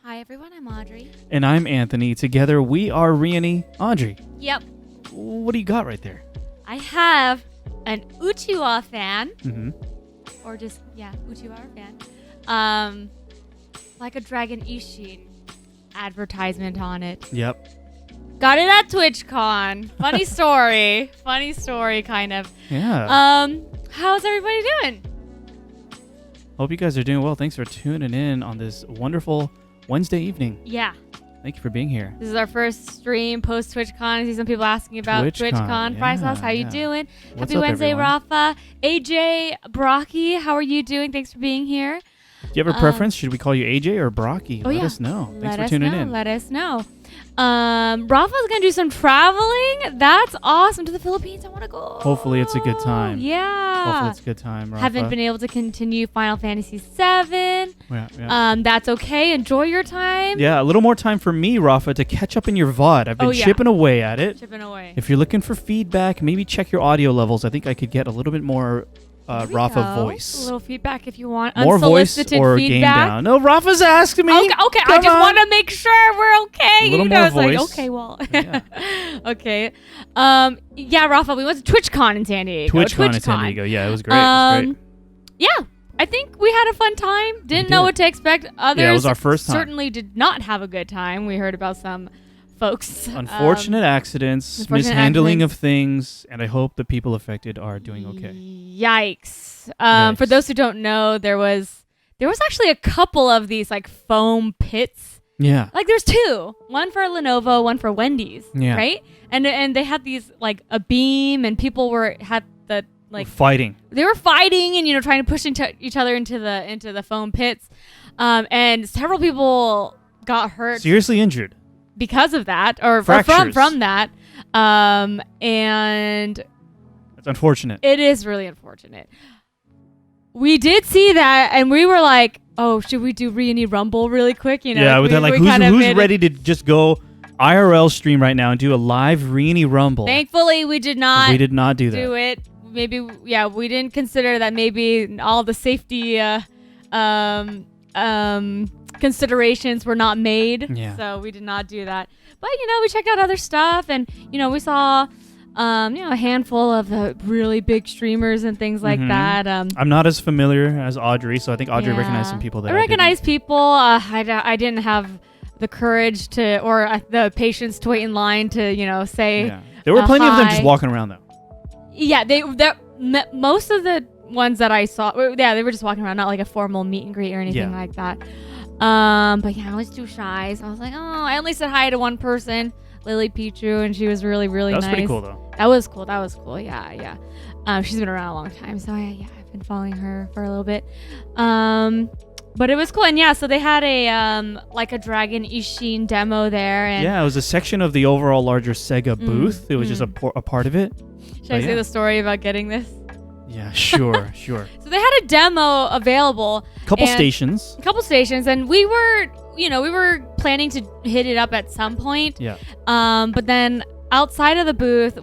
Hi everyone, I'm Audrey. And I'm Anthony. Together we are Reyony. Audrey. Yep. What do you got right there? I have an Uchiwa fan. Mm-hmm. Or just, Uchiwa fan. Like a Dragon Ishin advertisement on it. Yep. Got it at TwitchCon. Funny story. Funny story, kind of. Yeah. How's everybody doing? Hope you guys are doing well. Thanks for tuning in on this wonderful Wednesday evening. Yeah. Thank you for being here. This is our first stream post TwitchCon. I see some people asking about TwitchCon. Price House, how you doing? What's Happy up, Wednesday, everyone? Rafa. AJ, Brocky, how are you doing? Thanks for being here. Do you have a preference? Should we call you AJ or Brocky? Let yeah. us know. Thanks Let for us tuning know. in. Let us know. Rafa's going to do some traveling. That's awesome. To the Philippines. I want to go. Hopefully it's a good time. Yeah. Hopefully it's a good time, Rafa. Haven't been able to continue Final Fantasy VII. Yeah. That's okay. Enjoy your time. Yeah, a little more time for me, Rafa, to catch up in your VOD. I've been chipping away at it. Chipping away. If you're looking for feedback, maybe check your audio levels. I think I could get a little bit more Rafa voice. A little feedback if you want. More voice or feedback. game down. No, Rafa's asking me. Okay. I just want to make sure we're okay. A little more voice. Like, okay, well. Yeah. Okay. Rafa, we went to TwitchCon in San Diego. TwitchCon in San Diego. Yeah, it was great. Yeah. I think we had a fun time. Didn't know what to expect. Others it was our first time. Certainly did not have a good time. We heard about some folks. Unfortunate accidents, mishandling of things, and I hope the people affected are doing okay. Yikes. For those who don't know, there was actually a couple of these like foam pits. Yeah. Like there's two. One for Lenovo, one for Wendy's. Yeah. Right? And they had these like a beam and people had the like fighting. They were fighting and trying to push each other into the foam pits. And several people got hurt. Seriously injured. Because of that, or Fractures. from that, and it's unfortunate. It is really unfortunate. We did see that, and we were like, "Oh, should we do Reyony Rumble really quick?" Yeah, who's ready to just go IRL stream right now and do a live Reyony Rumble? Thankfully, we did not. We did not do that. Do it. Maybe, we didn't consider that. Maybe all the safety considerations were not made, so we did not do that. But we checked out other stuff, and we saw a handful of the really big streamers and things like that. I'm not as familiar as Audrey, so I think Audrey recognized some people that I recognize people. I didn't have the courage to or the patience to wait in line to say. Yeah. There were plenty of them just walking around though. Yeah, most of the ones that I saw, they were just walking around, not like a formal meet and greet or anything like that. But I was too shy, so I was like, I only said hi to one person, Lily Pichu, and she was really, really nice. That was pretty cool, though. That was cool. Yeah. She's been around a long time, so I've been following her for a little bit. But it was cool, and so they had a like a Dragon Ishin demo there, and it was a section of the overall larger Sega booth. It was just a part of it. Should I say the story about getting this? Yeah, sure. So they had a demo available. Couple stations, and we were planning to hit it up at some point. Yeah. But then outside of the booth,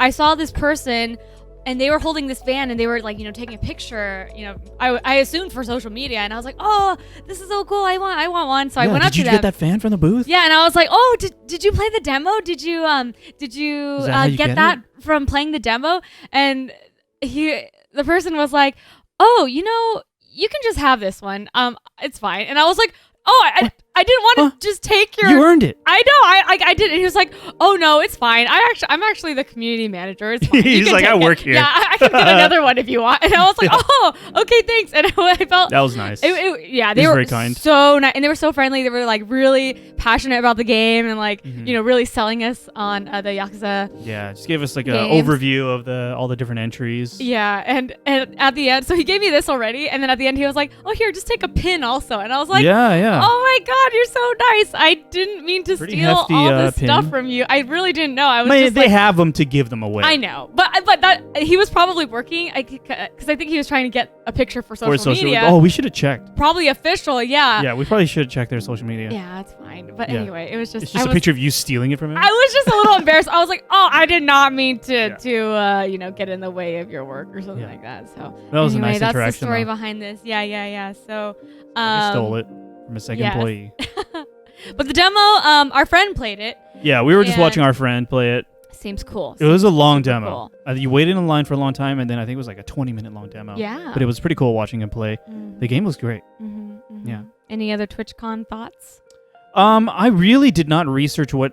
I saw this person, and they were holding this van, and they were like, taking a picture. I assumed for social media, and I was like, oh, this is so cool. I want one. So I went up to them. Did you get that fan from the booth? Yeah, and I was like, oh, did you play the demo? Did you get that from playing the demo? And the person was like, oh, you can just have this one. It's fine. And I was like, oh, I didn't want to just take your. You earned it. I know. I did. And he was like, oh no, it's fine. I'm actually the community manager. It's fine. He's like, I work here. Yeah, I can get another one if you want. And I was like, oh, okay, thanks. And I felt that was nice. They were very kind. So nice, and they were so friendly. They were like really passionate about the game, and like really selling us on the Yakuza. Yeah, just gave us like an overview of all the different entries. Yeah, and at the end, so he gave me this already, and then at the end he was like, oh, here, just take a pin also. And I was like, yeah. Oh my God, you're so nice. I didn't mean to steal hefty, all this pin. stuff from you. I really didn't know. I was They have them to give them away. I know, but that he was probably working because I think he was trying to get a picture for social media. Oh, we should have checked. Probably official, yeah. Yeah, we probably should have checked their social media. Yeah, that's fine. But anyway, it was just. It's just a picture of you stealing it from him. I was just a little embarrassed. I was like, oh, I did not mean to get in the way of your work or something like that. So that was a nice interaction. That's the story behind this. Yeah. So I stole it from a second employee. But the demo, our friend played it. Yeah, we were just watching our friend play it. Seems cool. It was a long demo. Cool. You waited in line for a long time, and then I think it was like a 20-minute long demo. Yeah. But it was pretty cool watching him play. The game was great. Yeah. Any other TwitchCon thoughts? I really did not research what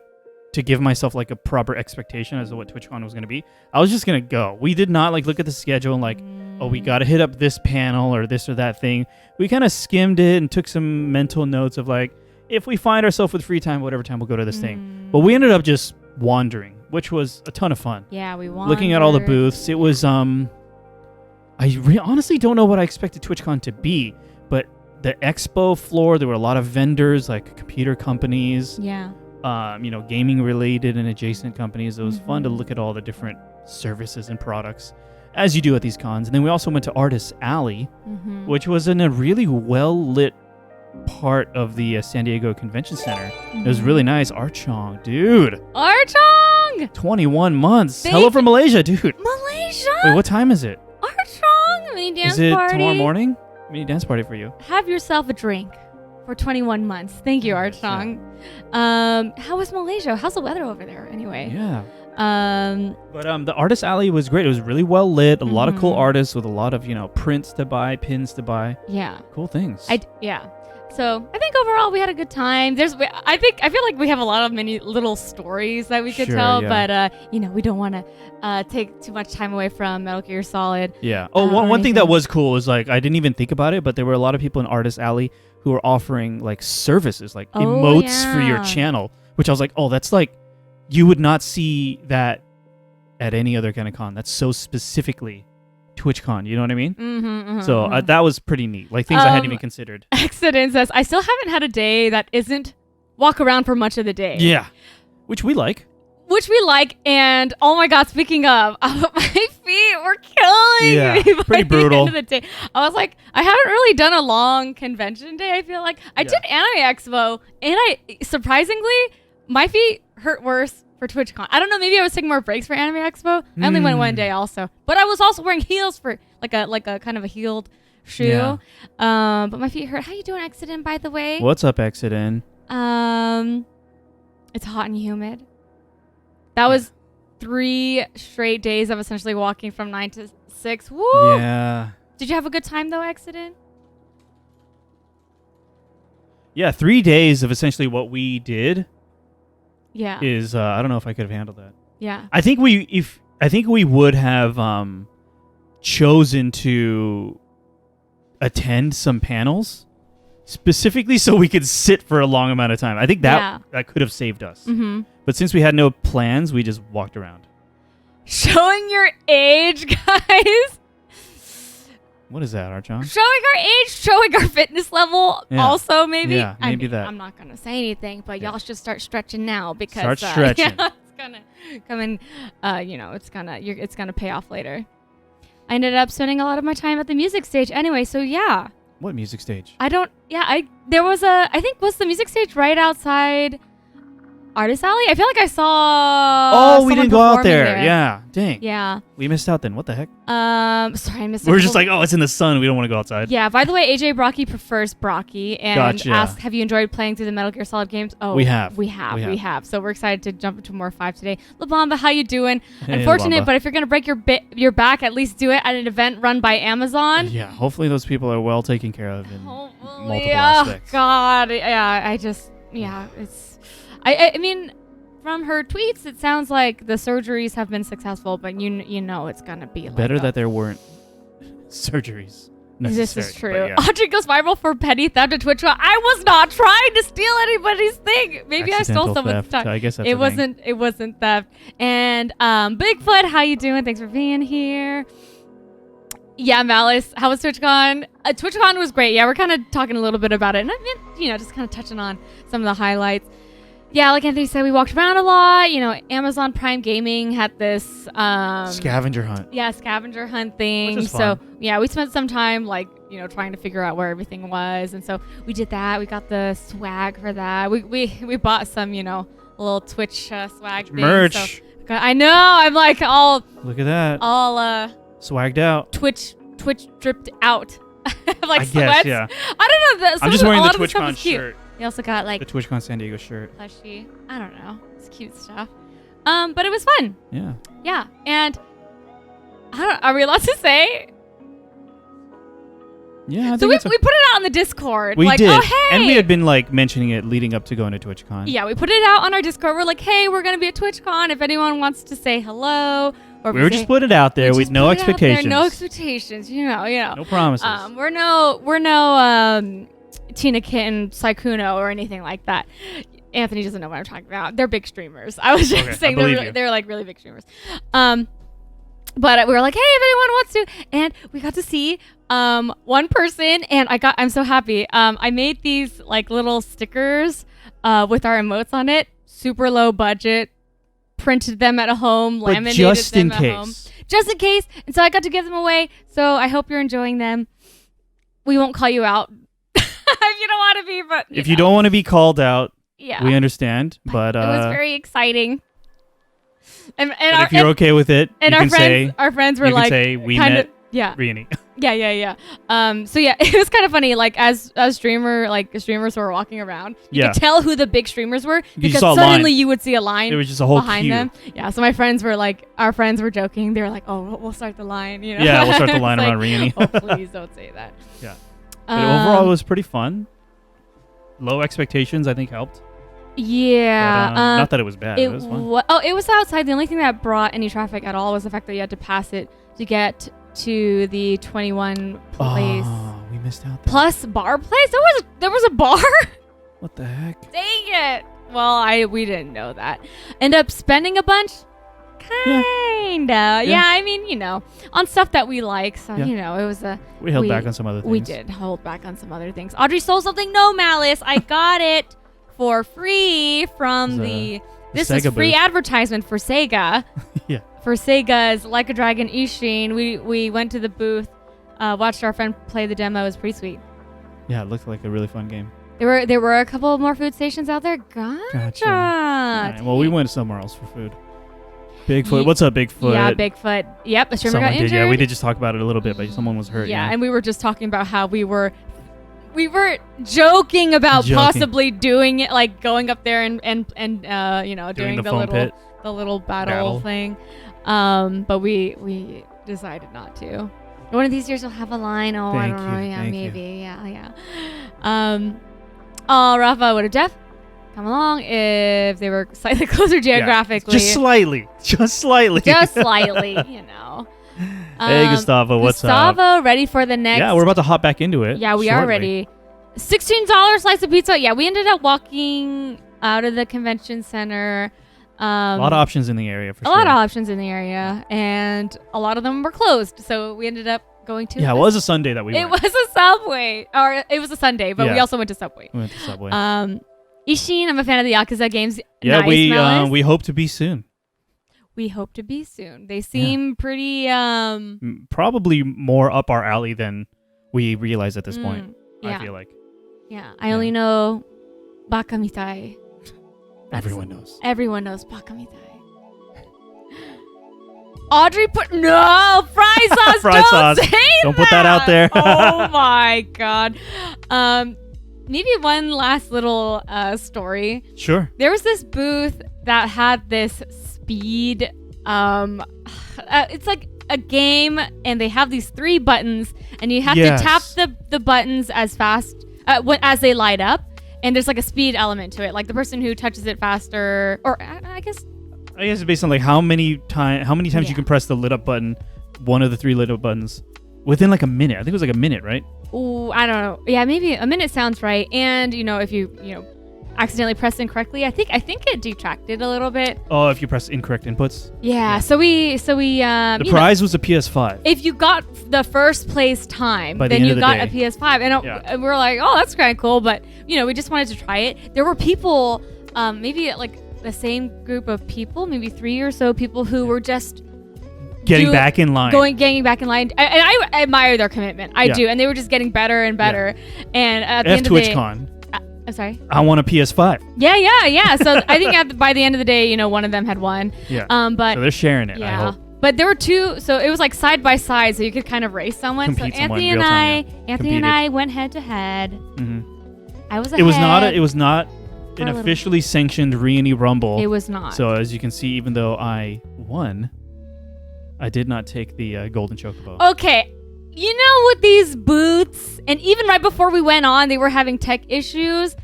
to give myself like a proper expectation as to what TwitchCon was going to be. I was just going to go. We did not like look at the schedule and like, oh, we got to hit up this panel or this or that thing. We kind of skimmed it and took some mental notes of like, if we find ourselves with free time, whatever time we'll go to this thing. But we ended up just wandering, which was a ton of fun. Yeah, we wandered. Looking at all the booths. It was, honestly don't know what I expected TwitchCon to be, but the expo floor, there were a lot of vendors, like computer companies. Yeah. Gaming related and adjacent companies. It was fun to look at all the different services and products as you do at these cons. And then we also went to Artist Alley, which was in a really well lit part of the San Diego Convention Center. It was really nice. Archong, dude. Archong! 21 months. Hello from Malaysia, dude. Malaysia? Wait, what time is it? Archong! Mini dance party. Is it tomorrow morning? Mini dance party for you. Have yourself a drink for 21 months. Thank you, Archong. How was Malaysia? How's the weather over there anyway? Yeah. But the Artist Alley was great. It was really well lit. A lot of cool artists with a lot of, prints to buy, pins to buy. Yeah. Cool things. Yeah. So I think overall we had a good time. I feel like we have a lot of many little stories that we could tell, but we don't want to take too much time away from Metal Gear Solid. Yeah. Oh, one thing that was cool was like I didn't even think about it, but there were a lot of people in Artist Alley who were offering like services, like emotes for your channel, which I was like, oh, that's like you would not see that at any other kind of con. That's so specifically TwitchCon, you know what I mean? So that was pretty neat. Like things I hadn't even considered. Accident says, I still haven't had a day that isn't walk around for much of the day. Yeah. Which we like. And oh my god, speaking of, my feet were killing me pretty by brutal. the end of the day. I was like, I haven't really done a long convention day, I feel like. I did Anime Expo, and surprisingly, my feet hurt worse for TwitchCon. I don't know, maybe I was taking more breaks for Anime Expo. I only went one day also. But I was also wearing heels for like a kind of a heeled shoe. Yeah. But my feet hurt. How you doing, Exodin, by the way? What's up, Exodin? It's hot and humid. That was 3 straight days of essentially walking from 9 to 6. Woo! Yeah. Did you have a good time though, Exodin? Yeah, 3 days of essentially what we did. Yeah. Is I don't know if I could have handled that. Yeah. I think we would have chosen to attend some panels specifically so we could sit for a long amount of time. I think that could have saved us. But since we had no plans, we just walked around. Showing your age, guys. What is that, Archon? Showing our age, showing our fitness level also, maybe. Yeah, maybe that. I'm not going to say anything, but y'all should start stretching now because... Start stretching. It's going to come in, it's going to pay off later. I ended up spending a lot of my time at the music stage anyway, so yeah. What music stage? There was was the music stage right outside Artist Alley? I feel like I saw we didn't go out there. Yeah. Dang. Yeah. We missed out then. What the heck? Sorry, I missed it. We were just like, it's in the sun. We don't want to go outside. Yeah. By the way, AJ Brocky prefers Brocky and asked, have you enjoyed playing through the Metal Gear Solid games? Oh, we have. So we're excited to jump into more 5 today. La Bamba, how you doing? Hey, Unfortunate, but if you're going to break your back, at least do it at an event run by Amazon. Yeah. Hopefully those people are well taken care of in multiple aspects. God. Yeah. It's... I mean, from her tweets, it sounds like the surgeries have been successful, but you know it's going to be better that there weren't surgeries necessary. This is true. Audrey goes viral for petty theft at TwitchCon. I was not trying to steal anybody's thing. Maybe I stole someone's stuff. I guess that's it wasn't theft. And Bigfoot, how you doing? Thanks for being here. Yeah, Malice, how was TwitchCon? TwitchCon was great. Yeah, we're kind of talking a little bit about it. And I mean, just kind of touching on some of the highlights. Yeah, like Anthony said, we walked around a lot. Amazon Prime Gaming had this scavenger hunt. Yeah, scavenger hunt thing. Which is fun. So yeah, we spent some time trying to figure out where everything was, and so we did that. We got the swag for that. We bought some little Twitch swag merch. Thing, so I know. I'm like all look at that. All swagged out. Twitch dripped out. Like I sweats. Guess, yeah. I don't know. I'm just wearing the TwitchCon shirt. They also got like the TwitchCon San Diego shirt. Plushie. I don't know. It's cute stuff. But it was fun. Yeah. Yeah. And are we allowed to say? Yeah. So we put it out on the Discord. We like, did. Oh, hey. And we had been like mentioning it leading up to going to TwitchCon. Yeah, we put it out on our Discord. We're like, hey, we're going to be at TwitchCon. If anyone wants to say hello. Or we were just putting it out there with no expectations. No expectations. You know. No promises. We're no Tina Kitten, Saikuno, or anything like that. Anthony doesn't know what I'm talking about. They're big streamers. I was just saying they're like really big streamers. But we were like, hey, if anyone wants to, and we got to see one person, and I'm so happy. I made these like little stickers with our emotes on it, super low budget, printed them at home, laminated them at home. Just in case. And so I got to give them away. So I hope you're enjoying them. We won't call you out if you don't want to be, but if you don't want to be called out, yeah, we understand. But it was very exciting. And if you're okay with it, and you can our friends were you like, can say we met Reyony. Yeah. So yeah, it was kind of funny. Like as streamers were walking around, you could tell who the big streamers were because suddenly you would see a line. It was just a whole behind queue. them. Yeah. So our friends were joking. They were like, "Oh, we'll start the line." You know? Yeah, we'll start the line around Reyony. Oh, please don't say that. Yeah. But overall, it was pretty fun. Low expectations, I think, helped. Yeah. But, not that it was bad. It was fun. It was outside. The only thing that brought any traffic at all was the fact that you had to pass it to get to the 21 place. Oh, we missed out. Plus bar place. There was a bar. What the heck? Dang it. Well, we didn't know that. End up spending a bunch. Kinda. Yeah. I mean, on stuff that we like. So it was we held back on some other things. We did hold back on some other things. Audrey stole something. No malice. I got it for free from this is free booth. Advertisement for Sega. Yeah. For Sega's Like a Dragon Ishin. We went to the booth, watched our friend play the demo. It was pretty sweet. Yeah, it looked like a really fun game. There were a couple more food stations out there. Gotcha. Right. Well, we went somewhere else for food. Bigfoot. What's up, Bigfoot? Yeah, Bigfoot. Yep, the streamer got injured. Yeah, we did just talk about it a little bit, but someone was hurt. Yeah, and we were just talking about how we were joking about possibly doing it, like going up there and doing the little battle thing. But we decided not to. One of these years we'll have a line. Oh, I don't know. Yeah, maybe. Yeah. Rafa would have Jeff come along if they were slightly closer geographically. Just slightly. Hey, Gustavo, what's up? Gustavo, ready for the next? Yeah, we're about to hop back into it. Yeah, we are ready. $16 slice of pizza. Yeah, we ended up walking out of the convention center. A lot of options in the area, for sure. A lot of options in the area, and a lot of them were closed. So we ended up going to. Yeah, it was a Sunday that we went. It was a Subway, or it was a Sunday, but we also went to Subway. We went to Subway. Ishin, I'm a fan of the Yakuza games. Yeah, nice, we hope to be soon. We hope to be soon. They seem pretty. Probably more up our alley than we realize at this point. Yeah. I feel like. Yeah, I only know Baka Mitai. Everyone knows. Everyone knows Baka Mitai. Audrey put fry sauce. Don't say that. Don't put that out there. Oh my god. Maybe one last little story. Sure. There was this booth that had this speed. It's like a game, and they have these 3 buttons, and you have to tap the buttons as fast as they light up. And there's like a speed element to it. Like the person who touches it faster, or I guess it's based on like how many times you can press the lit up button, one of the 3 lit up buttons, within like a minute. I think it was like a minute, right? Oh, I don't know. Yeah, maybe a minute sounds right. And if you accidentally pressed incorrectly, I think it detracted a little bit. Oh, if you press incorrect inputs. Yeah. So we the prize was a PS5. If you got the first place time, then you got a PS5, and we were like, oh, that's kind of cool. But we just wanted to try it. There were people, maybe like the same group of people, maybe 3 or so people who were just getting back in line. Getting back in line. And I admire their commitment. I do. And they were just getting better and better. Yeah. And at the end of the day, TwitchCon. I'm sorry? I want a PS5. Yeah. So I think by the end of the day, one of them had won. Yeah. But so they're sharing it, I hope. But there were 2, so it was like side by side, so you could kind of race someone. So Anthony and I went head to head. Mm-hmm. I was ahead. It was not an officially sanctioned Reyony Rumble. It was not. So as you can see, even though I won, I did not take the golden chocobo. Okay. You know, with these booths, and even right before we went on, they were having tech issues.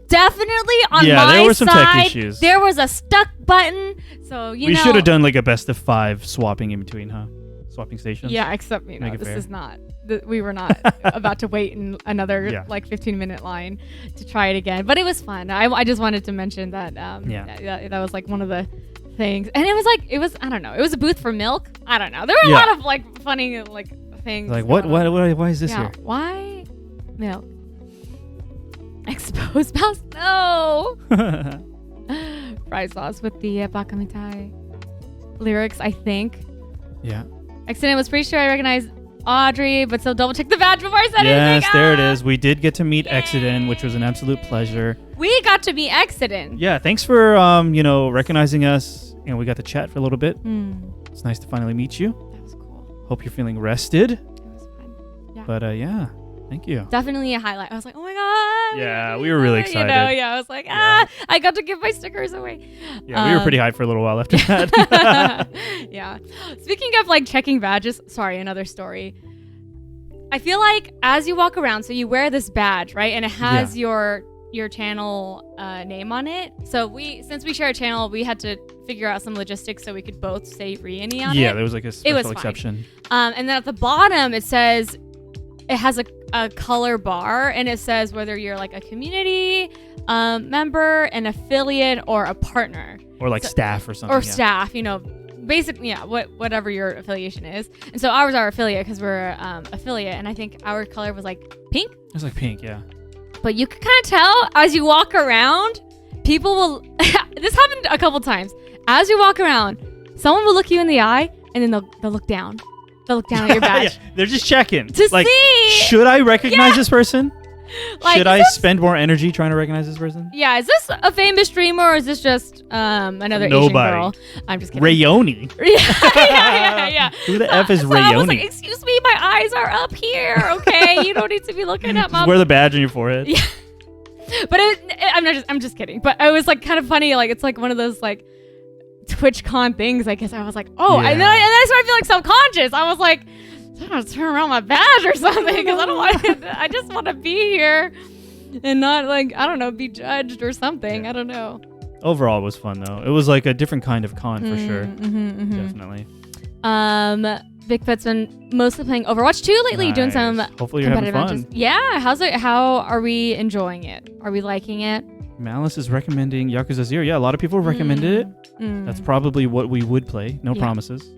Definitely on my there were some side, tech issues. There was a stuck button. So, we should have done like a best of 5 swapping in between, huh? Swapping stations. Yeah, except, this is not. We were not about to wait in another 15-minute line to try it again. But it was fun. I just wanted to mention that. That was like one of the things. And it was I don't know. It was a booth for milk. I don't know. There were a lot of like funny like things. Like why is this here? Why milk? Exposed mouse? No. Fry sauce with the baka mitai lyrics, I think. Yeah. Accident was pretty sure I recognized Audrey, but still double check the badge before I said anything. Yes, there it is. We did get to meet Exiden, which was an absolute pleasure. We got to meet Exiden. Yeah, thanks for recognizing us, and we got to chat for a little bit. It's nice to finally meet you. That was cool. Hope you're feeling rested. It was fun. Yeah. But thank you. Definitely a highlight. I was like, oh my god. Yeah, we were really excited. I was like, I got to give my stickers away. Yeah, we were pretty hyped for a little while after that. Yeah. Speaking of like checking badges, sorry, another story. I feel like as you walk around, so you wear this badge, right? And it has your channel name on it. So since we share a channel, we had to figure out some logistics so we could both say Reyony on it. Yeah, there was like a special exception. And then at the bottom, it says, it has a color bar, and it says whether you're like a community member, an affiliate, or a partner. Or like staff or something. Or staff, basically, whatever your affiliation is. And so ours are affiliate because we're affiliate, and I think our color was like pink. It was like pink, yeah. But you can kind of tell as you walk around, people will... This happened a couple times. As you walk around, someone will look you in the eye, and then they'll look down. They'll look down at your badge. They're just checking. To see. Should I recognize this person? Should I spend more energy trying to recognize this person? Yeah, is this a famous streamer or is this just another Asian girl? I'm just kidding. Reyony. Yeah. Who the F is Reyony? I was like, excuse me, my eyes are up here, okay? You don't need to be looking at my... Wear the badge on your forehead. Yeah. But I'm just kidding. But it was like kind of funny. Like it's like one of those like TwitchCon things. I guess I was like, oh, and then I started feeling self-conscious. I was like, I'm gonna turn around my badge or something because I don't want. I just want to be here and not like be judged or something. Yeah. I don't know. Overall, it was fun though. It was like a different kind of con for sure. Definitely. Bigfoot's been mostly playing Overwatch 2 lately, doing some hopefully you're having fun. Matches. Yeah, how's it? How are we enjoying it? Are we liking it? Malice is recommending Yakuza 0. Yeah, a lot of people recommended it. That's probably what we would play. No promises.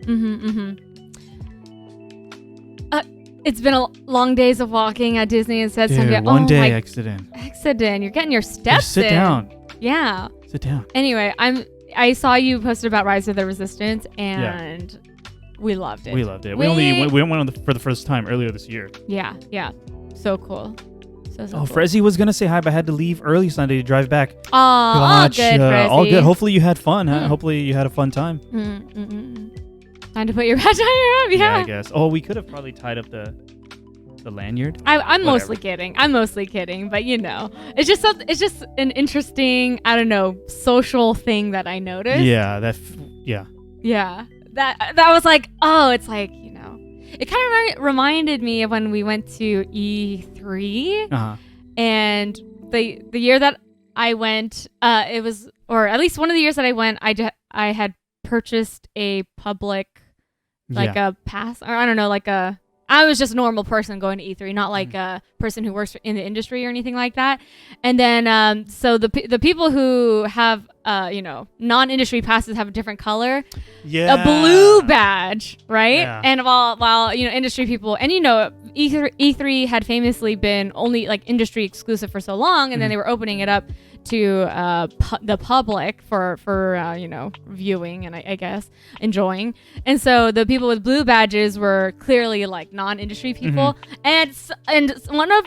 It's been a long days of walking at Disney and said Dude, one day, Exiden. You're getting your steps in. Sit down. Yeah. Sit down. Anyway, I saw you posted about Rise of the Resistance and we loved it. We loved it. We went on for the first time earlier this year. Yeah. So cool. So cool. Frezzy was gonna say hi, but I had to leave early Sunday to drive back. All good, Frezzy. All good. Hopefully you had fun. Huh? Hopefully you had a fun time. Time to put your badge on your arm. Yeah, I guess. Oh, we could have probably tied up the lanyard. I'm mostly kidding. But it's just an interesting, social thing that I noticed. Yeah. Yeah. That was like, oh, it's like, it kind of reminded me of when we went to E3 and the year that I went, it was, or at least one of the years that I went, I had purchased a public, a pass, or I don't know, I was just a normal person going to E3, not like a person who works in the industry or anything like that. And then, so the people who have, non-industry passes have a different color. Yeah. A blue badge, right? Yeah. And while industry people, and E3 had famously been only like industry exclusive for so long, and then they were opening it up to the public for viewing and I guess enjoying. And so the people with blue badges were clearly like non-industry people. And one of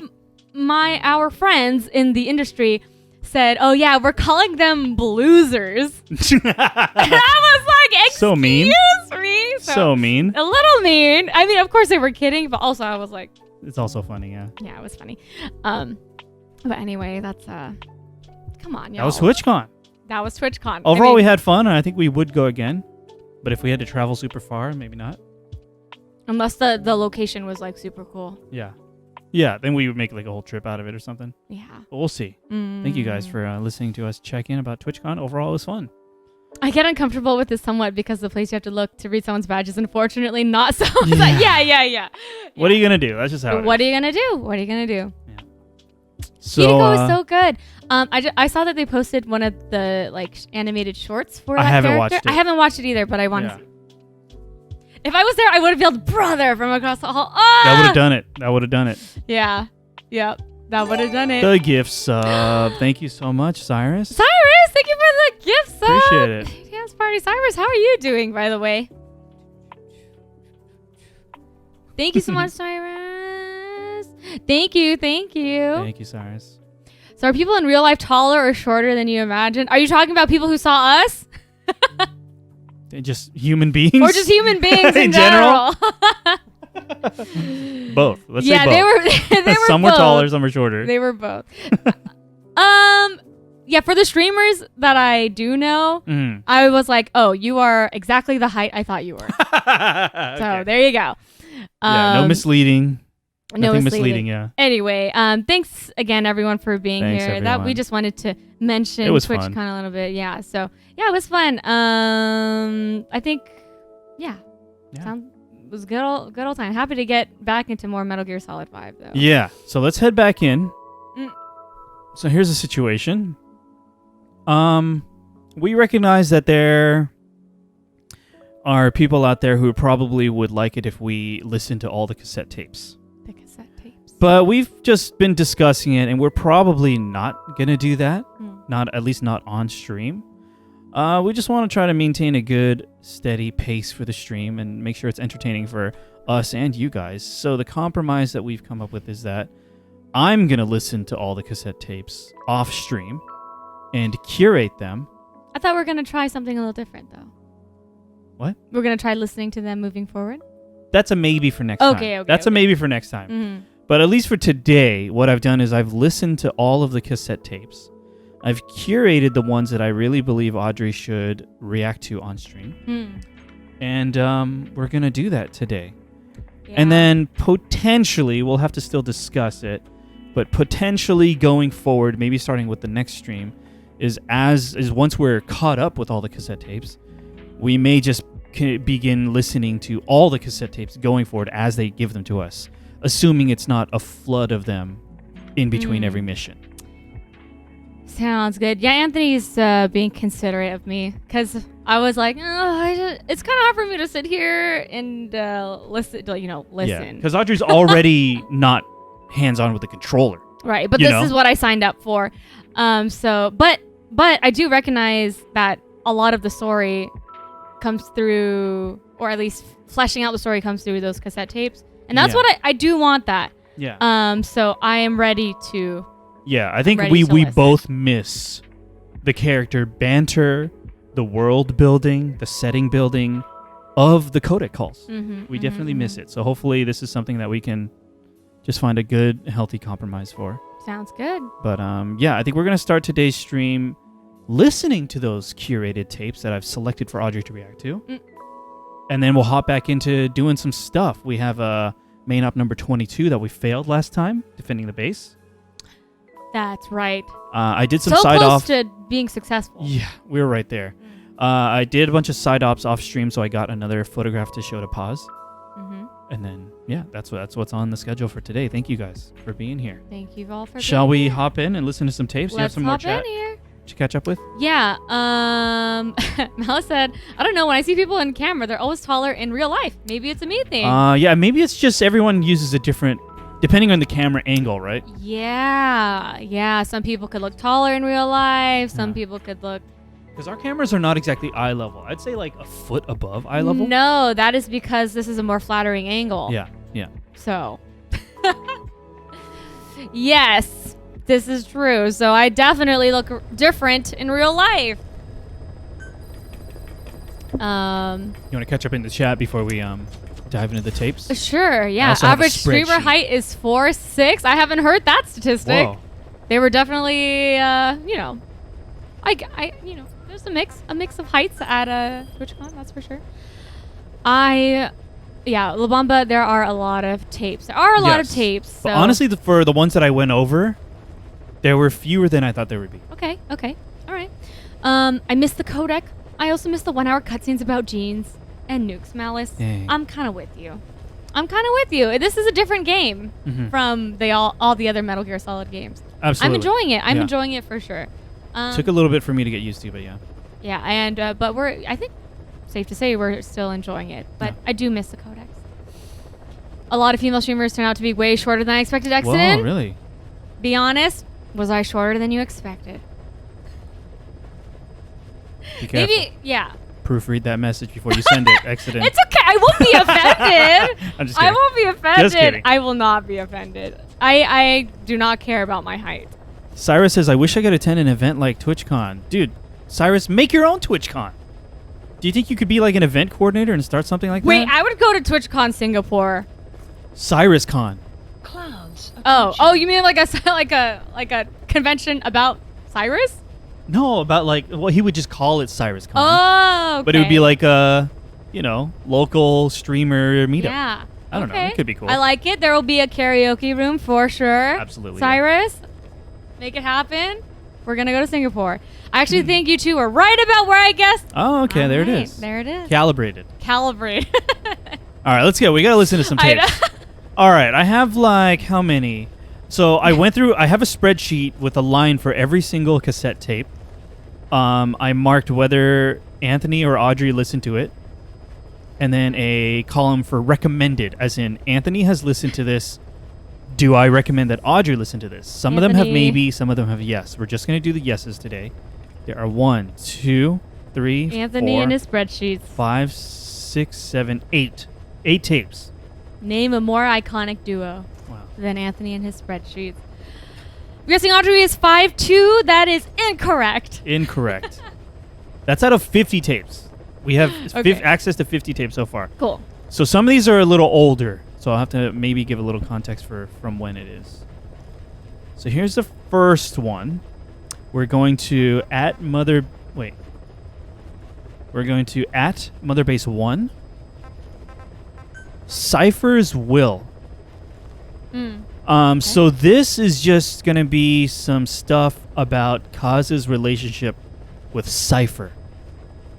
our friends in the industry said, "Oh yeah, we're calling them bloozers." And I was like, "Excuse so mean. Me." So mean. A little mean. I mean, of course they were kidding, but also I was like, it's also funny, yeah. Yeah, it was funny. But anyway, that's come on, y'all. That was TwitchCon. That was TwitchCon. Overall, we had fun, and I think we would go again. But if we had to travel super far, maybe not. Unless the location was like super cool. Yeah. Yeah, then we would make like a whole trip out of it or something. Yeah. But we'll see. Thank you guys for listening to us check in about TwitchCon. Overall, it was fun. I get uncomfortable with this somewhat because the place you have to look to read someone's badge is unfortunately not so. Yeah. What are you going to do? That's just how it is. What are you going to do? What are you going to do? Yeah. So, Hideko was so good. I saw that they posted one of the like animated shorts for that haven't character. watched it. I haven't watched it either, but I want to see. If I was there, I would have yelled "brother" from across the hall. Ah! That would have done it. Yeah. Yep. That would have done it. The gift sub. Thank you so much, Cyrus. Cyrus, thank you for the gift sub. Appreciate it. Dance party, Cyrus. How are you doing, by the way? Thank you so much, Cyrus. Thank you. Thank you, Cyrus. So are people in real life taller or shorter than you imagine? Are you talking about people who saw us? Just human beings? Or just human beings in general? Both. Let's say both. They were some both. were taller, some were shorter. They were both. Yeah, for the streamers that I do know, I was like, oh, you are exactly the height I thought you were. Okay. So there you go. No misleading. No Nothing misleading, yeah. Anyway, thanks again, everyone, for being Thanks, here. everyone. That we just wanted to mention TwitchCon a little bit. Yeah, so yeah, it was fun. I think, it was a good old time. Happy to get back into more Metal Gear Solid 5, though. Yeah, so let's head back in. So here's the situation. We recognize that there are people out there who probably would like it if we listen to all the cassette tapes. The cassette tapes. But we've just been discussing it, and we're probably not going to do that. At least not on stream. We just want to try to maintain a good, steady pace for the stream and make sure it's entertaining for us and you guys. So the compromise that we've come up with is that I'm going to listen to all the cassette tapes off stream and curate them. I thought we were going to try something a little different, though. What? We're going to try listening to them moving forward? That's a maybe for next time. Okay. That's a maybe for next time. Mm-hmm. But at least for today, what I've done is I've listened to all of the cassette tapes. I've curated the ones that I really believe Audrey should react to on stream. And we're going to do that today. Yeah. And then potentially, we'll have to still discuss it, but potentially going forward, maybe starting with the next stream, is once we're caught up with all the cassette tapes, we may just begin listening to all the cassette tapes going forward as they give them to us, assuming it's not a flood of them in between every mission. Sounds good. Yeah, Anthony's being considerate of me because I was like, it's kind of hard for me to sit here and listen. Yeah, because Audrey's already not hands-on with the controller. Right, but this is what I signed up for. But I do recognize that a lot of the story comes through, or at least fleshing out the story comes through those cassette tapes, and that's what I do want that. Yeah. So I am ready to. Yeah, I think we both miss the character banter, the world building, the setting building of the codec calls. We definitely miss it. So hopefully this is something that we can just find a good, healthy compromise for. Sounds good. But I think we're going to start today's stream listening to those curated tapes that I've selected for Audrey to react to. And then we'll hop back into doing some stuff. We have main op number 22 that we failed last time, defending the base. That's right. I did some so side close off. to being successful. Yeah, we were right there. I did a bunch of side ops off stream, so I got another photograph to show to pause. And then, that's what's on the schedule for today. Thank you guys for being here. Thank you all for Shall being we here. hop in and listen to some tapes? Let's you have some more hop chat in here. to catch up with? Yeah. Malice said, I don't know, when I see people in camera, they're always taller in real life. Maybe it's a me thing. Yeah, maybe it's just everyone uses a different, depending on the camera angle, right? Yeah. Some people could look taller in real life. Some people could look... Because our cameras are not exactly eye level. I'd say like a foot above eye level. No, that is because this is a more flattering angle. Yeah. So, yes, this is true. So I definitely look different in real life. You want to catch up in the chat before we dive into the tapes? Sure, yeah. Average streamer height is 4'6". I haven't heard that statistic. Whoa. They were definitely, you know, there's a mix of heights at TwitchCon, that's for sure. La Bamba, there are a lot of tapes. So. But honestly, for the ones that I went over, there were fewer than I thought there would be. Okay, all right. I missed the codec. I also missed the 1-hour cutscenes about Jeans and Nuke's Malice. Dang. I'm kind of with you. This is a different game from all the other Metal Gear Solid games. Absolutely. I'm enjoying it. I'm enjoying it for sure. Took a little bit for me to get used to, but yeah. Yeah, and but I think safe to say we're still enjoying it. But I do miss the codecs. A lot of female streamers turn out to be way shorter than I expected. Exodin. Whoa, really? Be honest. Was I shorter than you expected? Be careful. Maybe, yeah. Proofread that message before you send it. Exodin. It's okay. I won't be offended. I'm just kidding. I won't be offended. Just kidding. I will not be offended. I do not care about my height. Cyrus says, I wish I could attend an event like TwitchCon. Dude, Cyrus, make your own TwitchCon. Do you think you could be like an event coordinator and start something like that? Wait, I would go to TwitchCon Singapore. CyrusCon. Clouds. Oh, you mean like a convention about Cyrus? No, about he would just call it CyrusCon. Oh, okay. But it would be like a, local streamer meetup. Yeah. I don't know. It could be cool. I like it. There will be a karaoke room for sure. Absolutely. Cyrus, make it happen. We're going to go to Singapore. I actually think you two were right about where I guessed. Oh, okay. There it is. There it is. Calibrated. All right, let's go. We got to listen to some tapes. All right. I have how many? So I went through, I have a spreadsheet with a line for every single cassette tape. I marked whether Anthony or Audrey listened to it. And then a column for recommended, as in Anthony has listened to this. Do I recommend that Audrey listen to this? Some of them have maybe, some of them have yes. We're just going to do the yeses today. There are 1, 2, 3, Anthony 4, and his spreadsheets. 5, 6, 7, 8. 8 tapes. Name a more iconic duo Wow. than Anthony and his spreadsheets. I'm guessing Audrey is 5'2". That is incorrect. Incorrect. That's out of 50 tapes. We have access to 50 tapes so far. Cool. So some of these are a little older. So I'll have to maybe give a little context from when it is. So here's the first one. We're going to We're going to Motherbase 1. Cypher's Will. Okay. So this is just going to be some stuff about Kaz's relationship with Cypher.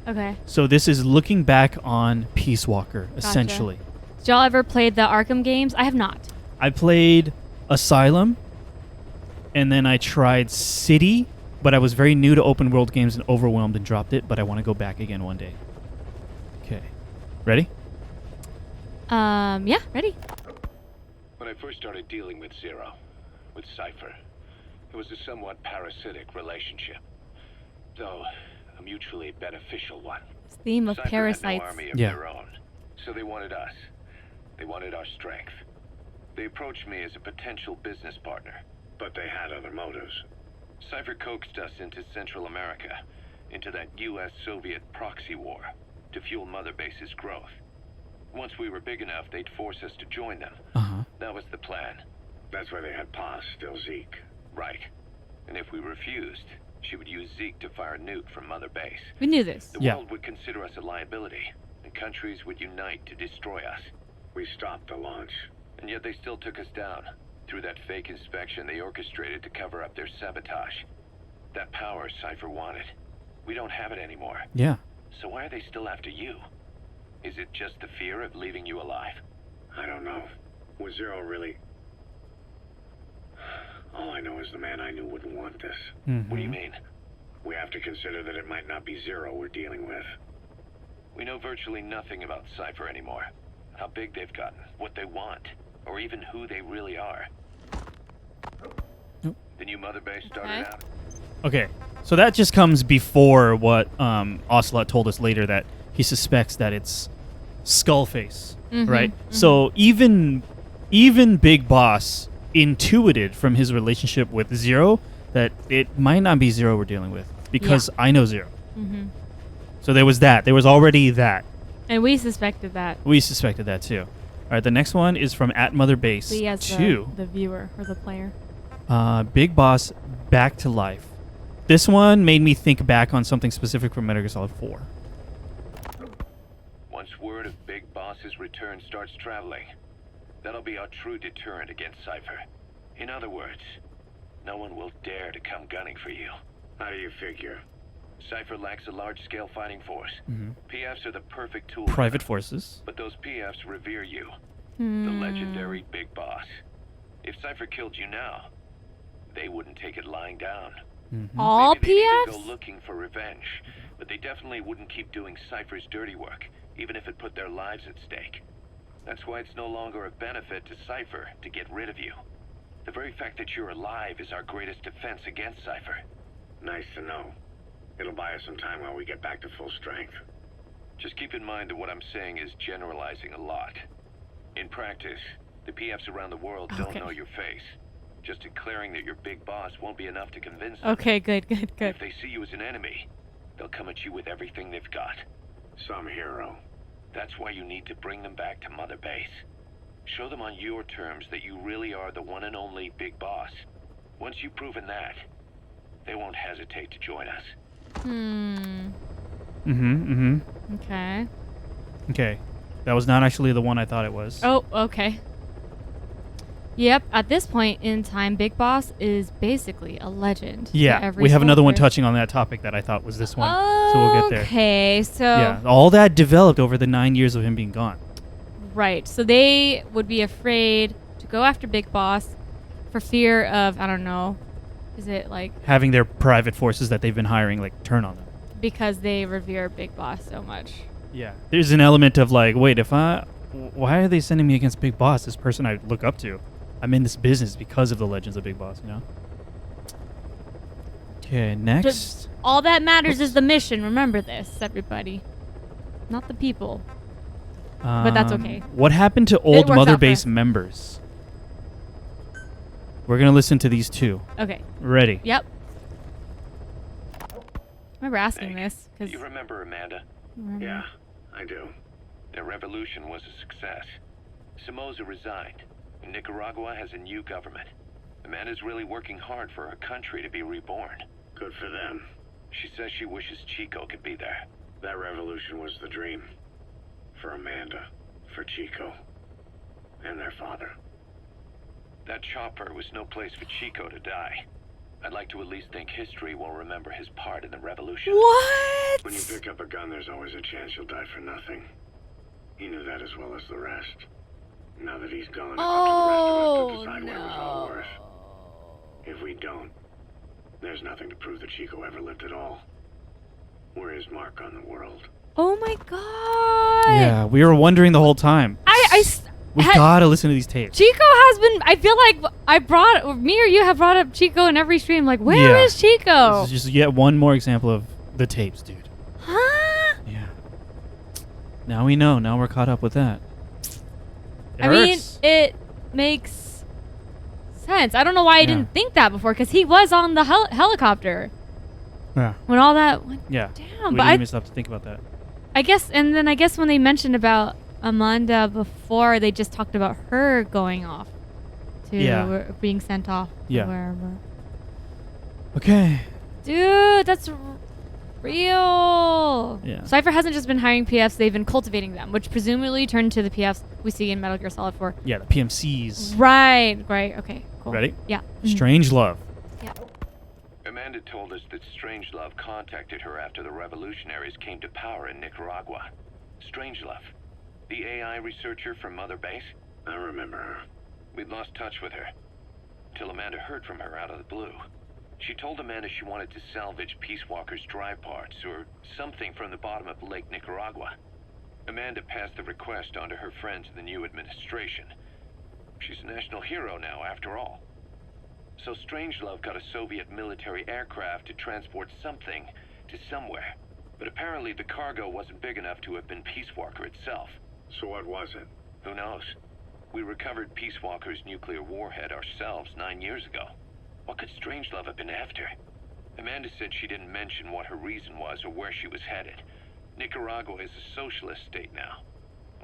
Okay. So this is looking back on Peace Walker, essentially. Did y'all ever played the Arkham games? I have not. I played Asylum, and then I tried City, but I was very new to open world games and overwhelmed and dropped it, but I want to go back again one day. Okay. Ready? Yeah, ready. When I first started dealing with Zero, with Cypher, it was a somewhat parasitic relationship, though a mutually beneficial one. This theme of Cypher parasites. had no army of their own, so they wanted us. They wanted our strength. They approached me as a potential business partner, but they had other motives. Cypher coaxed us into Central America, into that US-Soviet proxy war, to fuel Mother Base's growth. Once we were big enough, they'd force us to join them. That was the plan. That's why they had Paz, still Zeke. Right. And if we refused, she would use Zeke to fire a nuke from Mother Base. We knew this. The world would consider us a liability, and countries would unite to destroy us. We stopped the launch. And yet they still took us down. Through that fake inspection they orchestrated to cover up their sabotage. That power Cypher wanted. We don't have it anymore. Yeah. So why are they still after you? Is it just the fear of leaving you alive? I don't know. Was Zero really... All I know is the man I knew wouldn't want this. What do you mean? We have to consider that it might not be Zero we're dealing with. We know virtually nothing about Cypher anymore. How big they've gotten, what they want, or even who they really are. The new Mother Base started out. Okay, so that just comes before what Ocelot told us later, that he suspects that it's Skullface, right? So even Big Boss intuited from his relationship with Zero that it might not be Zero we're dealing with, because I know Zero. So there was that. There was already that. And we suspected that. We suspected that too. All right, the next one is from @Mother Base We as 2. the viewer or the player. Big Boss back to life. This one made me think back on something specific from Metal Gear Solid 4. Once word of Big Boss's return starts traveling, that'll be our true deterrent against Cypher. In other words, no one will dare to come gunning for you. How do you figure? Cypher lacks a large-scale fighting force. PFs are the perfect tool. Private forces. But those PFs revere you. The legendary Big Boss. If Cypher killed you now, they wouldn't take it lying down. All Maybe they'd PFs? even go looking for revenge, but they definitely wouldn't keep doing Cypher's dirty work, even if it put their lives at stake. That's why it's no longer a benefit to Cypher to get rid of you. The very fact that you're alive is our greatest defense against Cypher. Nice to know. It'll buy us some time while we get back to full strength. Just keep in mind that what I'm saying is generalizing a lot. In practice, the PFs around the world don't know your face. Just declaring that you're Big Boss won't be enough to convince them. Okay, good. If they see you as an enemy, they'll come at you with everything they've got. Some hero. That's why you need to bring them back to Mother Base. Show them on your terms that you really are the one and only Big Boss. Once you've proven that, they won't hesitate to join us. Okay. Okay. That was not actually the one I thought it was. Oh, okay. Yep, at this point in time, Big Boss is basically a legend. Yeah, we have another one touching on that topic that I thought was this one. So we'll get there. Okay, so... Yeah, all that developed over the 9 years of him being gone. Right, so they would be afraid to go after Big Boss for fear of, I don't know, is it like... having their private forces that they've been hiring, like, turn on them. Because they revere Big Boss so much. Yeah. There's an element of like, wait, why are they sending me against Big Boss, this person I look up to? I'm in this business because of the legends of Big Boss, you know? Okay, next. All that matters is the mission. Remember this, everybody. Not the people. But that's okay. What happened to old Mother Base members? We're going to listen to these two. Okay. Ready? Yep. I remember asking this. Do you remember Amanda? Yeah, I do. Their revolution was a success. Somoza resigned, and Nicaragua has a new government. Amanda's really working hard for her country to be reborn. Good for them. She says she wishes Chico could be there. That revolution was the dream. For Amanda, for Chico, and their father. That chopper was no place for Chico to die. I'd like to at least think history will remember his part in the revolution. What? When you pick up a gun, there's always a chance you'll die for nothing. He knew that as well as the rest. Now that he's gone, it's up to the rest of us to decide what it was all worth. If we don't, there's nothing to prove that Chico ever lived at all. We're his mark on the world. Oh my god. Yeah, we were wondering the whole time. We gotta listen to these tapes. Chico has been, I feel like me or you have brought up Chico in every stream. Like, where is Chico? This is just yet one more example of the tapes, dude. Huh? Yeah. Now we know. Now we're caught up with that. I mean, it makes sense. I don't know why I didn't think that before, because he was on the helicopter. Yeah. When all that went down. We didn't even stop to think about that. I guess when they mentioned about Amanda before, they just talked about her going off to being sent off wherever. Okay. Dude, that's real. Yeah. Cypher hasn't just been hiring PFs, they've been cultivating them, which presumably turned to the PFs we see in Metal Gear Solid 4. Yeah, the PMCs. Right. Okay, cool. Ready? Yeah. Strangelove. Yeah. Amanda told us that Strangelove contacted her after the revolutionaries came to power in Nicaragua. Strangelove, the AI researcher from Mother Base? I remember her. We'd lost touch with her, till Amanda heard from her out of the blue. She told Amanda she wanted to salvage Peace Walker's drive parts, or something from the bottom of Lake Nicaragua. Amanda passed the request on to her friends in the new administration. She's a national hero now, after all. So Strangelove got a Soviet military aircraft to transport something to somewhere. But apparently the cargo wasn't big enough to have been Peace Walker itself. So what was it? Who knows? We recovered Peace Walker's nuclear warhead ourselves 9 years ago. What could Strangelove have been after? Amanda said she didn't mention what her reason was or where she was headed. Nicaragua is a socialist state now.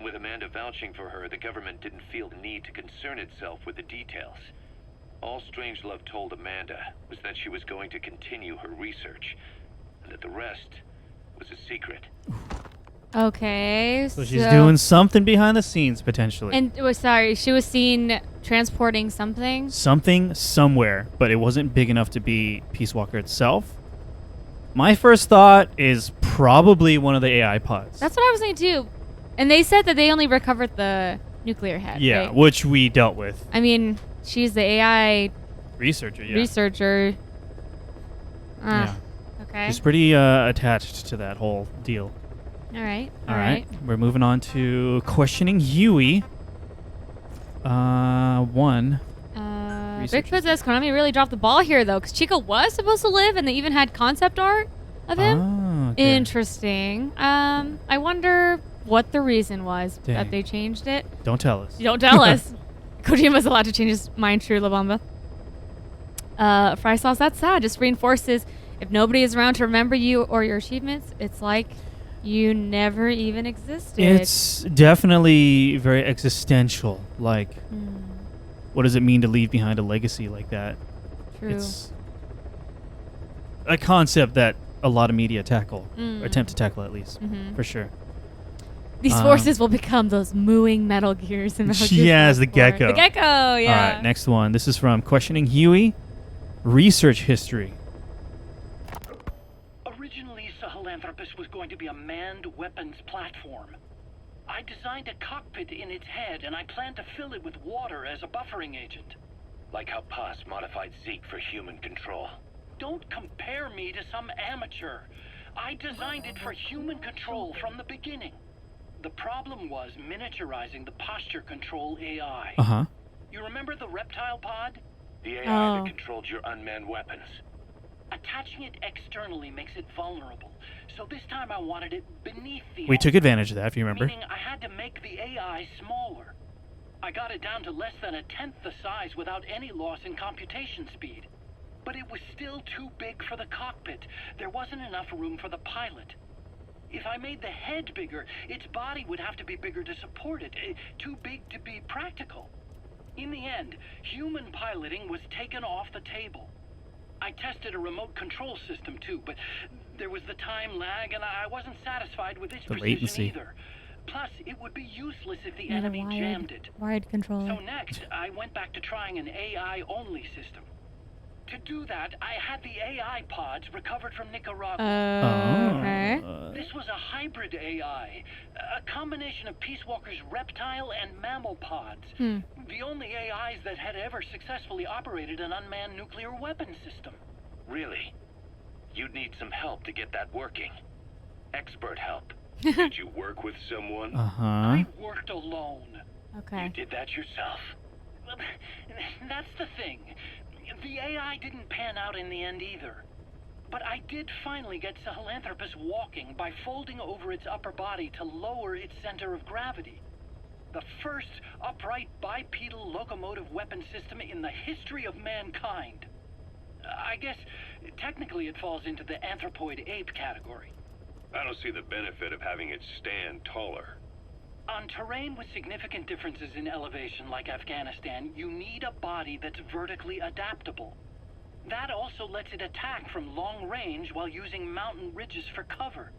With Amanda vouching for her, the government didn't feel the need to concern itself with the details. All Strangelove told Amanda was that she was going to continue her research, and that the rest was a secret. Okay, So she's doing something behind the scenes, potentially. And, sorry, she was seen transporting something? Something somewhere, but it wasn't big enough to be Peace Walker itself. My first thought is probably one of the AI pods. That's what I was thinking too. And they said that they only recovered the nuclear head. Yeah, right? which we dealt with. I mean, she's the AI researcher. Yeah. Okay. She's pretty attached to that whole deal. All right. All right. We're moving on to questioning Huey. Rick says Konami really dropped the ball here, though, because Chico was supposed to live, and they even had concept art of him. Oh, okay. Interesting. I wonder what the reason was that they changed it. Don't tell us. Don't tell us. Kojima's allowed to change his mind, true, La Bamba. Fry Sauce, that's sad. Just reinforces if nobody is around to remember you or your achievements, it's like you never even existed. It's definitely very existential. Like, what does it mean to leave behind a legacy like that? True. It's a concept that a lot of media tackle, or attempt to tackle at least, for sure. These forces will become those mooing Metal Gears and Metal Gear Yes, the gecko. The gecko, yeah. All right, next one. This is from Questioning Huey. Research history. Originally, Sahelanthropus was going to be a manned weapons platform. I designed a cockpit in its head, and I planned to fill it with water as a buffering agent. Like how Paz modified Zeke for human control. Don't compare me to some amateur. I designed it for human control from the beginning. The problem was miniaturizing the posture control AI. Uh-huh. You remember the reptile pod? The AI that controlled your unmanned weapons. Attaching it externally makes it vulnerable. So this time I wanted it beneath the We took advantage of that, if you remember. Meaning I had to make the AI smaller. I got it down to less than a tenth the size without any loss in computation speed. But it was still too big for the cockpit. There wasn't enough room for the pilot. If I made the head bigger, its body would have to be bigger to support it. Too big to be practical. In the end, human piloting was taken off the table. I tested a remote control system too, but there was the time lag and I wasn't satisfied with its precision either. Plus, it would be useless if the enemy jammed it. Wired controller. So next, I went back to trying an AI-only system. To do that, I had the AI pods recovered from Nicaragua. Okay. This was a hybrid AI, a combination of Peace Walker's reptile and mammal pods. The only AIs that had ever successfully operated an unmanned nuclear weapon system. Really? You'd need some help to get that working. Expert help. Did you work with someone? I worked alone. Okay. You did that yourself? That's the thing. The AI didn't pan out in the end either. But I did finally get Sahelanthropus walking by folding over its upper body to lower its center of gravity. The first upright bipedal locomotive weapon system in the history of mankind. I guess technically it falls into the anthropoid ape category. I don't see the benefit of having it stand taller. On terrain with significant differences in elevation like Afghanistan, you need a body that's vertically adaptable. That also lets it attack from long range while using mountain ridges for cover.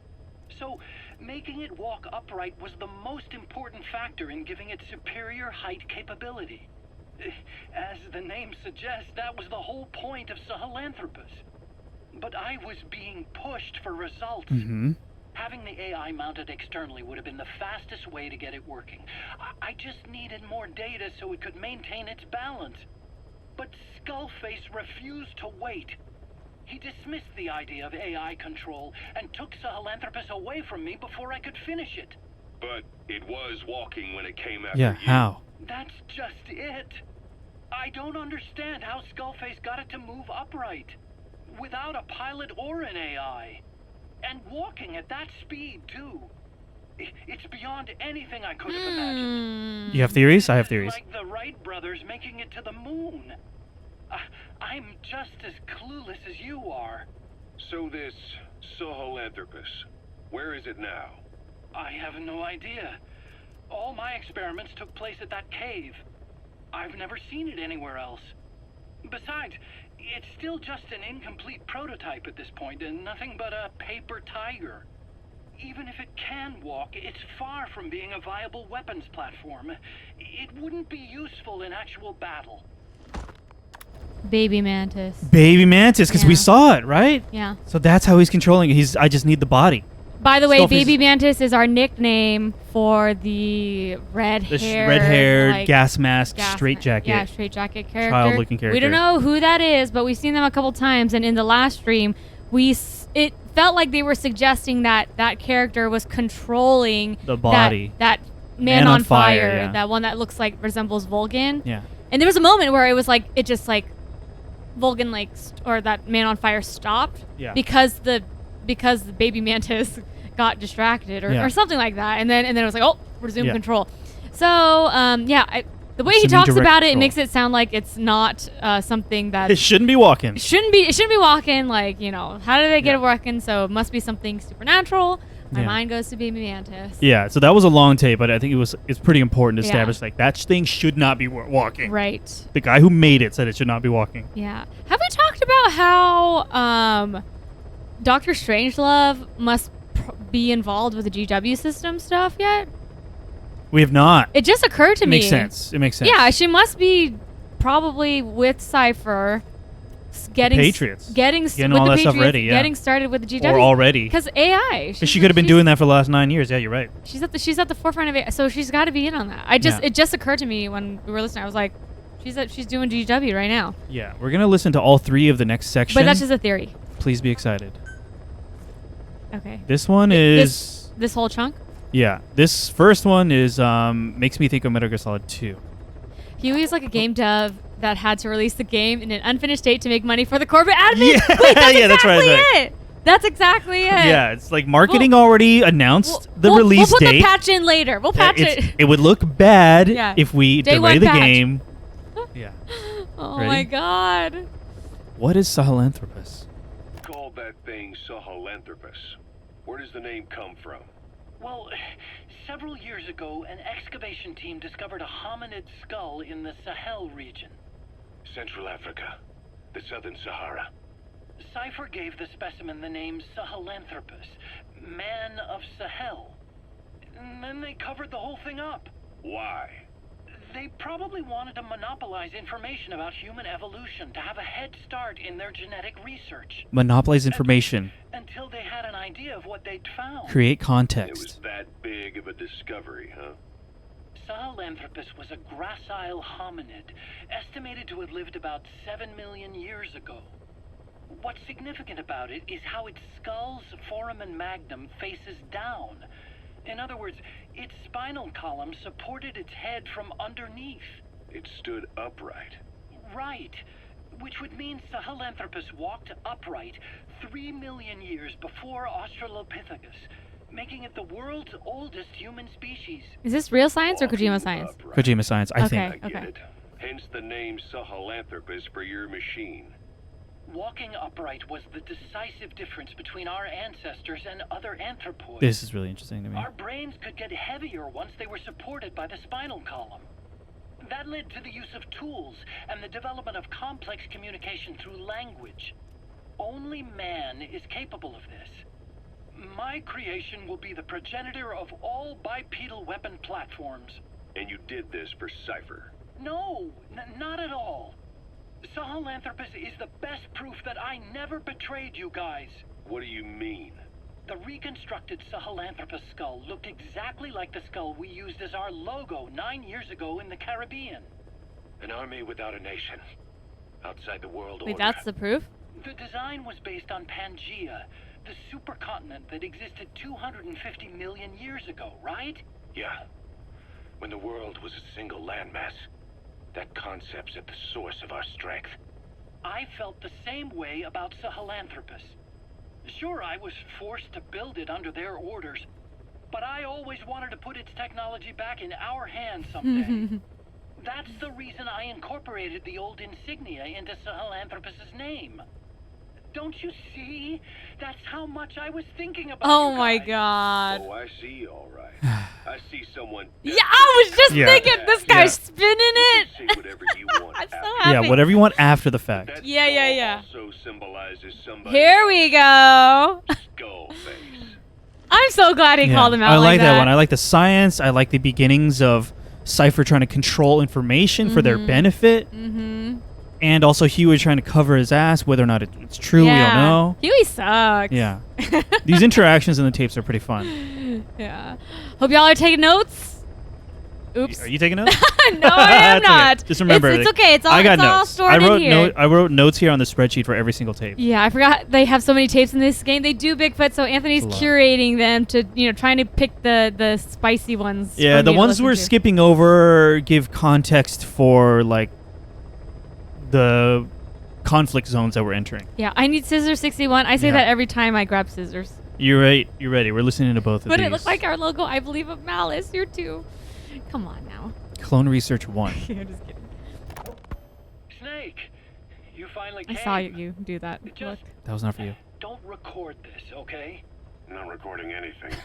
So, making it walk upright was the most important factor in giving it superior height capability. As the name suggests, that was the whole point of Sahelanthropus. But I was being pushed for results. Having the AI mounted externally would have been the fastest way to get it working. I just needed more data so it could maintain its balance. But Skullface refused to wait. He dismissed the idea of AI control and took Sahelanthropus away from me before I could finish it. But it was walking when it came after you. How? That's just it. I don't understand how Skullface got it to move upright, without a pilot or an AI. And walking at that speed, too. It's beyond anything I could have imagined. You have theories? I have theories. Like the Wright brothers making it to the moon. I'm just as clueless as you are. So this Sahelanthropus, where is it now? I have no idea. All my experiments took place at that cave. I've never seen it anywhere else. Besides, it's still just an incomplete prototype at this point, and nothing but a paper tiger. Even if it can walk, it's far from being a viable weapons platform. It wouldn't be useful in actual battle. Baby mantis. Baby mantis, because we saw it, right? Yeah. So that's how he's controlling it. I just need the body. By the way, Baby Mantis is our nickname for the red-haired, like, gas mask, straight jacket. Yeah, straight jacket character. Child-looking character. We don't know who that is, but we've seen them a couple times, and in the last stream, it felt like they were suggesting that that character was controlling the body. That man on fire, yeah. that one that looks like resembles Vulcan. Yeah. And there was a moment where it was like it just like Vulcan or that man on fire stopped because the Baby Mantis got distracted or something like that, and then it was like, oh, resume control. So the way he talks about it makes it sound like it's not something that it shouldn't be walking. It shouldn't be walking. Like, you know, how did they get it working? So it must be something supernatural. My mind goes to Baby Mantis. Yeah, so that was a long tape, but I think it's pretty important to establish like that thing should not be walking. Right. The guy who made it said it should not be walking. Yeah. Have we talked about how Dr. Strangelove must be involved with the GW system stuff yet? We have not. It just occurred to me. It makes sense. Yeah, she must be probably with Cypher getting Patriots. Getting all that stuff ready, getting started with the GW. Or already. Because AI. She could have been doing that for the last 9 years. Yeah, you're right. She's at the forefront of it, so she's got to be in on that. It just occurred to me when we were listening. I was like, she's doing GW right now. Yeah, we're gonna listen to all 3 of the next section. But that's just a theory. Please be excited. Okay. This one is this whole chunk. Yeah, this first one is makes me think of Metal Gear Solid 2. Huey is like a game dev that had to release the game in an unfinished state to make money for the corporate admin. Yeah, Wait, that's exactly that's right. it. That's exactly it. Yeah, it's like marketing already announced the release date. We'll put date. the patch in later. We'll patch it. It would look bad if we delay the game. Yeah. Oh my god. What is Sahelanthropus? Call that thing Sahelanthropus. Where does the name come from? Well, several years ago, an excavation team discovered a hominid skull in the Sahel region. Central Africa, the Southern Sahara. Cypher gave the specimen the name Sahelanthropus, man of Sahel. And then they covered the whole thing up. Why? They probably wanted to monopolize information about human evolution to have a head start in their genetic research. Monopolize information. Until they had an idea of what they'd found. Create context. It was that big of a discovery, huh? Sahelanthropus was a gracile hominid, estimated to have lived about 7 million years ago. What's significant about it is how its skull's foramen magnum faces down. In other words, its spinal column supported its head from underneath. It stood upright. Right. Which would mean Sahelanthropus walked upright 3 million years before Australopithecus, making it the world's oldest human species. Is this real science or Kojima science? Kojima science, I think. I get it. Hence the name Sahelanthropus for your machine. Walking upright was the decisive difference between our ancestors and other anthropoids. This is really interesting to me. Our brains could get heavier once they were supported by the spinal column. That led to the use of tools and the development of complex communication through language. Only man is capable of this. My creation will be the progenitor of all bipedal weapon platforms. And you did this for Cypher? No, not at all. Sahelanthropus is the best proof that I never betrayed you guys. What do you mean? The reconstructed Sahelanthropus skull looked exactly like the skull we used as our logo 9 years ago in the Caribbean. An army without a nation. Outside the world order. Wait, that's the proof? The design was based on Pangea, the supercontinent that existed 250 million years ago, right? Yeah. When the world was a single landmass. That concept's at the source of our strength. I felt the same way about Sahelanthropus. Sure, I was forced to build it under their orders, but I always wanted to put its technology back in our hands someday. That's the reason I incorporated the old insignia into Sahelanthropus's name. Don't you see? That's how much I was thinking about Oh you my guys. god. Oh, I see, all right. I see someone. Yeah, I was just Yeah. thinking this guy's spinning it. Say whatever you want. I'm so after. happy. Yeah, whatever you want after the fact. That Yeah, yeah, skull yeah. Also symbolizes somebody. Here we go. Skull face. I'm so glad he Yeah. called him out I like that. that one. I like the science. I like the beginnings of Cypher trying to control information for their benefit. Mm-hmm. And also Huey trying to cover his ass, whether or not it's true, we don't know. Huey sucks. Yeah. These interactions in the tapes are pretty fun. Yeah. Hope y'all are taking notes. Oops. Are you taking notes? No, I am It's okay. not. Just remember, It's okay. It's all, I got it's all notes. stored I wrote in here. I wrote notes here on the spreadsheet for every single tape. Yeah, I forgot they have so many tapes in this game. They do Bigfoot, so Anthony's It's a lot. curating them to, trying to pick the spicy ones. Yeah, for the me to ones listen we're to. skipping over give context for like the conflict zones that we're entering. Yeah, I need scissors 61. I say Yeah. that every time I grab scissors. You're right. You're ready. We're listening to both of But these. it looks like our logo, I believe, of Malice. You're too. Come on now. Clone Research 1. Yeah, just kidding. Snake, you finally I came. saw you do that. Just Look. That was not for you. don't record this, okay? Not recording anything.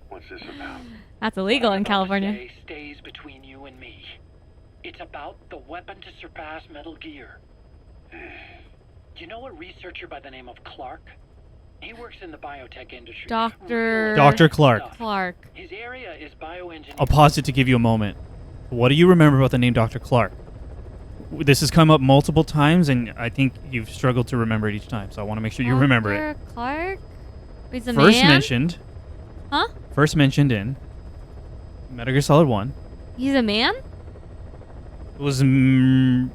What's this about? That's illegal in What I'm about to California. say stays between you and me. It's about the weapon to surpass Metal Gear. You know a researcher by the name of Clark? He works in the biotech industry. Dr. Dr. Clark. Stuff. Clark. His area is bioengineering. I'll pause it to give you a moment. What do you remember about the name Dr. Clark? This has come up multiple times, and I think you've struggled to remember it each time, so I want to make sure you remember it. Dr. Clark? He's a First man? mentioned. Huh? First mentioned in Metal Gear Solid 1. He's a man? It was mentioned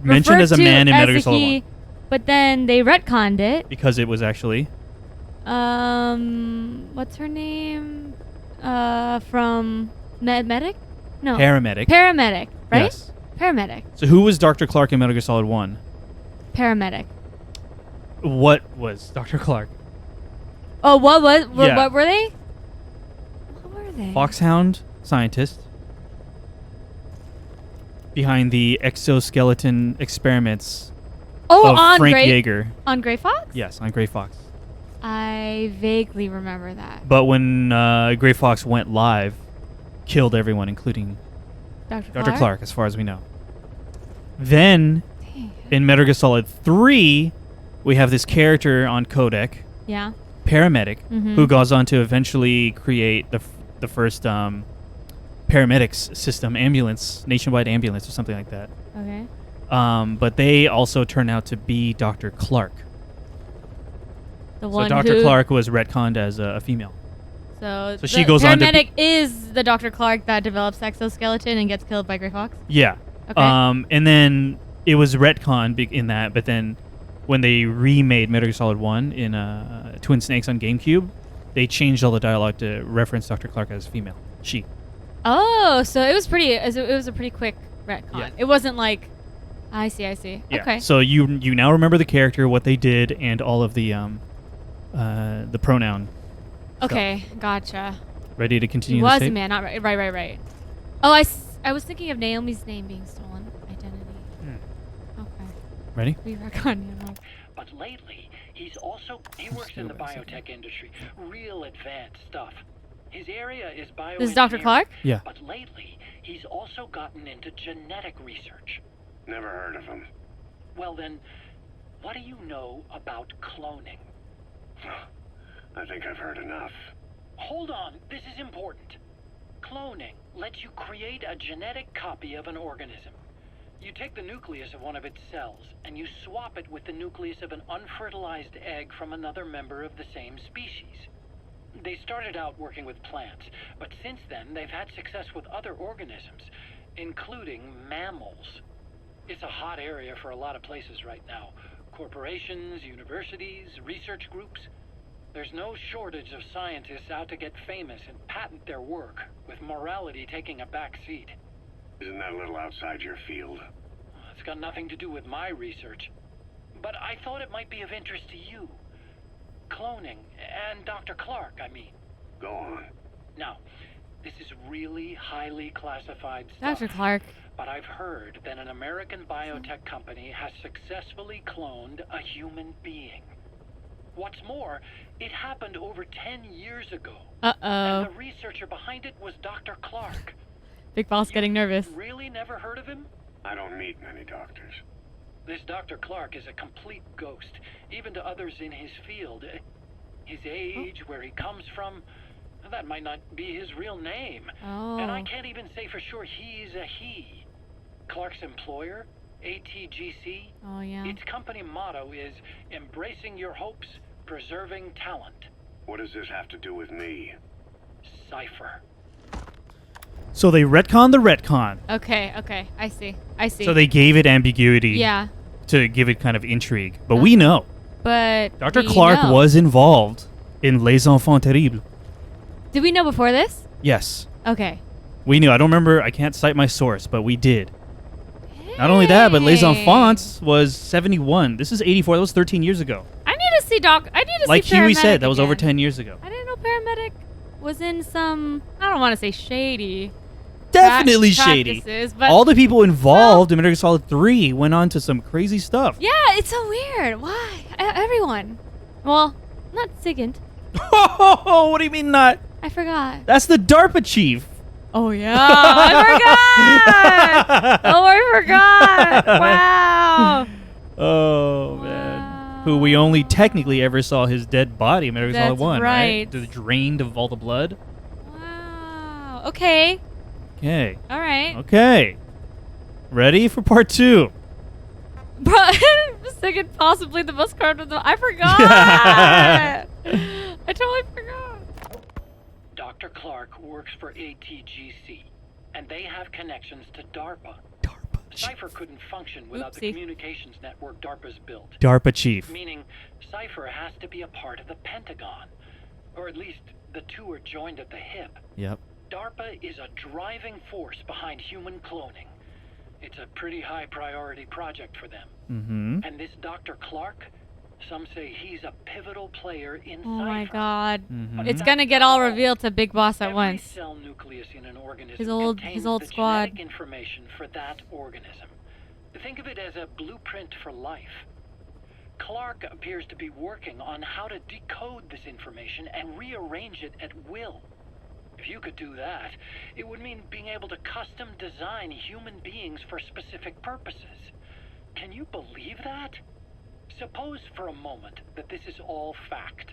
Referred as a to man in as Metal Gear a Solid he, 1 but then they retconned it. because it was actually What's her name? From Medic? No. paramedic. Paramedic, right? Yes. Paramedic. So who was Dr. Clark in Metal Gear Solid 1? Paramedic. What was Dr. Clark? Oh, what was? Yeah. What were they? What were they? Foxhound scientist behind the exoskeleton experiments Oh, of on Frank Gray. Yeager. On Gray Fox? Yes, on Gray Fox. I vaguely remember that. But when Gray Fox went live, killed everyone, including Dr. Clark, as far as we know. Then, Dang. in Metal Gear Solid 3, we have this character on codec, Yeah. paramedic, Mhm. who goes on to eventually create the first paramedics system, nationwide ambulance or something like that. Okay. But they also turn out to be Dr. Clark. The So one Dr. who. Clark was retconned as a female. So she the goes on to paramedic is the Dr. Clark that develops exoskeleton and gets killed by Gray Fox. Yeah. Okay. And then it was retconned in that, but then when they remade Metal Gear Solid 1 in Twin Snakes on GameCube, they changed all the dialogue to reference Dr. Clark as female. She. Oh, so it was pretty. It was a pretty quick retcon. Yeah. It wasn't like. I see. Yeah. Okay. So you now remember the character, what they did, and all of the pronoun. Okay. Gotcha. Ready to continue He the was a tape? man, not right. Oh, I was thinking of Naomi's name being stolen. Identity. Okay. Ready? We retconned him. But lately, he works in the biotech industry. Real advanced stuff. His area is bioengineering. This is Dr. Clark? Yeah. But lately, he's also gotten into genetic research. Never heard of him. Well then, what do you know about cloning? I think I've heard enough. Hold on, this is important. Cloning lets you create a genetic copy of an organism. You take the nucleus of one of its cells, and you swap it with the nucleus of an unfertilized egg from another member of the same species. They started out working with plants, but since then they've had success with other organisms, including mammals. It's a hot area for a lot of places right now. Corporations, universities, research groups. There's no shortage of scientists out to get famous and patent their work, with morality taking a back seat. Isn't that a little outside your field? It's got nothing to do with my research. But I thought it might be of interest to you. Cloning, and Dr. Clark, I mean. Go on. Now, this is really highly classified stuff. Dr. Clark. But I've heard that an American biotech company has successfully cloned a human being. What's more, it happened over 10 years ago. Uh-oh. And the researcher behind it was Dr. Clark. Big Boss getting nervous. Really never heard of him? I don't meet many doctors. This Dr. Clark is a complete ghost, even to others in his field. His age, where he comes from, that might not be his real name. Oh. And I can't even say for sure he's a he. Clark's employer, ATGC, Oh, yeah. its company motto is embracing your hopes, preserving talent. What does this have to do with me? Cypher. So they retconned the retcon. Okay. I see. So they gave it ambiguity. Yeah. To give it kind of intrigue. But we know. But Dr. Clark was involved in Les Enfants Terribles. Did we know before this? Yes. Okay. We knew. I don't remember. I can't cite my source, but we did. Not only that, but Les Enfants was 71. This is 84. That was 13 years ago. I need to see Like see Huey Paramedic said, that was over again. 10 years ago. I didn't know Paramedic was in some, I don't want to say shady. Definitely shady. But all the people involved in Metal Gear Solid 3 went on to some crazy stuff. yeah, it's so weird. Why? Everyone. Well, not Sigint. What do you mean not? I forgot. That's the DARPA chief. Oh, yeah. I forgot. I forgot. Wow. Oh, man. Who we only technically ever saw his dead body in Metal Gear Solid That's 1, right. Drained of all the blood. Wow. Okay. Okay. All right. Okay. Ready for part 2. Bro, Sigint possibly the best card of the... I forgot. I totally forgot. Dr. Clark works for ATGC, and they have connections to DARPA. Cypher couldn't function without the Oopsie. communications network DARPA's built. DARPA chief. Meaning, Cypher has to be a part of the Pentagon. Or at least, the two are joined at the hip. Yep. DARPA is a driving force behind human cloning. It's a pretty high priority project for them. Mm-hmm. And this Dr. Clark, some say he's a pivotal player in Oh, Cypher. my God. Mhm. It's going to get all revealed to Big Boss at Every once. cell nucleus in an organism His old contains the squad. genetic information for that organism. Think of it as a blueprint for life. Clark appears to be working on how to decode this information and rearrange it at will. If you could do that, it would mean being able to custom design human beings for specific purposes. Can you believe that? Suppose for a moment that this is all fact.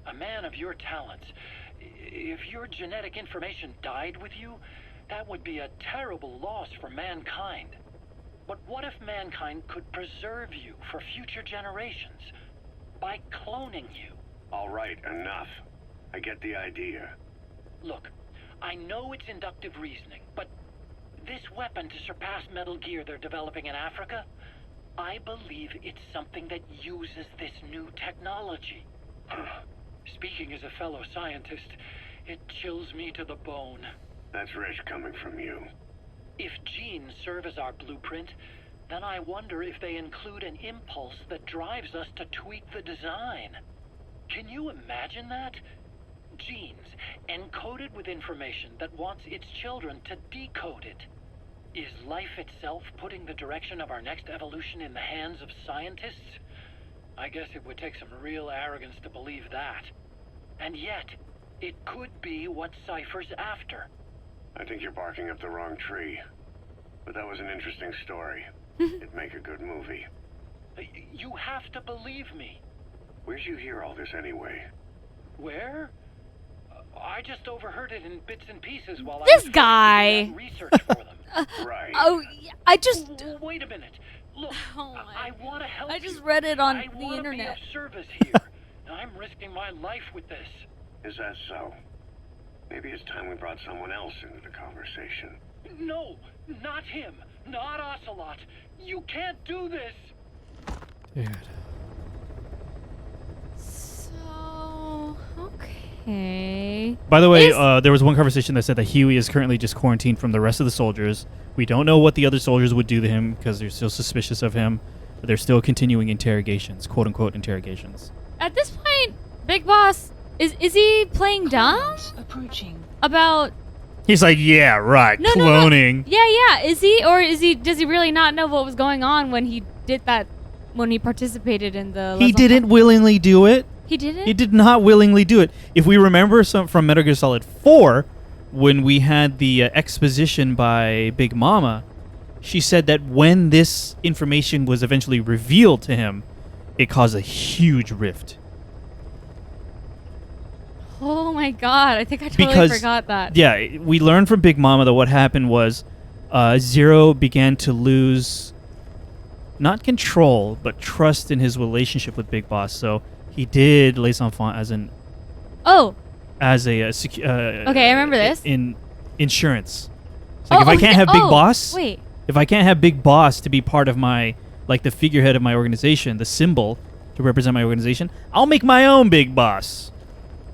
A man of your talents, if your genetic information died with you, that would be a terrible loss for mankind. But what if mankind could preserve you for future generations by cloning you? All right, enough. I get the idea. Look, I know it's inductive reasoning, but this weapon to surpass Metal Gear they're developing in Africa, I believe it's something that uses this new technology. Speaking as a fellow scientist, it chills me to the bone. That's rich coming from you. If genes serve as our blueprint, then I wonder if they include an impulse that drives us to tweak the design. Can you imagine that? Genes, encoded with information that wants its children to decode it. Is life itself putting the direction of our next evolution in the hands of scientists? I guess it would take some real arrogance to believe that. And yet, it could be what Cypher's after. I think you're barking up the wrong tree. But that was an interesting story. It'd make a good movie. You have to believe me. Where'd you hear all this anyway? Where? I just overheard it in bits and pieces while This I was guy. doing research for them. Right. Oh, I just... Wait a minute. Look, Oh my I want to help I just you. read it on I the wanna internet. be of service here. I'm risking my life with this. Is that so? Maybe it's time we brought someone else into the conversation. No, not him. Not Ocelot. You can't do this. Dude. So, okay. By the way, Is- there was one conversation that said that Huey is currently just quarantined from the rest of the soldiers. We don't know what the other soldiers would do to him because they're still suspicious of him. But they're still continuing interrogations, quote-unquote interrogations. At this point, Big Boss, is he playing dumb Approaching. about... He's like, yeah, right, No, cloning. Yeah. Is he, or does he really not know what was going on when he did that when he participated in the. He didn't willingly do it. He didn't. He did not willingly do it. If we remember some from Metal Gear Solid 4, when we had the exposition by Big Mama, she said that when this information was eventually revealed to him, it caused a huge rift. Oh my god! I think I totally forgot that. Yeah, we learned from Big Mama that what happened was Zero began to lose not control, but trust in his relationship with Big Boss. So he did Les Enfants as an okay, I remember this in insurance. It's like if I can't have Big Boss, if I can't have Big Boss to be part of my the figurehead of my organization, the symbol to represent my organization, I'll make my own Big Boss.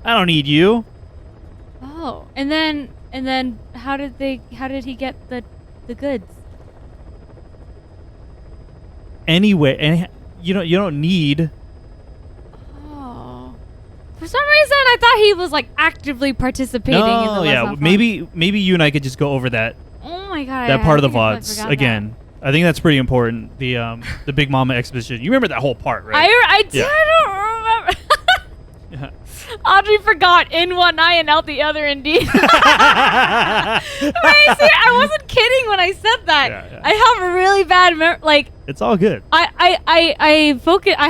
I don't need you. Oh, and then how did he get the goods? Anyway, and you don't need. Oh, for some reason I thought he was actively participating in the. Yeah, maybe you and I could just go over that. Oh my god, that part of the VODs again. I think that's pretty important. The Big Mama exposition. You remember that whole part, right? I don't remember. Yeah. Audrey forgot in one eye and out the other, indeed. I wasn't kidding when I said that. Yeah. I have a really bad It's all good. I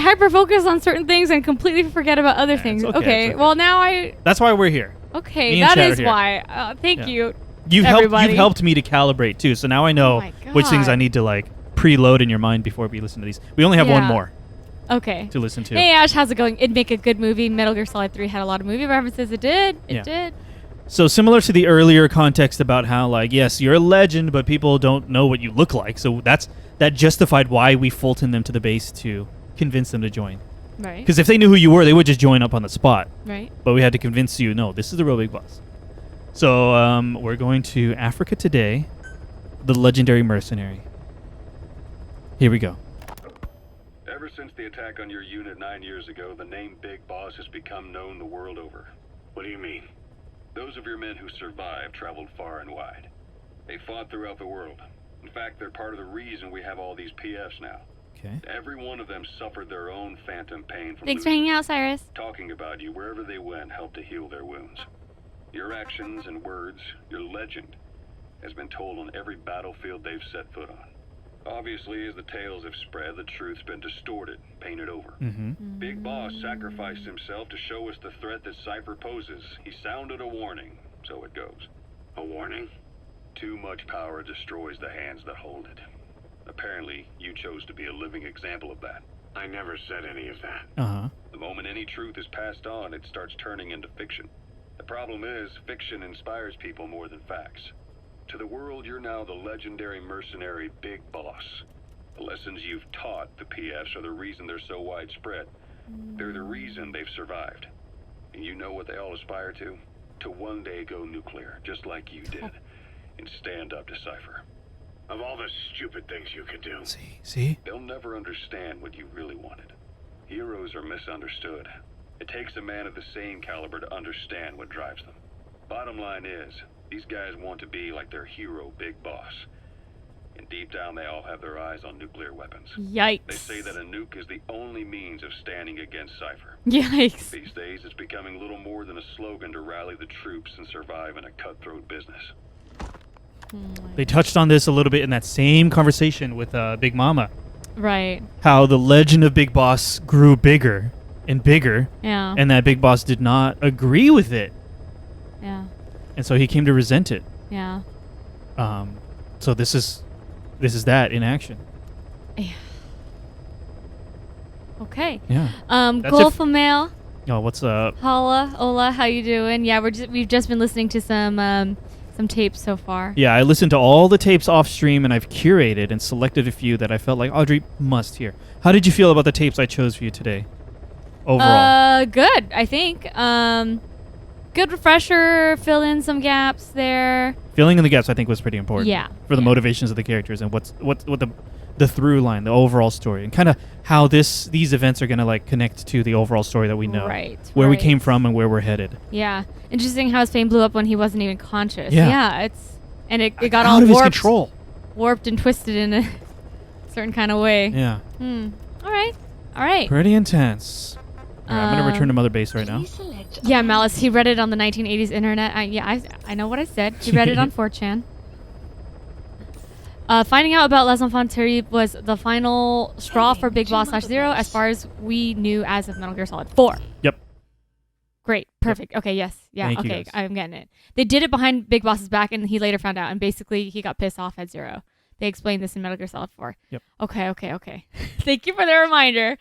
hyper focus on certain things and completely forget about other things. Okay. Well, now That's why we're here. Okay, that is why. Thank you. You've helped me to calibrate too, so now I know which things I need to preload in your mind before we listen to these. We only have one more. Okay. To listen to. Hey Ash, how's it going? It'd make a good movie. Metal Gear Solid 3 had a lot of movie references. It did. It did. So similar to the earlier context about how yes, you're a legend, but people don't know what you look like. So that justified why we Fulton them to the base to convince them to join. Right. Because if they knew who you were, they would just join up on the spot. Right. But we had to convince you, no, this is the real Big Boss. So we're going to Africa today, the legendary mercenary. Here we go. Ever since the attack on your unit 9 years ago, the name Big Boss has become known the world over. What do you mean? Those of your men who survived traveled far and wide. They fought throughout the world. In fact, they're part of the reason we have all these PFs now. Okay. Every one of them suffered their own phantom pain from Thanks for hanging out, Cyrus. Talking about you wherever they went helped to heal their wounds. Your actions and words, your legend, has been told on every battlefield they've set foot on. Obviously, as the tales have spread, the truth's been distorted, painted over. Mm-hmm. Big Boss sacrificed himself to show us the threat that Cypher poses. He sounded a warning, so it goes. A warning? Too much power destroys the hands that hold it. Apparently, you chose to be a living example of that. I never said any of that. Uh-huh. The moment any truth is passed on, it starts turning into fiction. The problem is, fiction inspires people more than facts. To the world, you're now the legendary mercenary Big Boss. The lessons you've taught the PFs are the reason they're so widespread. They're the reason they've survived. And you know what they all aspire to? To one day go nuclear, just like you did, and stand up to Cypher. Of all the stupid things you could do. See? They'll never understand what you really wanted. Heroes are misunderstood. It takes a man of the same caliber to understand what drives them. Bottom line is, these guys want to be like their hero, Big Boss. And deep down, they all have their eyes on nuclear weapons. Yikes. They say that a nuke is the only means of standing against Cypher. Yikes. These days, it's becoming little more than a slogan to rally the troops and survive in a cutthroat business. They touched on this a little bit in that same conversation with Big Mama. Right. How the legend of Big Boss grew bigger and bigger. Yeah. And that Big Boss did not agree with it. Yeah. And so he came to resent it. Yeah. So this is that in action. Yeah. Okay. Yeah. Golfamail. Oh, what's up? Hola, how you doing? Yeah, we've just been listening to some tapes so far. Yeah, I listened to all the tapes off stream and I've curated and selected a few that I felt like Audrey must hear. How did you feel about the tapes I chose for you today? Overall. Good, I think. Good refresher, fill in some gaps there. Filling in the gaps I think was pretty important. Yeah. For the motivations of the characters and what the through line, the overall story, and kind of how these events are going to connect to the overall story that we know. Right. Where we came from and where we're headed. Yeah. Interesting how his fame blew up when he wasn't even conscious. Yeah. It got out all of his control. Warped and twisted in a certain kind of way. Yeah. All right. All right. Pretty intense. All right, I'm gonna return to Mother Base right now. Yeah, Malice. He read it on the 1980s internet. I know what I said. He read it on 4chan. Finding out about Les Enfants Terribles was the final straw for Big Boss /Zero as far as we knew as of Metal Gear Solid 4. Yep. Great. Perfect. Yep. Okay, yes. Yeah, Thank okay. I'm getting it. They did it behind Big Boss's back, and he later found out, and basically he got pissed off at Zero. They explained this in Metal Gear Solid 4. Yep. Okay. Thank you for the reminder.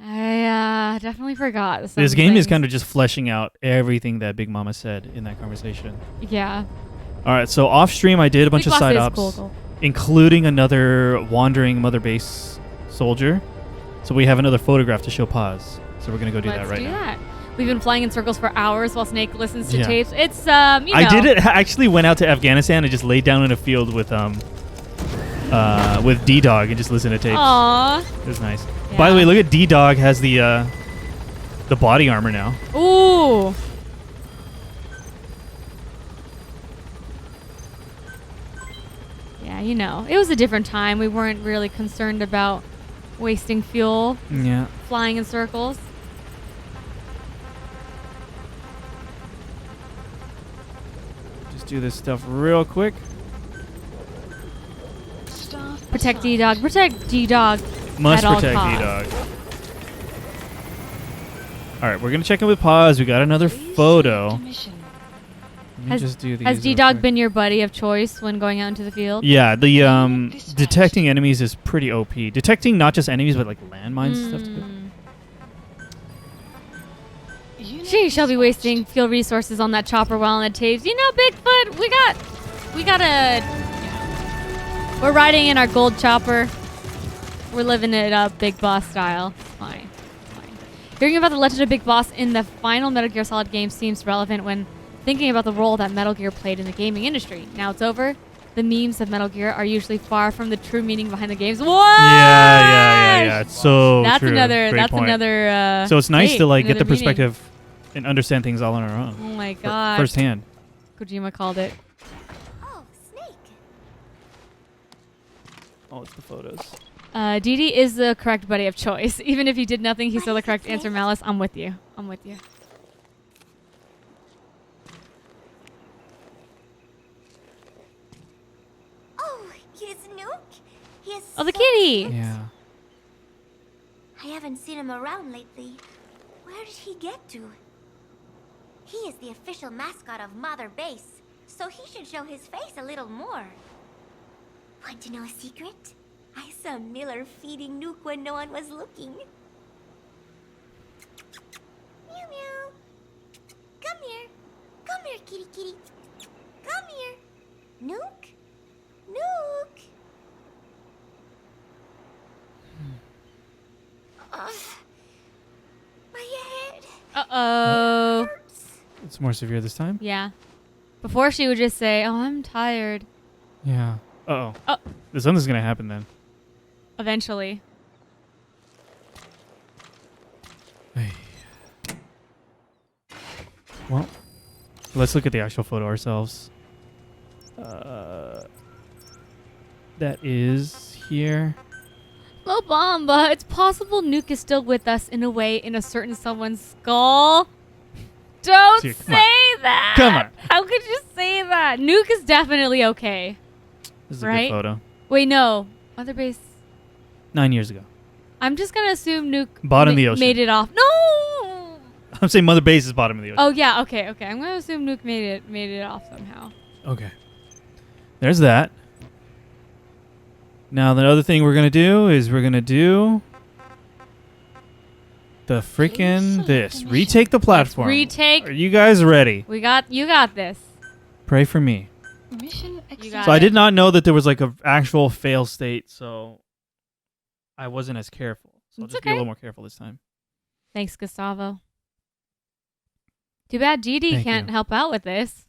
I definitely forgot. This game is kind of just fleshing out everything that Big Mama said in that conversation. Yeah. All right, so off stream I did a bunch of side ops, cool. including another wandering Mother Base soldier. So we have another photograph to show Paz. So we're gonna go do that right now. Let's do that. We've been flying in circles for hours while Snake listens to tapes. It's you know. I did it. Actually went out to Afghanistan and just laid down in a field with D-Dog and just listened to tapes. Aww. It was nice. Yeah. By the way, look at D-Dog has the body armor now. Ooh. Yeah, you know, it was a different time. We weren't really concerned about wasting fuel. Yeah. Flying in circles. Just do this stuff real quick. Protect D-Dog. Protect D-Dog. Must at all protect costs. D-Dog. All right, we're going to check in with Paz. We got another photo. Let me just do these Has real D-Dog quick. been your buddy of choice when going out into the field? Yeah, the detecting enemies is pretty OP. Detecting not just enemies, but like landmines and stuff too. She shall be wasting fuel resources on that chopper while on the tapes. You know, Bigfoot, we got a... We're riding in our gold chopper. We're living it up Big Boss style. Fine. Hearing about the legend of Big Boss in the final Metal Gear Solid game seems relevant when thinking about the role that Metal Gear played in the gaming industry. Now it's over. The memes of Metal Gear are usually far from the true meaning behind the games. What? Yeah. It's so That's true. another. Great That's point. another. So it's nice take, to like get the another meaning. perspective and understand things all on our own. Oh my god. Firsthand. Kojima called it. Oh, Snake. Oh, it's the photos. Dee Dee is the correct buddy of choice. Even if he did nothing, he's still the correct answer, Malice. I'm with you. Oh, here's Nuke. He's Oh, the so kitty. cute. Yeah. I haven't seen him around lately. Where did he get to? He is the official mascot of Mother Base, so he should show his face a little more. Want to know a secret? I saw Miller feeding Nuke when no one was looking. Meow meow. Come here. Come here, kitty kitty. Come here. Nuke? Nuke? My head. Uh-oh. Hurts. It's more severe this time. Yeah. Before she would just say, "Oh, I'm tired." Yeah. Uh-oh. Oh. Something's going to happen then. Eventually. Hey. Well, let's look at the actual photo ourselves. That is here. La Bamba, it's possible Nuke is still with us in a way in a certain someone's skull. Don't Dude, say come on. that. Come on. How could you say that? Nuke is definitely okay. This is a Right? good photo. Wait, no. Mother Base. 9 years ago. I'm just going to assume Nuke Bottom of the ocean. made it off. No! I'm saying Mother Base is bottom of the ocean. Oh, yeah. Okay. I'm going to assume Nuke made it off somehow. Okay. There's that. Now, the other thing we're going to do is we're going to do the freaking this. Retake the platform. Retake. Are you guys ready? You got this. Pray for me. Mission You got So it. I did not know that there was like an actual fail state, so I wasn't as careful. So I'll It's just be a okay. little more careful this time. Thanks, Gustavo. Too bad Didi Thank can't you. help out with this.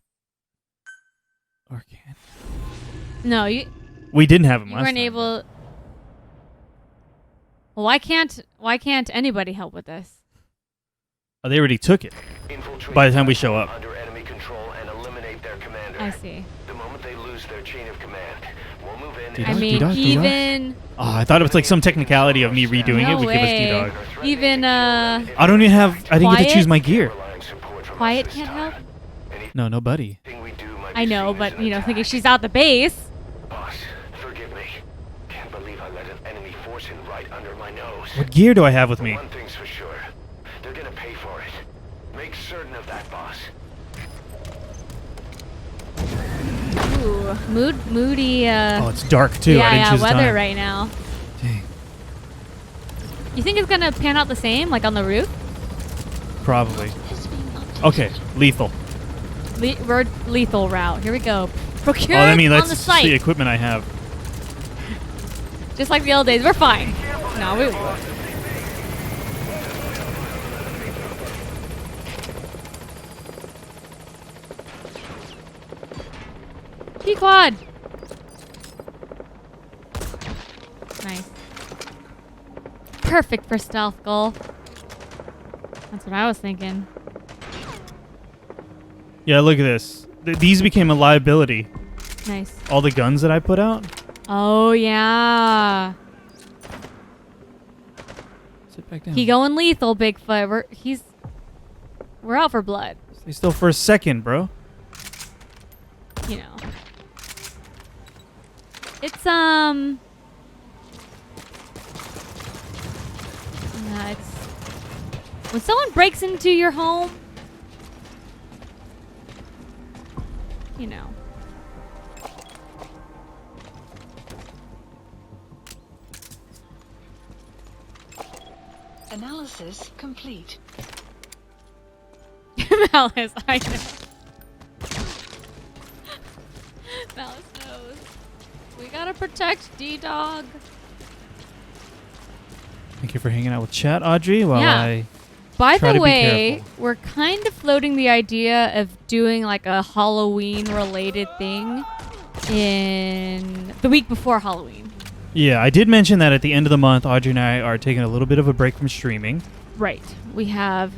Or can No, you we didn't have him last weren't time. able. Well, why can't anybody help with this? Oh, they already took it. By the time we show up. Under enemy control and eliminate their commander. I see. The moment they lose their chain of command, we'll move in I mean, D-Dog, even... Oh, I thought it was like some technicality of me redoing No it would give us way. D-Dog. Even, I don't even have... I didn't get to choose my gear. Quiet can't help? No, nobody. I know, but, you know, thinking she's out the base. Boss, forgive me. Can't believe I let an enemy force in right under my nose. What gear do I have with me? One thing's for sure. They're gonna pay for it. Make certain of that, boss. Ooh, moody, Oh, it's dark too. I didn't choose the weather time. right now. Dang. You think it's gonna pan out the same, like on the roof? Probably. Okay, lethal. We're lethal route. Here we go. Procure I mean, on that's the site. the equipment I have. Just like the old days. We're fine. No, we won't. P-quad. Nice. Perfect for stealth goal. That's what I was thinking. Yeah, look at this. These became a liability. Nice. All the guns that I put out. Oh, yeah. Sit back down. He going lethal, Bigfoot. We're out for blood. Stay still for a second, bro. You know. It's yeah, it's when someone breaks into your home, you know. Analysis complete. Malice, I know. Malice knows. We gotta protect D-Dog. Thank you for hanging out with chat, Audrey, while Yeah. I By try the to be way, careful. we're kind of floating the idea of doing like a Halloween-related thing in the week before Halloween. Yeah, I did mention that at the end of the month, Audrey and I are taking a little bit of a break from streaming. Right. We have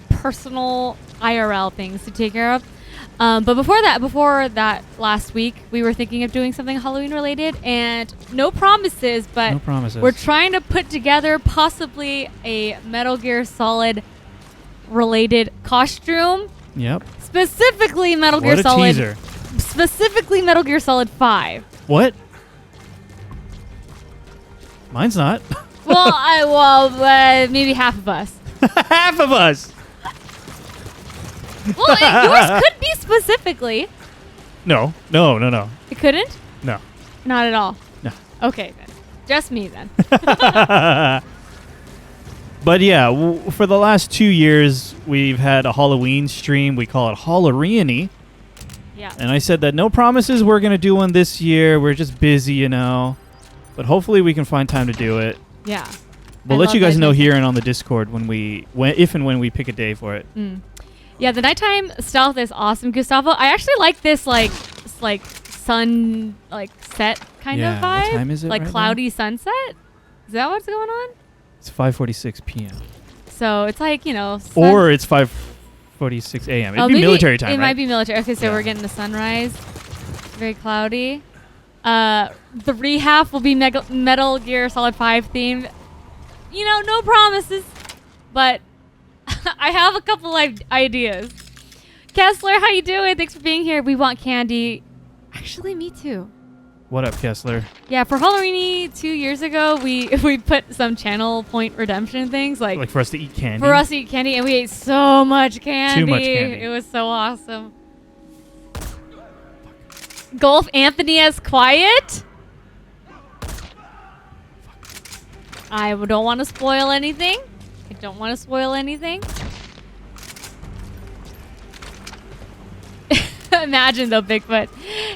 personal IRL things to take care of. But before that last week, we were thinking of doing something Halloween related, and no promises, but No promises. we're trying to put together possibly a Metal Gear Solid related costume. Yep. Specifically Metal What Gear a Solid. teaser. Specifically Metal Gear Solid 5. What? Mine's not. Well, maybe half of us. Half of us. Well, yours could be specifically. No. It couldn't? No. Not at all. No. Okay, then. Just me, then. But yeah, for the last 2 years, we've had a Halloween stream. We call it Reyony. Yeah. And I said that no promises we're going to do one this year. We're just busy, you know. But hopefully we can find time to do it. Yeah. We'll I let love you guys that know idea. here and on the Discord if and when we pick a day for it. Mm. Yeah, the nighttime stealth is awesome, Gustavo. I actually like this like sun set kind of Yeah, vibe. what time is it Like right now? cloudy sunset. Is that what's going on? It's 5:46 p.m. So it's like, you know, Or it's 5:46 a.m. It'd be maybe military time, It right? might be military. Okay, so Yeah. we're getting the sunrise. Very cloudy. The rehab will be Metal Gear Solid 5 themed. You know, no promises, but I have a couple ideas. Kessler, how you doing? Thanks for being here. We want candy. Actually, me too. What up, Kessler? Yeah, for Halloween 2 years ago, we put some channel point redemption things like For us to eat candy? for us to eat candy, and we ate so much candy. Too much candy. It was so awesome. Golf Anthony as quiet. I don't want to spoil anything. Imagine though, Bigfoot.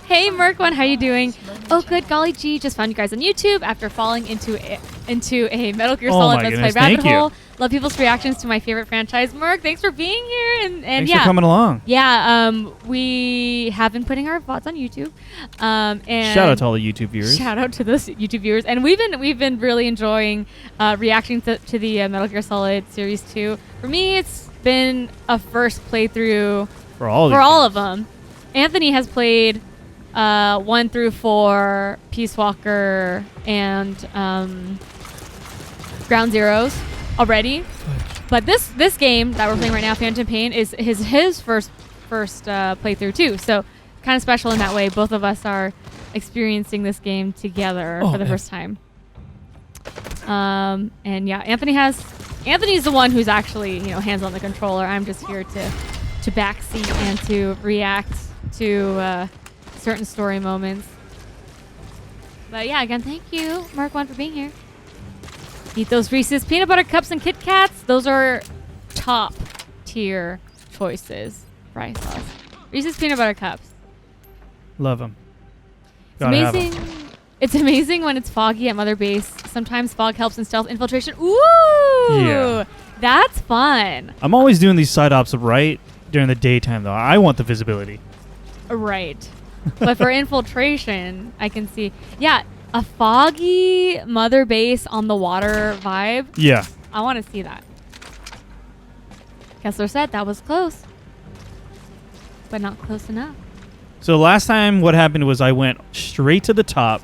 Hey, Merkwin, how you doing? Oh, good. Golly gee, just found you guys on YouTube after falling into a Metal Gear Oh Solid my Let's Play goodness, rabbit thank you. hole. Love people's reactions to my favorite franchise. Merc, thanks for being here. And Thanks yeah, for coming along. yeah. We have been putting our VODs on YouTube. And Shout out to all the YouTube viewers. Shout out to those YouTube viewers, and we've been really enjoying reacting to the Metal Gear Solid Series 2. For me, it's been a first playthrough For all of them. Anthony has played 1 through 4, Peace Walker, and Ground Zeroes already. But this game that we're playing right now, Phantom Pain, is his first playthrough too. So kind of special in that way. Both of us are experiencing this game together for the first time. And yeah, Anthony's the one who's actually, hands on the controller. I'm just here to backseat and to react to certain story moments. But yeah, again, thank you, Mark 1, for being here. Eat those Reese's peanut butter cups and Kit Kats. Those are top tier choices for ice sauce. Reese's peanut butter cups. Love them. It's amazing. It's amazing when it's foggy at Mother Base. Sometimes fog helps in stealth infiltration. Ooh, yeah, that's fun. I'm always doing these side ops right during the daytime, though. I want the visibility. Right. But for infiltration, I can see. Yeah, a foggy Mother Base on the water vibe. Yeah. I want to see that. Kessler said that was close, but not close enough. So last time what happened was I went straight to the top,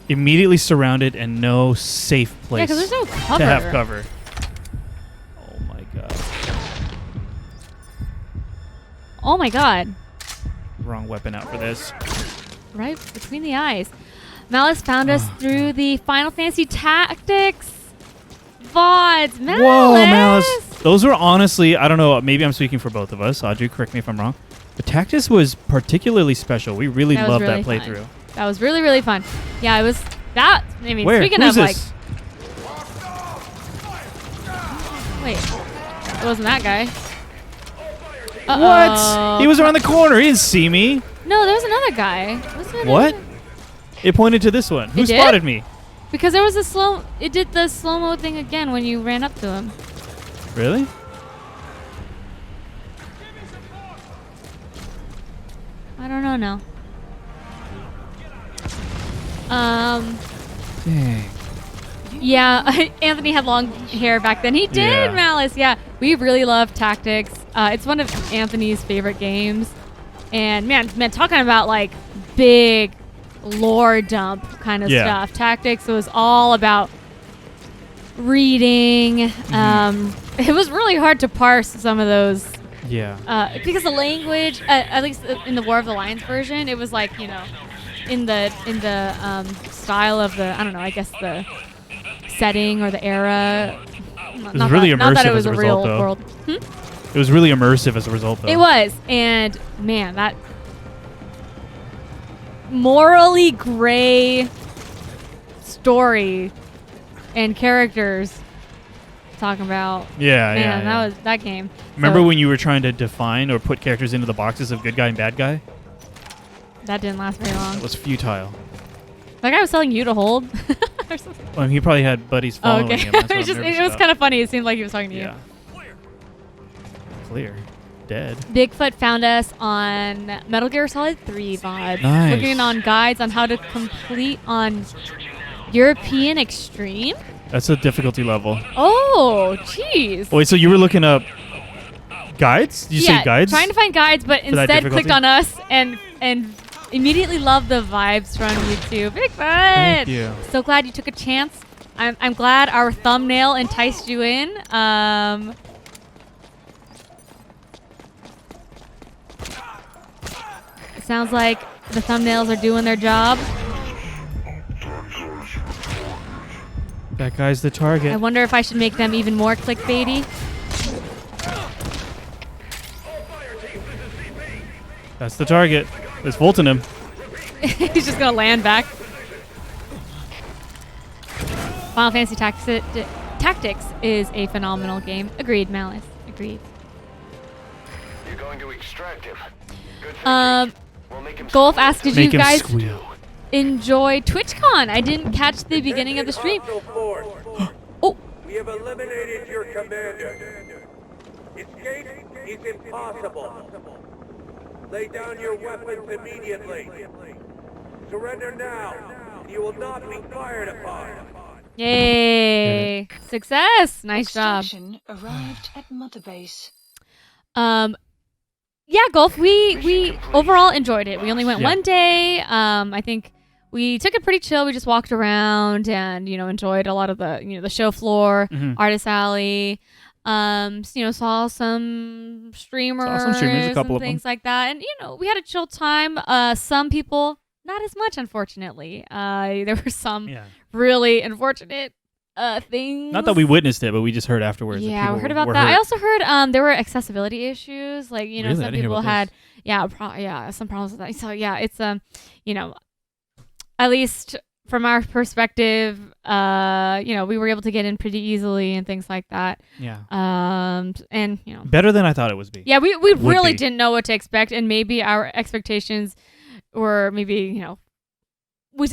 immediately surrounded, and no safe place yeah, because there's no cover. to have cover. Oh my god. Oh my god. Wrong weapon out for this. Right between the eyes. Malice found us through the Final Fantasy Tactics VODs. Malice! Whoa, Malice. Those were honestly, I don't know, maybe I'm speaking for both of us. Audrey, correct me if I'm wrong. The Tactics was particularly special. We really loved that playthrough. Fun. That was really, really fun. Yeah, it was that. I mean, Where? speaking Who's of this? Wait, it wasn't that guy. What? He was around the corner. He didn't see me. No, there was another guy. What? It pointed to this one. Who spotted me? Because there was a it did the slow-mo thing again when you ran up to him. Really? I don't know now. Dang. Yeah, Anthony had long hair back then. He did, Malice. Yeah, we really love Tactics. It's one of Anthony's favorite games. And man, talking about like big lore dump kind of stuff. Tactics was all about reading. It was really hard to parse some of those. Yeah. Because the language, at least in the War of the Lions version, it was like, in the style of the, I don't know, I guess the setting or the era. It was really immersive not that it was as a real result, though. world. It was really immersive as a result, though. It was, and man, that morally gray story and characters talking about. Yeah. That was that game. Remember when you were trying to define or put characters into the boxes of good guy and bad guy? That didn't last very long. It was futile. That guy was telling you to hold. Well, he probably had buddies following him. That's what it was kind of funny. It seemed like he was talking to you. Clear. Dead. Bigfoot found us on Metal Gear Solid 3 VOD. Nice. Looking on guides on how to complete on European Extreme. That's a difficulty level. Oh, jeez. Wait, so you were looking up guides? Did you say guides? Trying to find guides, but instead clicked on us and immediately loved the vibes from YouTube. Bigfoot! Thank you. So glad you took a chance. I'm glad our thumbnail enticed you in. It sounds like the thumbnails are doing their job. That guy's the target. I wonder if I should make them even more clickbaity. That's the target. It's Fulton him. He's just going to land back. Final Fantasy Tactics is a phenomenal game. Agreed, Malice. Agreed. You're going to extract him. Golf asked, did you guys squeal. enjoy TwitchCon? I didn't catch the beginning of the stream. Oh. We have eliminated your commander. Escape is impossible. Lay down your weapons immediately. Surrender now. You will not be fired upon. Yay. Success. Nice job. Extraction arrived at Mother Base. yeah, golf. We overall enjoyed it. We only went one day. I think we took it pretty chill. We just walked around and enjoyed a lot of the show floor, artist alley. Saw some streamers, a couple and of things like that, and we had a chill time. Some people not as much, unfortunately. There were some really unfortunate things. Not that we witnessed it, but we just heard afterwards. Yeah, we heard about that. I also heard there were accessibility issues. Like Really? some people had some problems with that. So yeah, it's at least from our perspective, we were able to get in pretty easily and things like that. Yeah. And better than I thought it would be. Yeah, we really didn't know what to expect, and maybe our expectations were maybe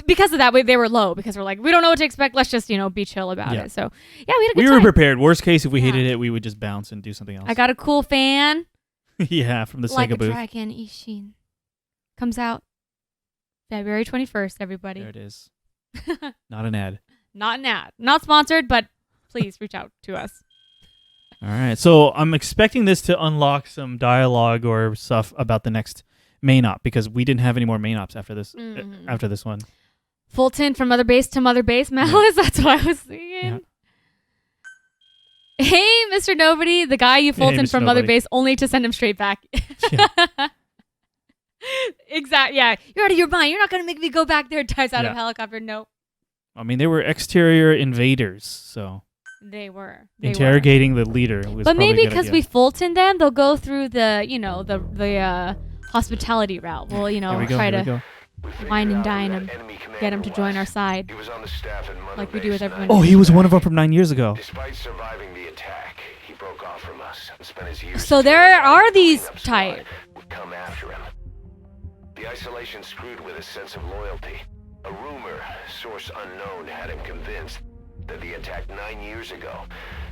because of that they were low, because we're like, we don't know what to expect. Let's just be chill about it. So yeah, we had a good time. We were prepared. Worst case, if we hated it, we would just bounce and do something else. I got a cool fan. Yeah, from the like Sega a booth. Dragon Ishin comes out February 21st. Everybody. There it is. Not an ad. Not an ad. Not sponsored, but please reach out to us. All right. So I'm expecting this to unlock some dialogue or stuff about the next main op, because we didn't have any more main ops after this. After this one. Fulton from Mother Base to Mother Base, Malice. That's what I was thinking. Yeah. Hey, Mr. Nobody, the guy you Fulton from Mother Base, only to send him straight back. Exactly. Yeah, you're out of your mind. You're not gonna make me go back there. Dives out of a helicopter. Nope. I mean, they were exterior invaders, so they were interrogating the leader. But maybe because we Fulton them, they'll go through the hospitality route. We'll try to wine and dine him, get him to join our side, like we do with everyone. Oh, he was one of them from 9 years ago. Despite surviving the attack, he broke off from us and spent his years. So there are these type. Would come after him. The isolation screwed with his sense of loyalty. A rumor, source unknown, had him convinced that the attack 9 years ago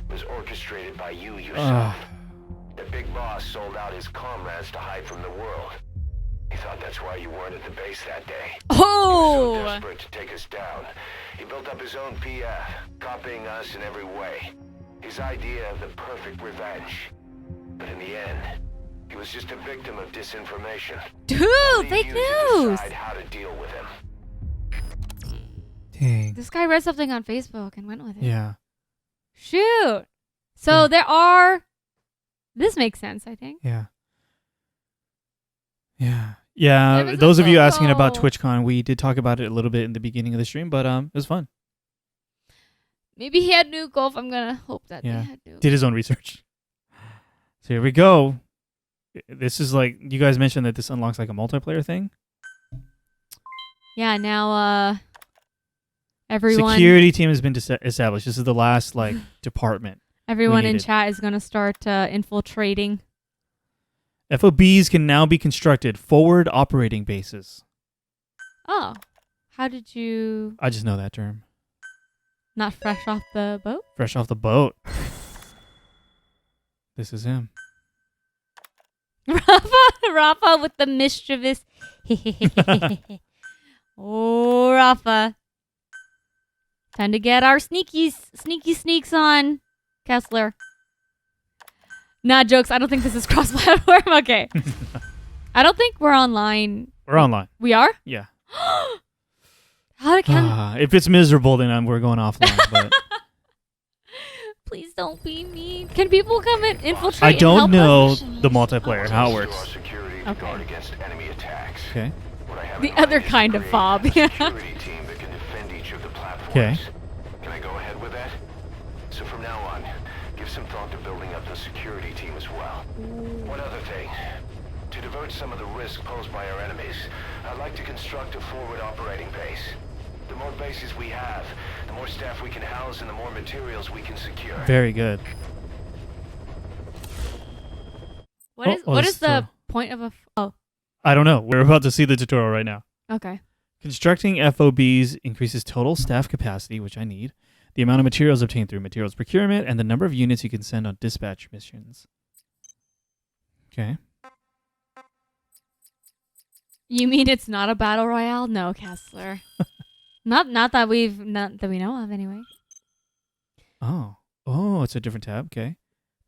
was orchestrated by you yourself. The big boss sold out his comrades to hide from the world. He thought that's why you weren't at the base that day. Oh! So desperate to take us down, he built up his own PF, copying us in every way. His idea of the perfect revenge. But in the end, he was just a victim of disinformation. Dude, fake news! Decide how to deal with him. Dang. This guy read something on Facebook and went with it. Yeah. Shoot. So there are... This makes sense, I think. Yeah. Yeah. Yeah. Those of you asking about TwitchCon, we did talk about it a little bit in the beginning of the stream, but it was fun. Maybe he had new golf. I'm going to hope that they had new. Did his own research. So here we go. This is like, you guys mentioned that this unlocks like a multiplayer thing. Yeah, now everyone... Security team has been established. This is the last like department. Everyone in chat is going to start infiltrating. FOBs can now be constructed. Forward operating bases. Oh. How did you... I just know that term. Not fresh off the boat? Fresh off the boat. This is him. Rafa with the mischievous. Oh, Rafa. Time to get our sneaky sneaks on, Kessler. Nah, jokes. I don't think this is cross-platform. Okay. I don't think we're online. We're online. We are? Yeah. If it's miserable, then we're going offline. But please don't be mean. Can people come and infiltrate? I don't know us? the multiplayer, how it works. Okay. The other kind of fob. Okay. Can I go ahead with that? So from now on, give some thought to building up the security team as well. One other thing. To divert some of the risk posed by our enemies, I'd like to construct a forward operating base. The more bases we have, the more staff we can house and the more materials we can secure. Very good. What is the point of a... I don't know. We're about to see the tutorial right now. Okay. Constructing FOBs increases total staff capacity, which I need, the amount of materials obtained through materials procurement, and the number of units you can send on dispatch missions. Okay. You mean it's not a battle royale? No, Kessler. not that we know of anyway. Oh, it's a different tab. Okay.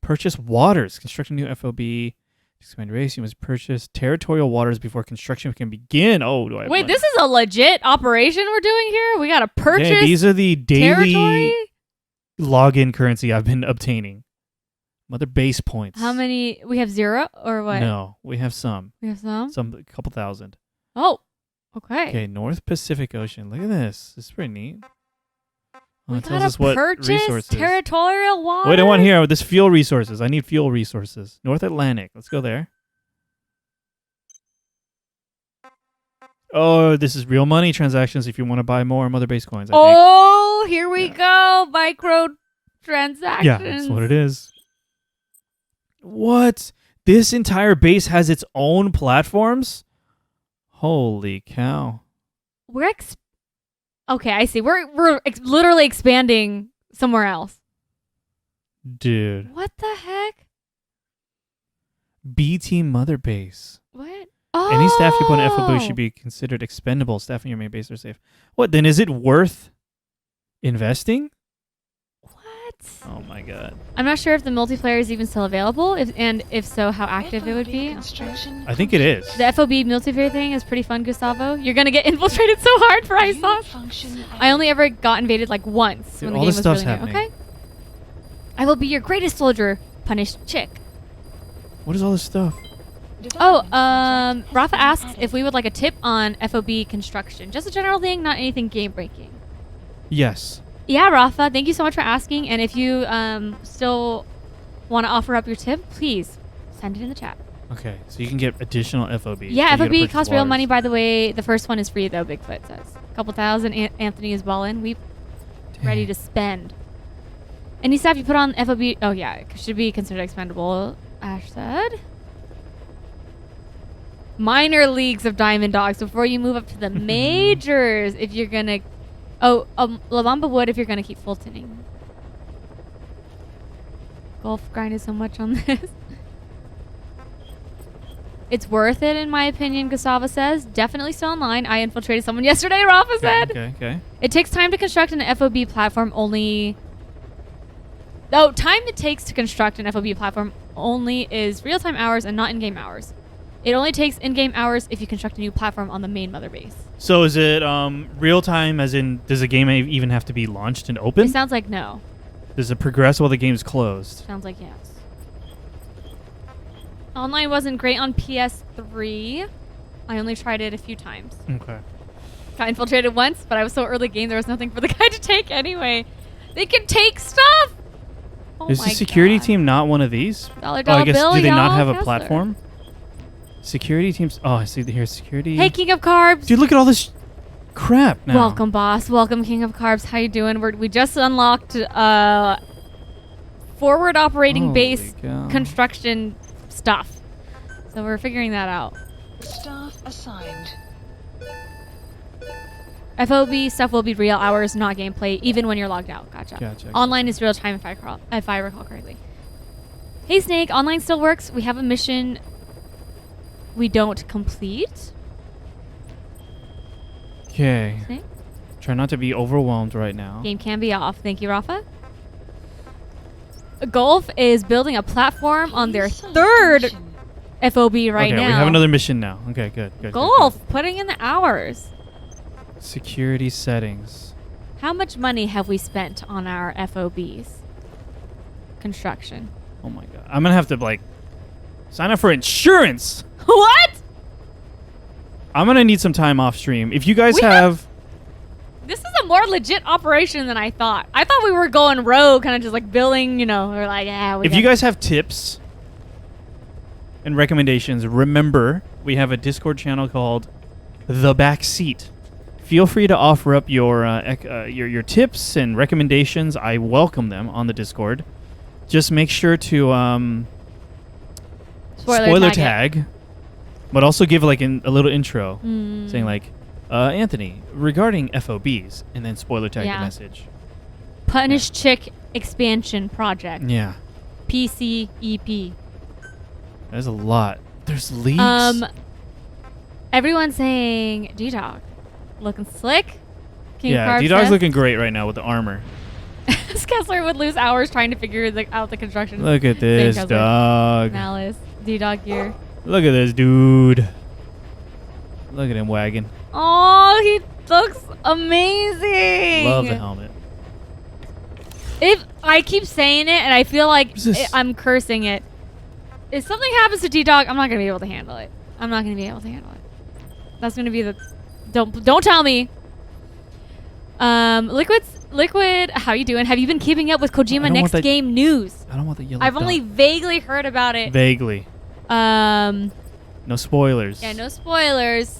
Purchase waters. Construct a new FOB. Expand race. You must purchase territorial waters before construction can begin. Oh, do I have Wait, money? this is a legit operation we're doing here? We gotta purchase Yeah, these are the daily territory? login currency I've been obtaining. Mother base points. How many? We have 0 or what? No, we have some. We have some? A couple thousand. Oh, okay. Okay, North Pacific Ocean. Look at this. This is pretty neat. We It tells gotta us what purchase resources. territorial water. Wait, I want here. This fuel resources. I need fuel resources. North Atlantic. Let's go there. Oh, this is real money transactions if you want to buy more Mother Base coins, I think. Oh, here we go. Micro transactions. Yeah, that's what it is. What? This entire base has its own platforms? Holy cow. Okay, I see. We're literally expanding somewhere else. Dude. What the heck? BT Mother Base. What? Any staff you put on FOB Oh! should be considered expendable. Staff in your main base are safe. What, then is it worth investing? What? Oh my god. I'm not sure if the multiplayer is even still available, and if so, how active it would be. I think it is. The FOB multiplayer thing is pretty fun, Gustavo. You're gonna get infiltrated so hard for ice sauce. I only ever got invaded like once Dude, when the all game this was stuff's really new. happening. Okay. I will be your greatest soldier, punished chick. What is all this stuff? Oh, Rafa asks if we would like a tip on FOB construction. Just a general thing, not anything game breaking. Yes. Yeah, Rafa, thank you so much for asking. And if you still want to offer up your tip, please send it in the chat. Okay, so you can get additional FOB. Yeah, So you gotta FOB purchase costs real waters. money, by the way. The first one is free, though, Bigfoot says. A couple thousand. Anthony is balling. We ready to spend. Any staff you put on FOB... Oh, yeah, it should be considered expendable, Ash said. Minor leagues of Diamond Dogs before you move up to the majors if you're going to... Oh, Lavamba would if you're going to keep Fultoning. Golf grinded so much on this. It's worth it, in my opinion, Gustavo says. Definitely still online. I infiltrated someone yesterday, Rafa said. Okay. It takes time to construct an FOB platform only... Oh, time it takes to construct an FOB platform only is real-time hours and not in-game hours. It only takes in-game hours if you construct a new platform on the main mother base. So is it real time, as in, does the game even have to be launched and open? It sounds like no. Does it progress while the game's closed? Sounds like yes. Online wasn't great on PS3. I only tried it a few times. Okay. Got infiltrated once, but I was so early game there was nothing for the guy to take anyway. They can take stuff! Oh Is my the security God. team not one of these? Dollar I guess, bill, do they not y'all? have a Kessler. platform? Security teams. Oh, I see here. Security. Hey, King of Carbs. Dude, look at all this crap now. Welcome, boss. Welcome, King of Carbs. How you doing? We just unlocked forward operating Holy base cow. construction stuff. So we're figuring that out. Staff assigned. FOB stuff will be real hours, not gameplay, even when you're logged out. Gotcha. Online is real time if I recall correctly. Hey, Snake. Online still works. We have a mission we don't complete. Okay. Snake? Try not to be overwhelmed right now. Game can be off. Thank you, Rafa. Golf is building a platform on their third FOB right now. Okay, we have another mission now. Okay, good. Golf, putting in the hours. Security settings. How much money have we spent on our FOBs? Construction. Oh my god. I'm gonna have to sign up for insurance. What? I'm gonna need some time off stream. If you guys have This is a more legit operation than I thought. I thought we were going rogue, kind of just like billing, we're like, yeah. If you guys have tips and recommendations, remember we have a Discord channel called The Back Seat. Feel free to offer up your tips and recommendations. I welcome them on the Discord. Just make sure to spoiler tag, but also give a little intro saying Anthony, regarding FOBs, and then spoiler tag the message. Punish Chick expansion project. Yeah. PCEP. There's a lot. There's leaks. Everyone's saying D-Dog looking slick. King yeah, Carb D-Dog's says looking great right now with the armor. Kessler would lose hours trying to figure out the construction. Look at this Kessler. dog. Malice. D-Dog gear. Look at this dude. Look at him wagging. Oh, he looks amazing. Love the helmet. If I keep saying it and I feel like I'm cursing it, if something happens to D-Dog, I'm not gonna be able to handle it. I'm not gonna be able to handle it. That's gonna be the. Don't tell me. Liquid, how you doing? Have you been keeping up with Kojima next game news? I don't want the yellow. I've only vaguely heard about it. Vaguely. No spoilers. Yeah, no spoilers.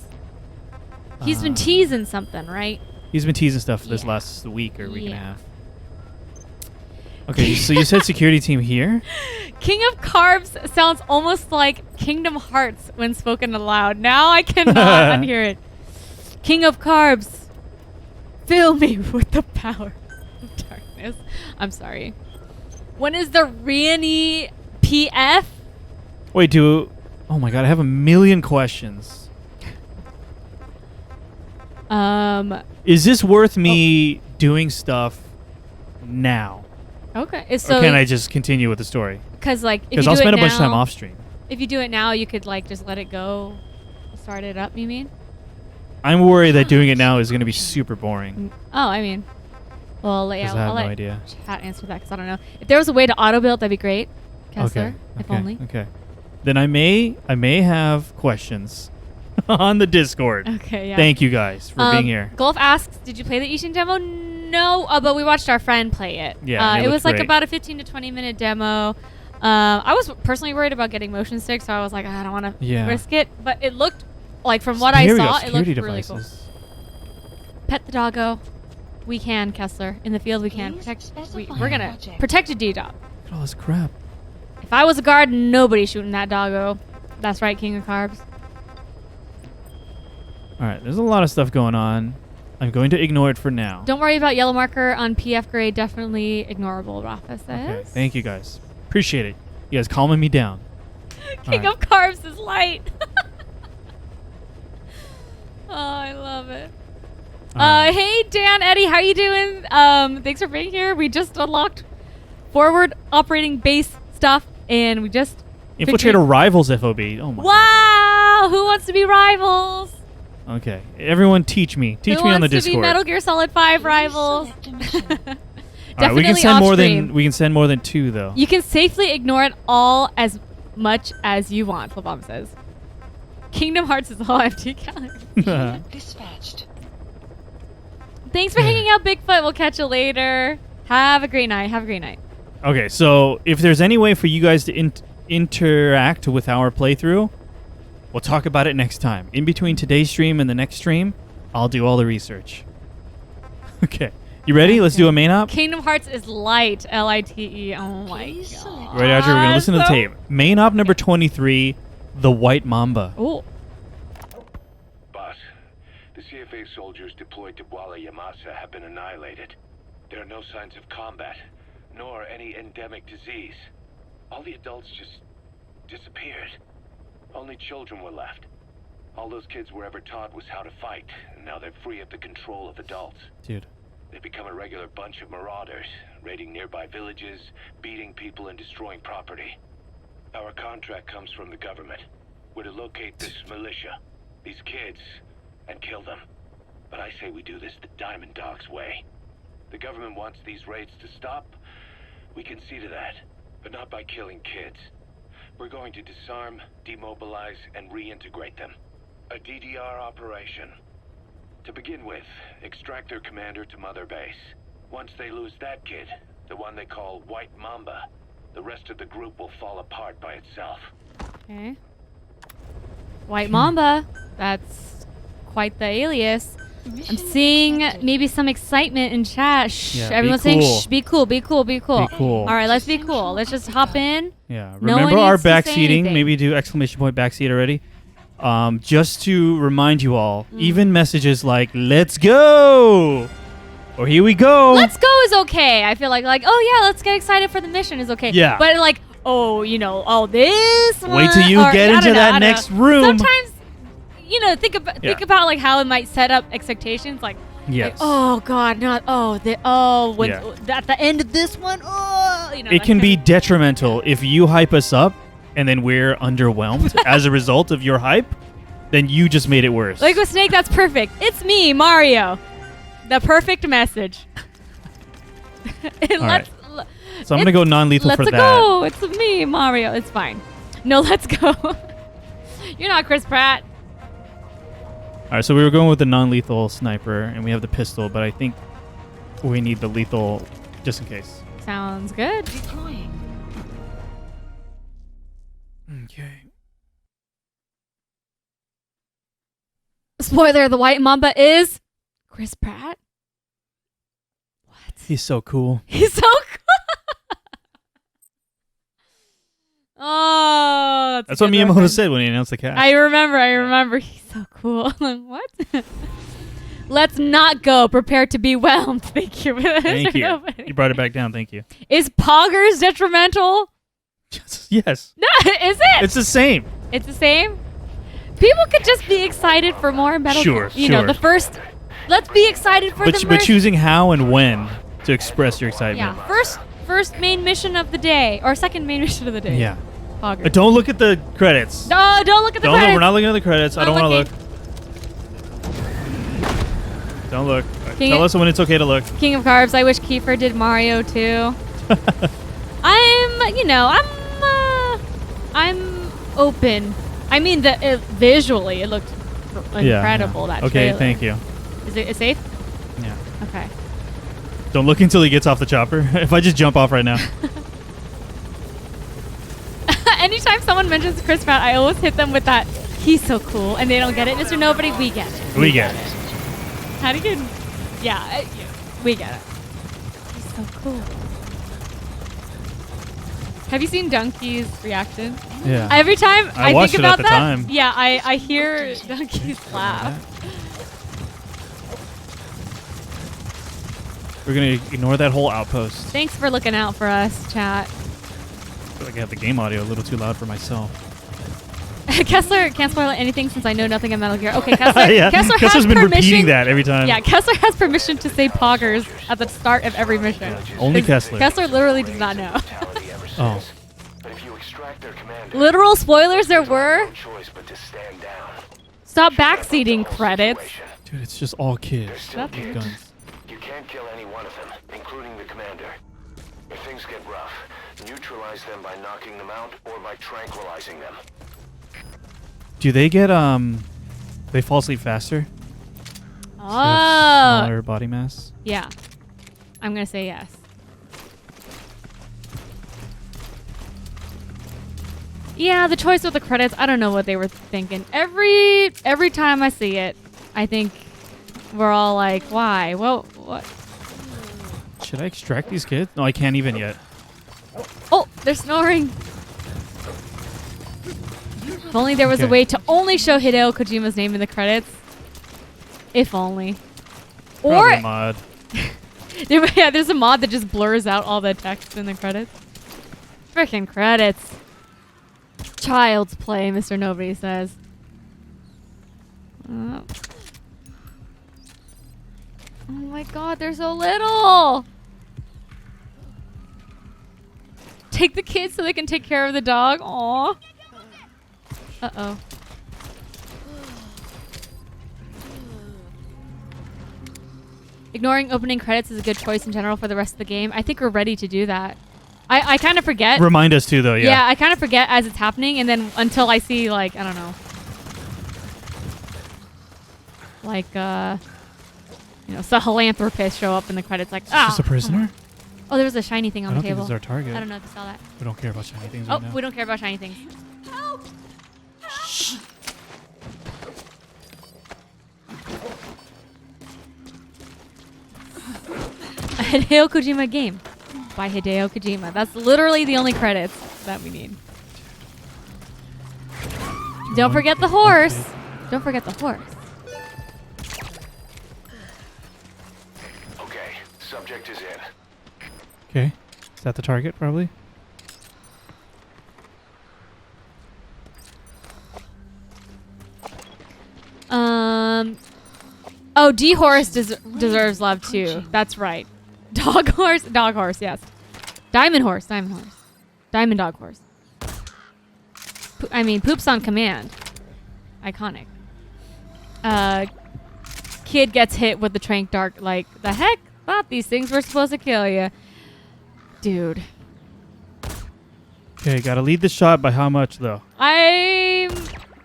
He's been teasing something, right? He's been teasing stuff this last week or week and a half. Okay, so you said security team here? King of Carbs sounds almost like Kingdom Hearts when spoken aloud. Now I cannot unhear it. King of Carbs, fill me with the power of darkness. I'm sorry. When is the Reyony PF? Wait, oh my god, I have a million questions. Is this worth me doing stuff now? Okay. So or can I just continue with the story? Because I'll spend a bunch of time off stream. If you do it now, you could just let it go, start it up. You mean? I'm worried that doing it now is going to be super boring. Oh, I mean, well, yeah, I'll let no idea. Chat answer that because I don't know. If there was a way to auto build, that'd be great. Kessler, if only. Okay. Then I may have questions on the Discord. Okay. Yeah. Thank you guys for being here. Golf asks, "Did you play the Ishin demo?" No, but we watched our friend play it. Yeah, it was great. about a 15 to 20 minute demo. I was personally worried about getting motion sick, so I was like, I don't want to risk it. But it looked from what I saw, it looked really cool. Pet the doggo. We can, Kessler. In the field, we can. We're gonna protect a D-Dog. Look at all this crap. If I was a guard, nobody's shooting that doggo. That's right, King of Carbs. All right, there's a lot of stuff going on. I'm going to ignore it for now. Don't worry about yellow marker on PF grade. Definitely ignorable, Rafa says. Okay, thank you guys. Appreciate it. You guys calming me down. King of Carbs is light. Oh, I love it. Hey, Dan, Eddie, how you doing? Thanks for being here. We just unlocked forward operating base stuff, and we just Infiltrator Rivals FOB. Oh my. Wow! Who wants to be rivals? Okay, everyone, teach me. Teach me on the Discord. Who wants to be Metal Gear Solid 5 rivals? All right, we can send more than 2 though. You can safely ignore it all as much as you want. Flipbomb says. Kingdom Hearts is all empty calories. Dispatched. Thanks for hanging out, Bigfoot. We'll catch you later. Have a great night. Okay, so if there's any way for you guys to interact with our playthrough, we'll talk about it next time. In between today's stream and the next stream, I'll do all the research. Okay. You ready? Let's do a main op. Kingdom Hearts is light. L-I-T-E. Oh my god. Right after we're going to listen to the tape. Main op number 23, the White Mamba. Oh. Boss, the CFA soldiers deployed to Walla Yamasa have been annihilated. There are no signs of combat, nor any endemic disease. All the adults just disappeared. Only children were left. All those kids were ever taught was how to fight, and now they're free of the control of adults. Dude. They've become a regular bunch of marauders, raiding nearby villages, beating people and destroying property. Our contract comes from the government. We're to locate this militia, these kids, and kill them. But I say we do this the Diamond Dog's way. The government wants these raids to stop. We can see to that, but not by killing kids. We're going to disarm, demobilize, and reintegrate them. A DDR operation. To begin with, extract their commander to Mother Base. Once they lose that kid, the one they call White Mamba, the rest of the group will fall apart by itself. Okay. White Mamba. That's quite the alias. I'm seeing maybe some excitement in chat. Shh. Yeah, everyone's saying, shh, be cool, be cool, be cool. Be cool. All right, let's be cool. Let's just hop in. Yeah. No Remember one our needs to say backseating? anything. Maybe do exclamation point backseat already. Just to remind you all, even messages like "Let's go" or "Here we go." Let's go is okay. I feel like oh yeah, let's get excited for the mission is okay. Yeah. But this one. Wait till you get into that next room. Sometimes, think about like how it might set up expectations. Like, yes. like, oh God, not at the end of this one. It can be detrimental if you hype us up and then we're underwhelmed as a result of your hype, then you just made it worse. Like with Snake, that's perfect. It's me, Mario. The perfect message. Right. So I'm going to go non-lethal for that. Let's go. It's me, Mario. It's fine. No, let's go. You're not Chris Pratt. All right, so we were going with the non-lethal sniper, and we have the pistol, but I think we need the lethal just in case. Sounds good. Deploying. Okay. Spoiler, the White Mamba is Chris Pratt. What? He's so cool. He's so cool. Oh, that's what Miyamoto said when he announced the cast. I remember. He's so cool. What? Let's not go. Prepare to be whelmed. Thank you. Thank you. You brought it back down. Thank you. Is Poggers detrimental? Yes. No, is it? It's the same. It's the same? People could just be excited for more Metal Gear. Sure, You know, the first... Let's be excited for the But choosing how and when to express your excitement. Yeah, first main mission of the day. Or second main mission of the day. Yeah. Poggers. Don't look at the credits. No, don't look at the No, credits. we're not looking at the credits. I don't want to look. Don't look. Tell us when it's okay to look. King of Carbs, I wish Kiefer did Mario too. I'm open. I mean, visually, it looked incredible, that Okay, trailer. thank you. Is it safe? Yeah. Okay. Don't look until he gets off the chopper. If I just jump off right now. Anytime someone mentions Chris Pratt, I always hit them with that, he's so cool, and they don't get it. Mr. Nobody, we get it. We get it. How do you... Yeah, we get it. He's so cool. Have you seen Donkey's reaction? Yeah. Every time I watched think it at about the that, time. yeah, I hear Donkey's laugh. We're going to ignore that whole outpost. Thanks for looking out for us, chat. I feel like I have the game audio a little too loud for myself. Kessler can't spoil anything since I know nothing of Metal Gear. Okay, Kessler. Yeah. Kessler's Kessler's been repeating that every time. Yeah, Kessler has permission to say Poggers at the start of every mission. Only Kessler. Kessler literally does not know. Oh. Literal spoilers there were. Stop backseating credits. Dude, it's just all kids That's with weird. guns. You can't kill any one of them, including the commander. If things get rough, neutralize them by knocking them out or by tranquilizing them. Do they get they fall asleep faster? Oh. Smaller body mass? Yeah. I'm going to say yes. Yeah, the choice with the credits, I don't know what they were thinking. Every time I see it, I think we're all like, why? Well, what? Should I extract these kids? No, I can't even yet. Oh, they're snoring. If only there was a way to only show Hideo Kojima's name in the credits. If only. Probably Or mod. there's a mod that just blurs out all the text in the credits. Frickin' credits. Child's play, Mr. Nobody says. Oh my god, they're so little! Take the kids so they can take care of the dog. Aww. Uh-oh. Ignoring opening credits is a good choice in general for the rest of the game. I think we're ready to do that. I kind of forget. Remind us too, though, yeah. Yeah, I kind of forget as it's happening, and then until I see, like, I don't know. Like, Sahelanthropus show up in the credits, like, Is this a prisoner? Oh, there was a shiny thing on the I don't think table. this is our target. I don't know if you saw that. We don't care about shiny things Oh, right now. we don't care about shiny things. Help! Shh. A Hideo Kojima game by Hideo Kojima. That's literally the only credits that we need. Don't forget the horse. Don't forget the horse. Okay, subject is in. Okay. Is that the target, probably? Oh, D-Horse deserves love too. That's right. Dog horse, yes. Diamond horse. Diamond dog horse. poops on command. Iconic. Kid gets hit with the trank dart. Like, the heck? Thought these things were supposed to kill you. Dude. Okay, gotta lead the shot by how much, though? I'm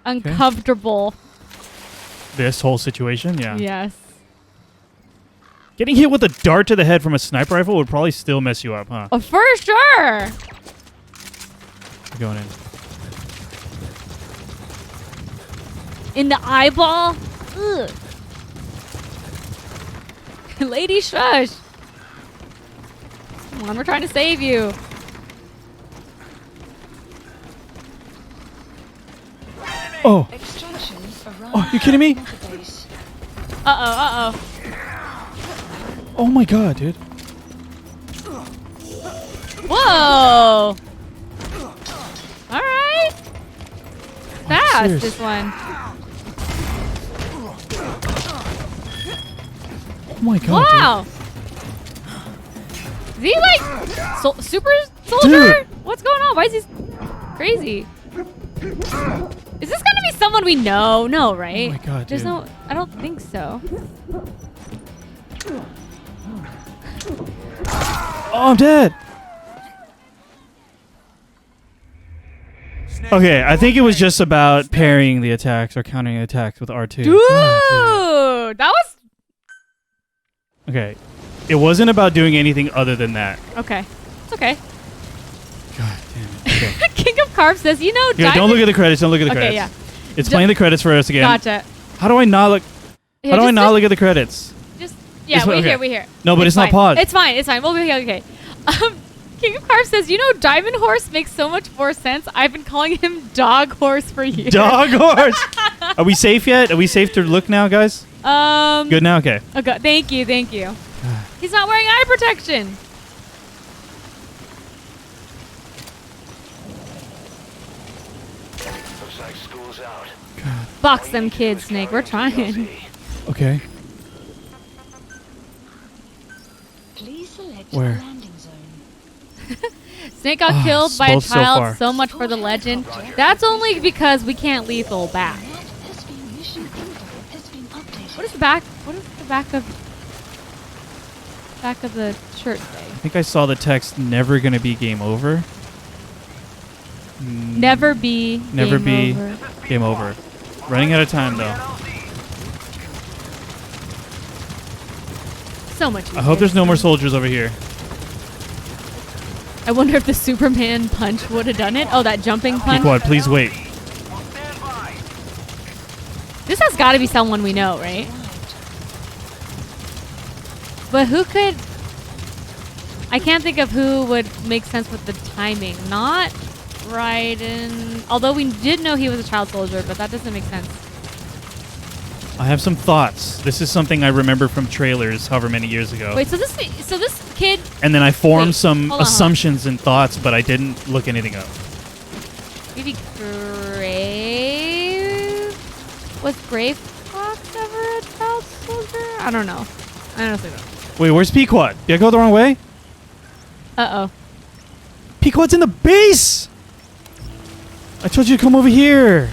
uncomfortable. This whole situation? Yeah. Yes. Getting hit with a dart to the head from a sniper rifle would probably still mess you up, huh? Oh, for sure. Going in. In the eyeball? Ugh. Lady, shush. Come on, we're trying to save you. Oh. Extraction Oh, you kidding me? Uh-oh. Oh my god, dude. Whoa. All right. Fast, serious? this one. Oh my god, Wow. Is he like super soldier? Dude. What's going on? Why is he crazy? Is this gonna be someone we know? No, right? Oh my god, There's dude. no. I don't think so. Oh, I'm dead. Okay, I think it was just about parrying the attacks or countering the attacks with R2. Dude, God, that was okay. It wasn't about doing anything other than that. okay. It's okay. God damn it. Okay. King of Carb says, you know, Yeah, don't look at the credits. Don't look at the Okay, credits. yeah. It's playing the credits for us again. Gotcha. How do I not look? Yeah, How do I just- not look at the credits? Just yeah, This one- okay. we hear. No, but it's not fine. paused. It's fine. We'll be okay. King of Carb says, you know, Diamond Horse makes so much more sense. I've been calling him Dog Horse for years. Dog horse. Are we safe yet? Are we safe to look now, guys? Good now. Okay. Okay. Thank you. He's not wearing eye protection. Looks like school's out. Box them kids, Snake. We're trying. Okay. Please select Where? the landing zone. Snake got killed by a both so child. far. So much for the legend. That's only because we can't lethal back. That SB mission info has been updated. What is the back? What is the back of the shirt say? I think I saw the text. Never gonna be game over. Never be. Never game be over. game over. Running out of time though. So much. I hope there's no more soldiers over here. I wonder if the Superman punch would have done it. Oh, that jumping punch. Pequod, please wait. This has got to be someone we know, right? But who could? I can't think of who would make sense with the timing. Not Raiden. Although we did know he was a child soldier, but that doesn't make sense. I have some thoughts. This is something I remember from trailers however many years ago. Wait, so this kid And then I formed Wait, some hold on. assumptions and thoughts, but I didn't look anything up. maybe Grave was Grave Fox ever a child soldier? I don't know. I honestly don't know. Wait, where's Pequod? Did I go the wrong way? Uh oh. Pequod's in the base! I told you to come over here.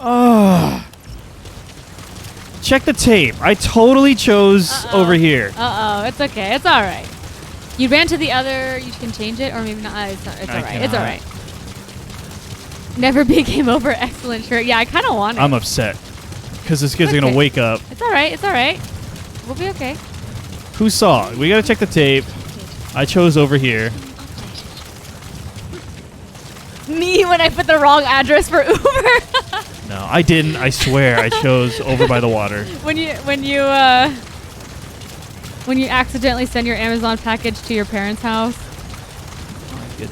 Oh. Check the tape. I totally chose over here. Uh oh. It's okay. It's all right. You ran to the other. You can change it, or maybe not. It's all I right. It's all cannot. right. Never be game over. Excellent shirt. Yeah, I kind of want it. I'm upset. Because this kid's going Okay. to wake up. It's all right. It's all right. We'll be okay. Who saw it? We got to check the tape. I chose over here. Me when I put the wrong address for Uber. No, I didn't. I swear. I chose over by the water. when you accidentally send your Amazon package to your parents' house.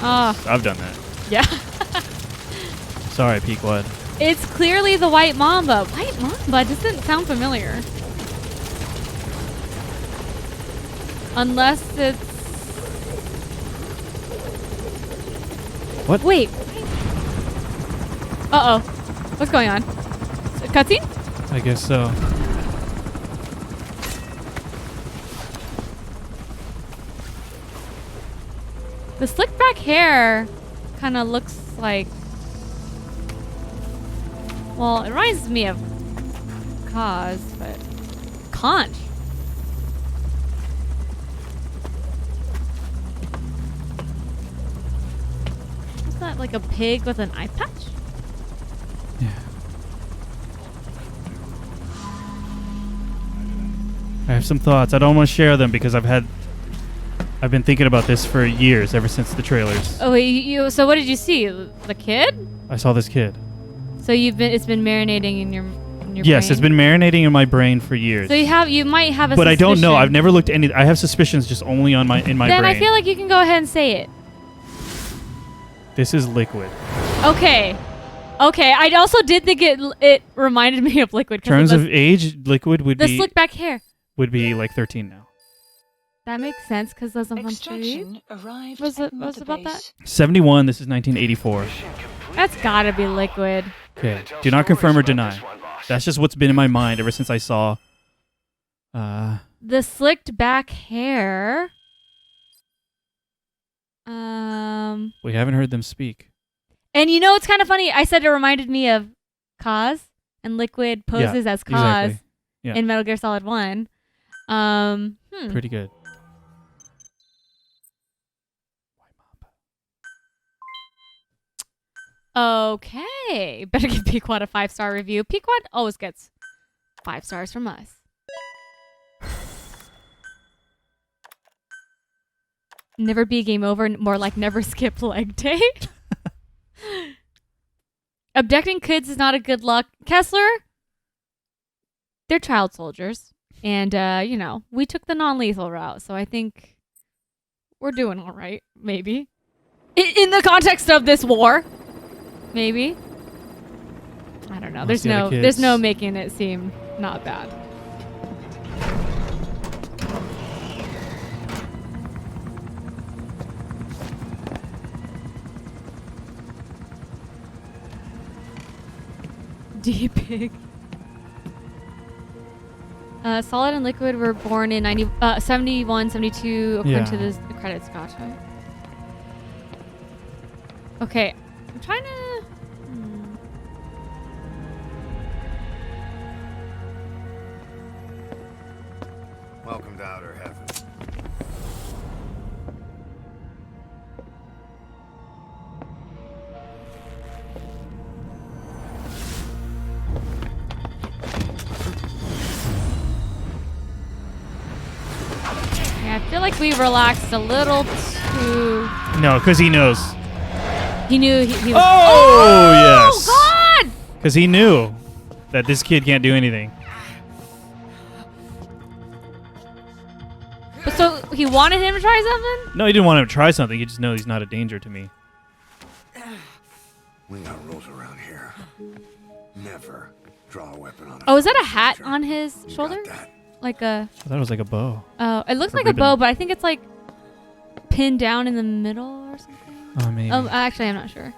I've done that. Yeah. Sorry, Pequod. It's clearly the White Mamba. White Mamba doesn't sound familiar. Unless it's... What? Wait. Uh-oh. What's going on? Cutscene? I guess so. The slick back hair kind of looks like... Well, it reminds me of Cause, but... Conch. Is that like a pig with an eye patch? Yeah. I have some thoughts. I don't want to share them because I've been thinking about this for years, ever since the trailers. Oh wait, so what did you see? The kid? I saw this kid. So it's been marinating in your Yes, brain? it's been marinating in my brain for years. So you might have a but suspicion. I don't know. I've never looked at any. I have suspicions just only in my then brain. I feel like you can go ahead and say it. This is liquid. Okay. I also did think it reminded me of liquid. In terms of age, liquid would the be slick back hair. Would be like 13 now. That makes sense because those Extraction arrived was at it about that? 71. This is 1984. That's gotta be liquid. Okay. Do not confirm or deny. That's just what's been in my mind ever since I saw. The slicked back hair. We haven't heard them speak. And you know it's kind of funny. I said it reminded me of Kaz, and Liquid poses as Kaz exactly. Yeah. in Metal Gear Solid 1. Pretty good. Okay. Better give Pequod a 5-star review. Pequod always gets 5 stars from us. Never be game over, more like never skip leg day. Abducting kids is not a good luck. Kessler, they're child soldiers. And, we took the non-lethal route. So I think we're doing all right, maybe. In the context of this war. Maybe. I don't know. There's no making it seem not bad. D-Pig. Solid and Liquid were born in 71, 72, according to the credits. Gotcha. Okay. I'm trying to... Welcome to Outer Heaven. Yeah, I feel like we relaxed a little too... No, because he knows. He knew he was... Oh, yes. Oh, God! Because he knew that this kid can't do anything. But so he wanted him to try something? No, he didn't want him to try something. He just knows he's not a danger to me. We got rules around here. Never draw a weapon on. Oh, is that a hat on his shoulder? Like a... I thought it was like a bow. Oh, it looks like ribbon. a bow, but I think it's like pinned down in the middle or something. Oh, maybe. Oh, actually, I'm not sure.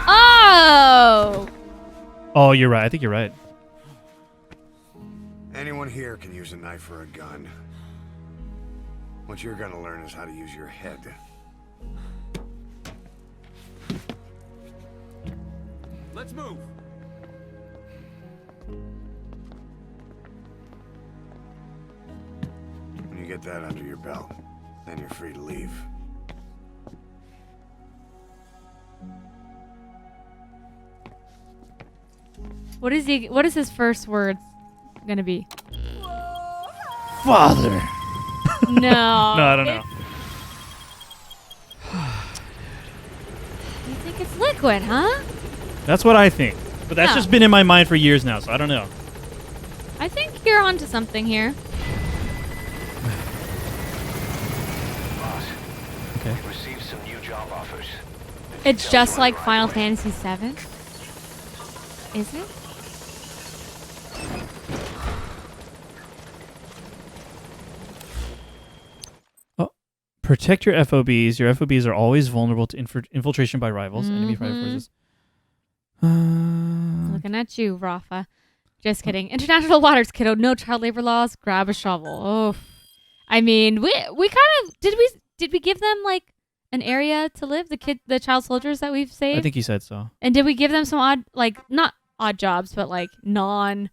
Oh! Oh, you're right. I think you're right. Anyone here can use a knife or a gun. What you're gonna learn is how to use your head. Let's move. When you get that under your belt, then you're free to leave. What is his first words gonna be? Father. No. No, I don't know. You think it's Liquid, huh? That's what I think. But that's No. just been in my mind for years now, so I don't know. I think you're onto something here. Boss, Okay. we received some new job offers. It's just like Final Fantasy VII. Is it? Protect your FOBs. Your FOBs are always vulnerable to infiltration by rivals. Enemy fighter forces. Looking at you, Rafa. Just kidding. International waters, kiddo. No child labor laws. Grab a shovel. Oh, I mean, we kind of did we give them like an area to live? The child soldiers that we've saved. I think he said so. And did we give them some odd, like not odd jobs, but like non?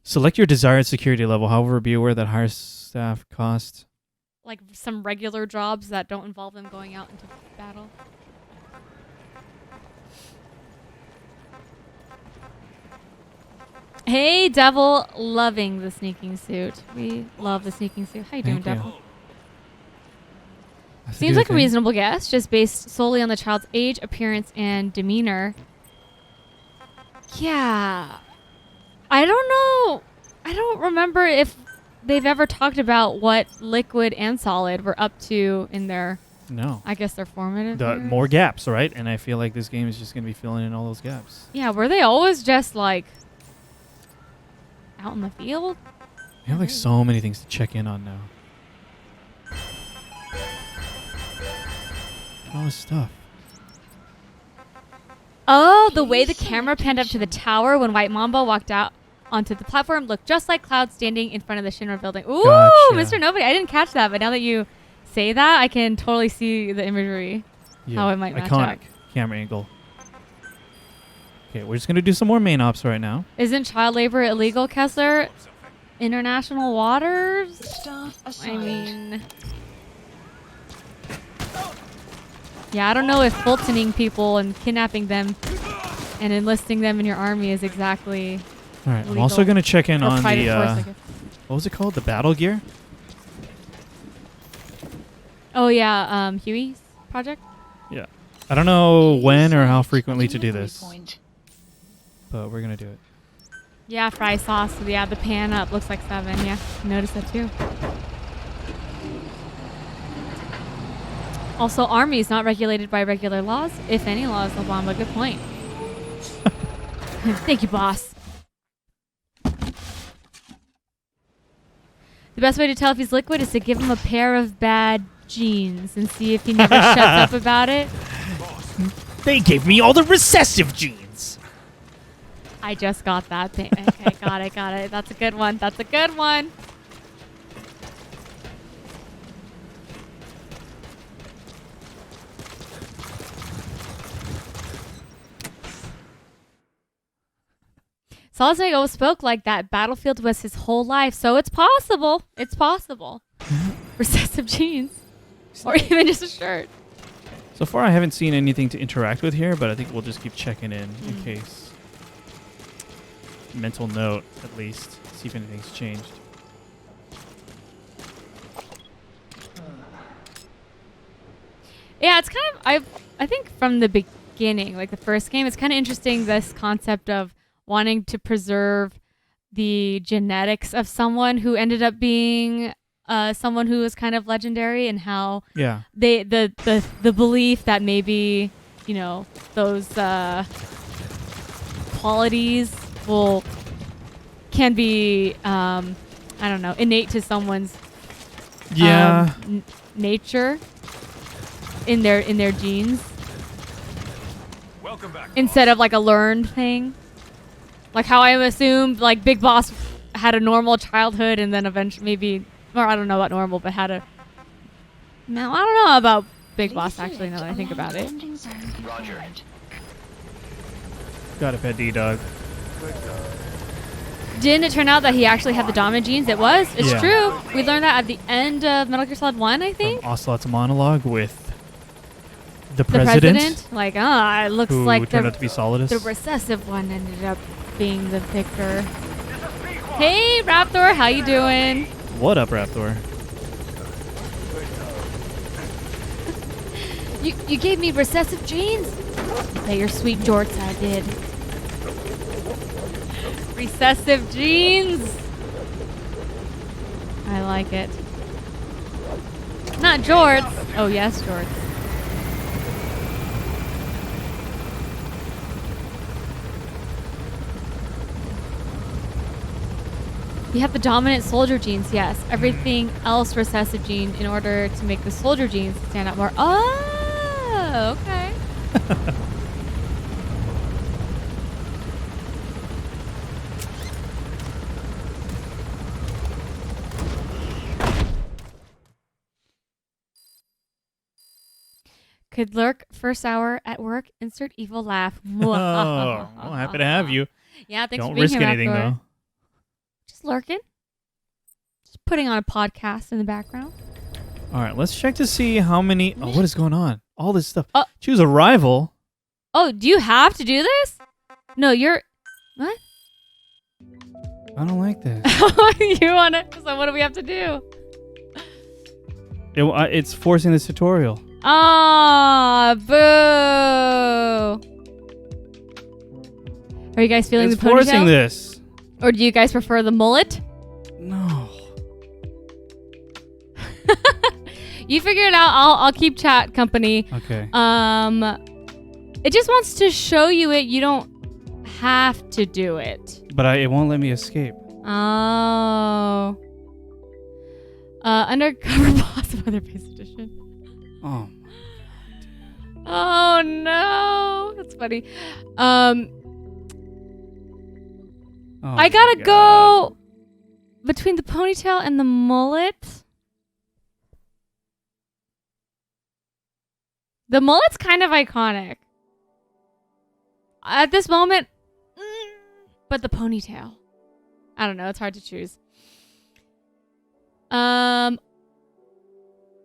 Select your desired security level. However, be aware that higher staff cost. Like some regular jobs that don't involve them going out into battle. Hey, Devil, loving the sneaking suit. We love the sneaking suit. How you doing, Devil? Seems like a reasonable guess, just based solely on the child's age, appearance, and demeanor. Yeah. I don't know. I don't remember if they've ever talked about what Liquid and Solid were up to in their... No. I guess they're formative years. More gaps, right? And I feel like this game is just going to be filling in all those gaps. Yeah, were they always just like out in the field? You have like so many things to check in on now. All this stuff. Oh, the way the camera panned up to the tower when White Mamba walked out onto the platform looked just like Cloud standing in front of the Shinra building. Ooh, Gotcha. Mr. Nobody. I didn't catch that, but now that you say that, I can totally see the imagery, how it might match iconic up. camera angle. Okay, we're just going to do some more main ops right now. Isn't child labor illegal, Kessler? International waters? Staff assigned. I mean... Yeah, I don't know if Fultoning people and kidnapping them and enlisting them in your army is exactly All right, I'm legal. also going to check in Or on fighting the... force, I guess. what was it called? The battle gear? Oh, yeah, Huey's project? Yeah. I don't know when or how frequently to do this, Point. but we're going to do it. Yeah, fry sauce. Yeah, the pan up looks like 7. Yeah, noticed that too. Also, armies not regulated by regular laws, if any laws, Obama. Good point. Thank you, boss. The best way to tell if he's liquid is to give him a pair of bad jeans and see if he never shuts up about it. They gave me all the recessive genes. I just got that thing. Okay, got it. That's a good one. That's a good one. Solid Snake always spoke like that. Battlefield was his whole life, so it's possible. It's possible. Recessive jeans. Or even just a shirt. So far, I haven't seen anything to interact with here, but I think we'll just keep checking in case. Mental note, at least. See if anything's changed. Yeah, it's kind of... I think from the beginning, like the first game, it's kind of interesting, this concept of wanting to preserve the genetics of someone who ended up being someone who was kind of legendary, and how the belief that maybe, you know, those qualities can be I don't know, innate to someone's nature in their genes. Welcome back. Instead of like a learned thing. Like how I assumed like Big Boss had a normal childhood and then eventually maybe, or I don't know about normal, but had a... No, I don't know about Big Boss actually, now that I think about it. Roger. Got it, Pet D-Dog. Didn't it turn out that he actually had the dominant genes? It was. It's Yeah. true. We learned that at the end of Metal Gear Solid 1, I think. From Ocelot's monologue with the The president. Like, it looks who like turned out to be Solidus. the recessive one ended up being the victor. Hey, Raptor, how you doing? What up, Raptor? You gave me recessive genes? Hey, your sweet jorts, I did. Recessive genes. I like it. Not jorts. Oh, yes, jorts. You have the dominant soldier genes, yes. Everything else recessive gene in order to make the soldier genes stand out more. Oh, okay. Could lurk first hour at work. Insert evil laugh. Oh, well, happy to have you. Yeah, thanks Don't for being risk here, anything, Mathor. though. Just lurking. Just putting on a podcast in the background. All right, let's check to see how many... Oh, what is going on? All this stuff. Oh. Choose a rival. Oh, do you have to do this? No, you're... What? I don't like this. You want to... So what do we have to do? It's forcing this tutorial. Ah, boo. Are you guys feeling It's the ponytail? forcing this. Or do you guys prefer the mullet? No. You figure it out. I'll keep chat company. Okay. It just wants to show you it. You don't have to do it. But it won't let me escape. Oh. Undercover boss Mother-Based Edition. Oh. Oh no, that's funny. Oh I gotta go between the ponytail and the mullet. The mullet's kind of iconic at this moment, but the ponytail. I don't know. It's hard to choose.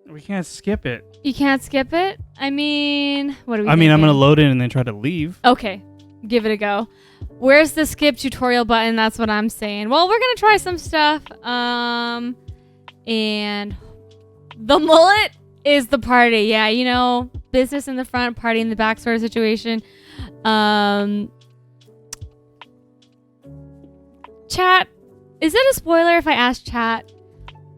We can't skip it. You can't skip it? I mean, what do we I'm thinking? going to load it and then try to leave. Okay. Give it a go. Where's the skip tutorial button? That's what I'm saying. Well, we're going to try some stuff. And the mullet is the party. Yeah, you know, business in the front, party in the back sort of situation. Chat, is it a spoiler if I ask chat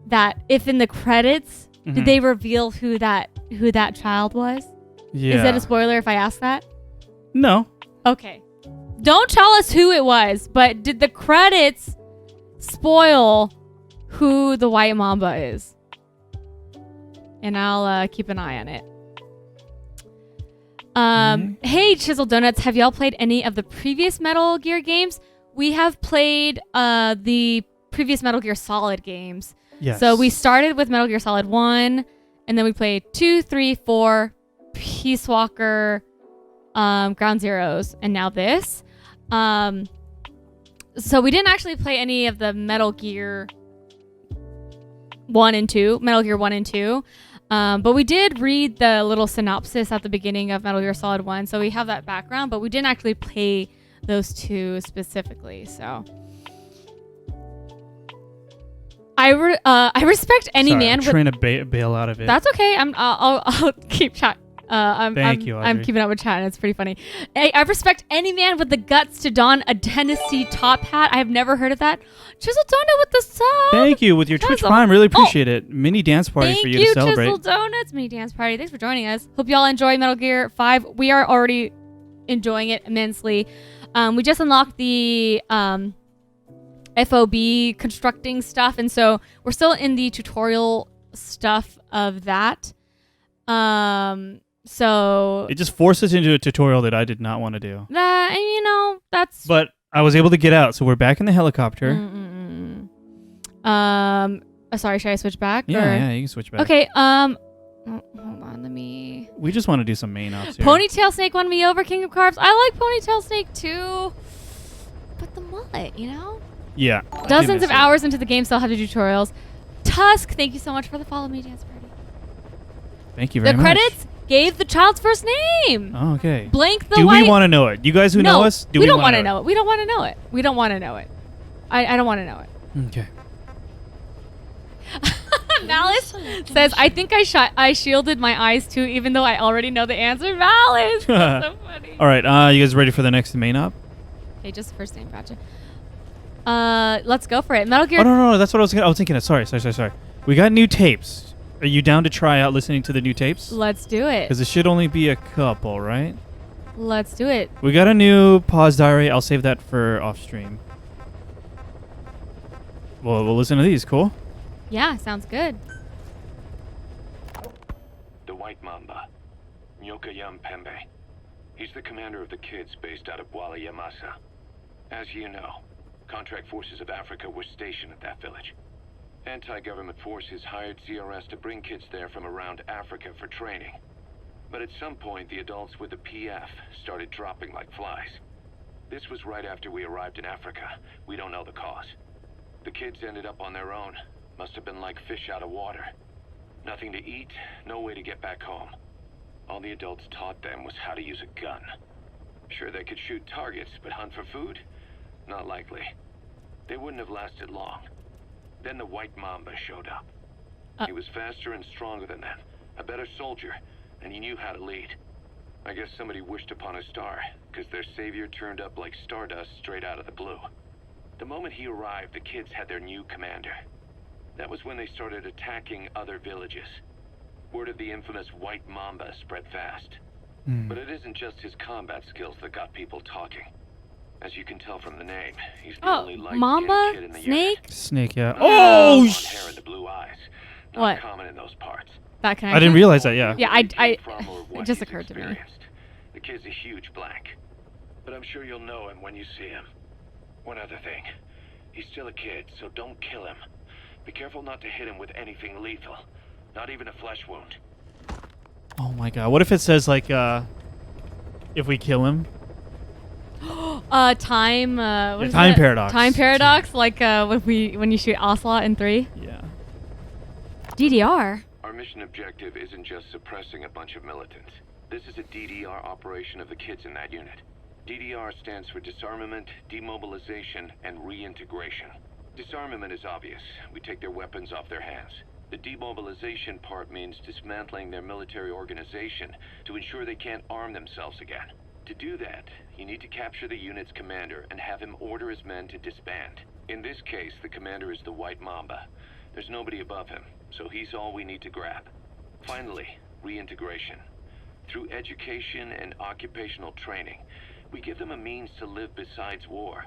that if in the credits did they reveal who that child was? Yeah. Is that a spoiler if I ask that? No. Okay. Don't tell us who it was, but did the credits spoil who the White Mamba is? And I'll keep an eye on it. Hey, Chisel Donuts, have y'all played any of the previous Metal Gear games? We have played the previous Metal Gear Solid games. Yes. So we started with Metal Gear Solid 1, and then we played 2, 3, 4, Peace Walker, Ground Zeroes, and now this. So we didn't actually play any of the Metal Gear 1 and 2, but we did read the little synopsis at the beginning of Metal Gear Solid 1, so we have that background, but we didn't actually play those two specifically, so... I respect any man. I'm trying to bail out of it. That's okay. I'll keep chat. Thank you, Audrey. I'm keeping up with chat, and it's pretty funny. I respect any man with the guts to don a Tennessee top hat. I have never heard of that. Chisel Donut with the sub. Thank you with your Twitch Prime. Really appreciate it. Mini dance party for you to celebrate. Thank you, Chisel Donuts. Mini dance party. Thanks for joining us. Hope y'all enjoy Metal Gear 5. We are already enjoying it immensely. We just unlocked the FOB constructing stuff, and so we're still in the tutorial stuff of that. So it just forced us into a tutorial that I did not want to do. That, you know, that's. But I was able to get out, so we're back in the helicopter. Sorry, should I switch back? Yeah, you can switch back. Okay. Hold on, let me. We just want to do some main ops here. Ponytail Snake won me over, King of Carbs. I like Ponytail Snake too, but the mullet, you know. Yeah. Dozens of hours into the game, still have the tutorials. Tusk, thank you so much for the follow me dance party. Thank you very much. The credits gave the child's first name. Oh, okay. Blank the Do white. we want to know it? You guys who know us, we don't want to know it. We don't want to know it. We don't want to know it. I don't want to know it. Okay. Malice says, I think I shielded my eyes too, even though I already know the answer. Malice! That's so funny. All right, you guys ready for the next main op? Okay, just first name, gotcha. Let's go for it. Metal Gear. Oh, no, that's what I was thinking of. Sorry. We got new tapes. Are you down to try out listening to the new tapes? Let's do it. Because it should only be a couple, right? Let's do it. We got a new pause diary. I'll save that for off stream. Well, we'll listen to these. Cool? Yeah, sounds good. The White Mamba. Nyoka Yam Pembe. He's the commander of the kids based out of Wala Yamasa. As you know, contract forces of Africa were stationed at that village. Anti-government forces hired CRS to bring kids there from around Africa for training. But at some point, the adults with the PF started dropping like flies. This was right after we arrived in Africa. We don't know the cause. The kids ended up on their own. Must have been like fish out of water. Nothing to eat, no way to get back home. All the adults taught them was how to use a gun. Sure, they could shoot targets, but hunt for food? Not likely. They wouldn't have lasted long. Then the White Mamba showed up. He was faster and stronger than them, a better soldier, and he knew how to lead. I guess somebody wished upon a star, because their savior turned up like stardust straight out of the blue. The moment he arrived, the kids had their new commander. That was when they started attacking other villages. Word of the infamous White Mamba spread fast. But it isn't just his combat skills that got people talking. As you can tell from the name, he's the only light-skinned kid in the Snake? unit. Snake, yeah. Oh, hair and the blue eyes. Not What? common in those parts. That connection? I didn't realize that, yeah. Yeah, it just occurred to me. The kid's a huge blank. But I'm sure you'll know him when you see him. One other thing. He's still a kid, so don't kill him. Be careful not to hit him with anything lethal. Not even a flesh wound. Oh my god. What if it says, like, if we kill him? Time. What is time it? paradox. Time paradox, like when you shoot Ocelot in 3. Yeah. DDR. Our mission objective isn't just suppressing a bunch of militants. This is a DDR operation of the kids in that unit. DDR stands for disarmament, demobilization, and reintegration. Disarmament is obvious. We take their weapons off their hands. The demobilization part means dismantling their military organization to ensure they can't arm themselves again. To do that, you need to capture the unit's commander and have him order his men to disband. In this case, the commander is the White Mamba. There's nobody above him, so he's all we need to grab. Finally, reintegration. Through education and occupational training, we give them a means to live besides war.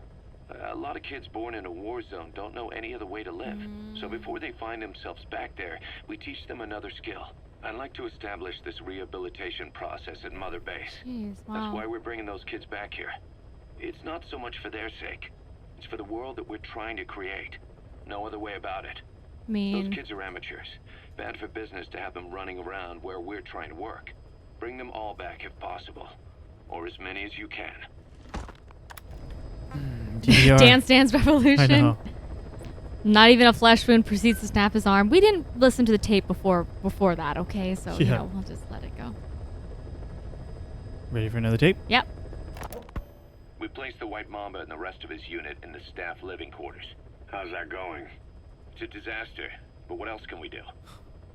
A lot of kids born in a war zone don't know any other way to live. So before they find themselves back there, we teach them another skill. I'd like to establish this rehabilitation process at Mother Base. Jeez, wow. That's why we're bringing those kids back here. It's not so much for their sake. It's for the world that we're trying to create. No other way about it. Those kids are amateurs. Bad for business to have them running around where we're trying to work. Bring them all back if possible. Or as many as you can. DDR. Dance Dance Revolution. I know. Not even a flesh wound proceeds to snap his arm. We didn't listen to the tape before that, okay? So, you know, we'll just let it go. Ready for another tape? Yep. We placed the White Mamba and the rest of his unit in the staff living quarters. How's that going? It's a disaster, but what else can we do?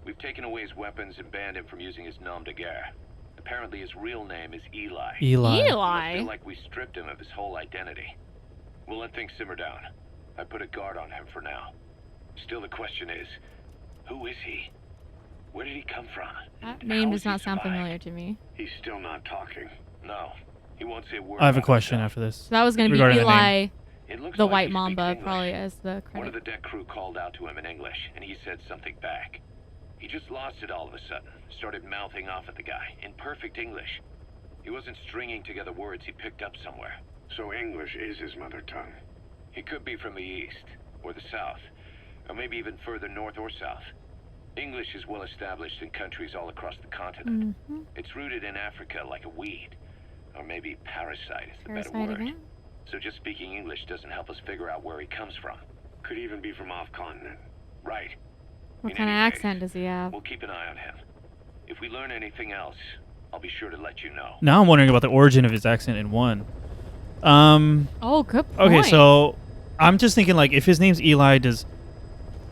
We've taken away his weapons and banned him from using his nom de guerre. Apparently his real name is Eli. I feel like we stripped him of his whole identity. We'll let things simmer down. I put a guard on him for now. Still the question is, who is he? Where did he come from? That name does not sound familiar to me. He's still not talking. No, he won't say a word. I have a question after this. So that was going to be Eli, the White Mamba, probably as the credit. One of the deck crew called out to him in English, and he said something back. He just lost it all of a sudden. Started mouthing off at the guy in perfect English. He wasn't stringing together words he picked up somewhere. So English is his mother tongue. He could be from the east, or the south, or maybe even further north or south. English is well established in countries all across the continent. It's rooted in Africa like a weed, or maybe parasite is the better word. Again? So just speaking English doesn't help us figure out where he comes from. Could even be from off-continent. Right. What kind of accent does he have? We'll keep an eye on him. If we learn anything else, I'll be sure to let you know. Now I'm wondering about the origin of his accent in 1. Oh, good point. Okay, so I'm just thinking, like, if his name's Eli,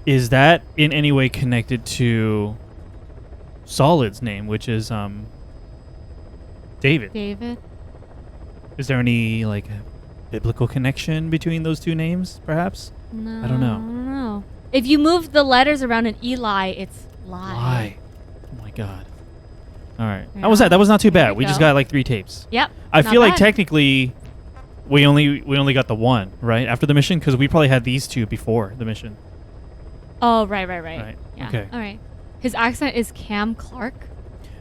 is that in any way connected to Solid's name, which is David? David. Is there any, like, biblical connection between those two names, perhaps? No, I don't know. I don't know. If you move the letters around in Eli, it's lie. Oh my god. All right. Yeah. How was that? That was not too There bad. you We just go. got like 3 tapes. Yep. I not feel like bad. technically we only got the 1, right? After the mission, because we probably had these 2 before the mission. Oh, right. Right. Yeah. Okay. All right. His accent is Cam Clark.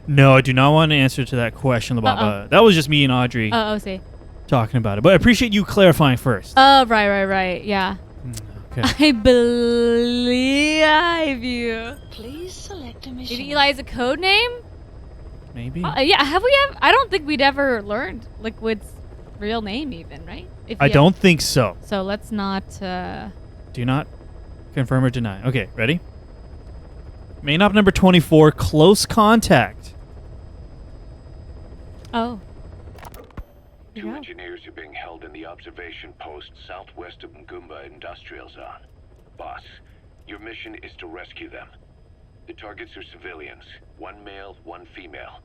No, I do not want an answer to that question, Lababa. That was just me and Audrey See. talking about it. But I appreciate you clarifying first. Oh, right. Yeah. Okay. I believe you. Please select a Maybe mission. Eli is a code name? Maybe. Yeah, have we ever? I don't think we'd ever learned Liquid's real name, even, right? I don't think so. So let's not. Do not confirm or deny. Okay, ready? Main op number 24, close contact. Oh. Two engineers are being held in the observation post southwest of Ngumba Industrial Zone. Boss, your mission is to rescue them. The targets are civilians, 1 male, 1 female.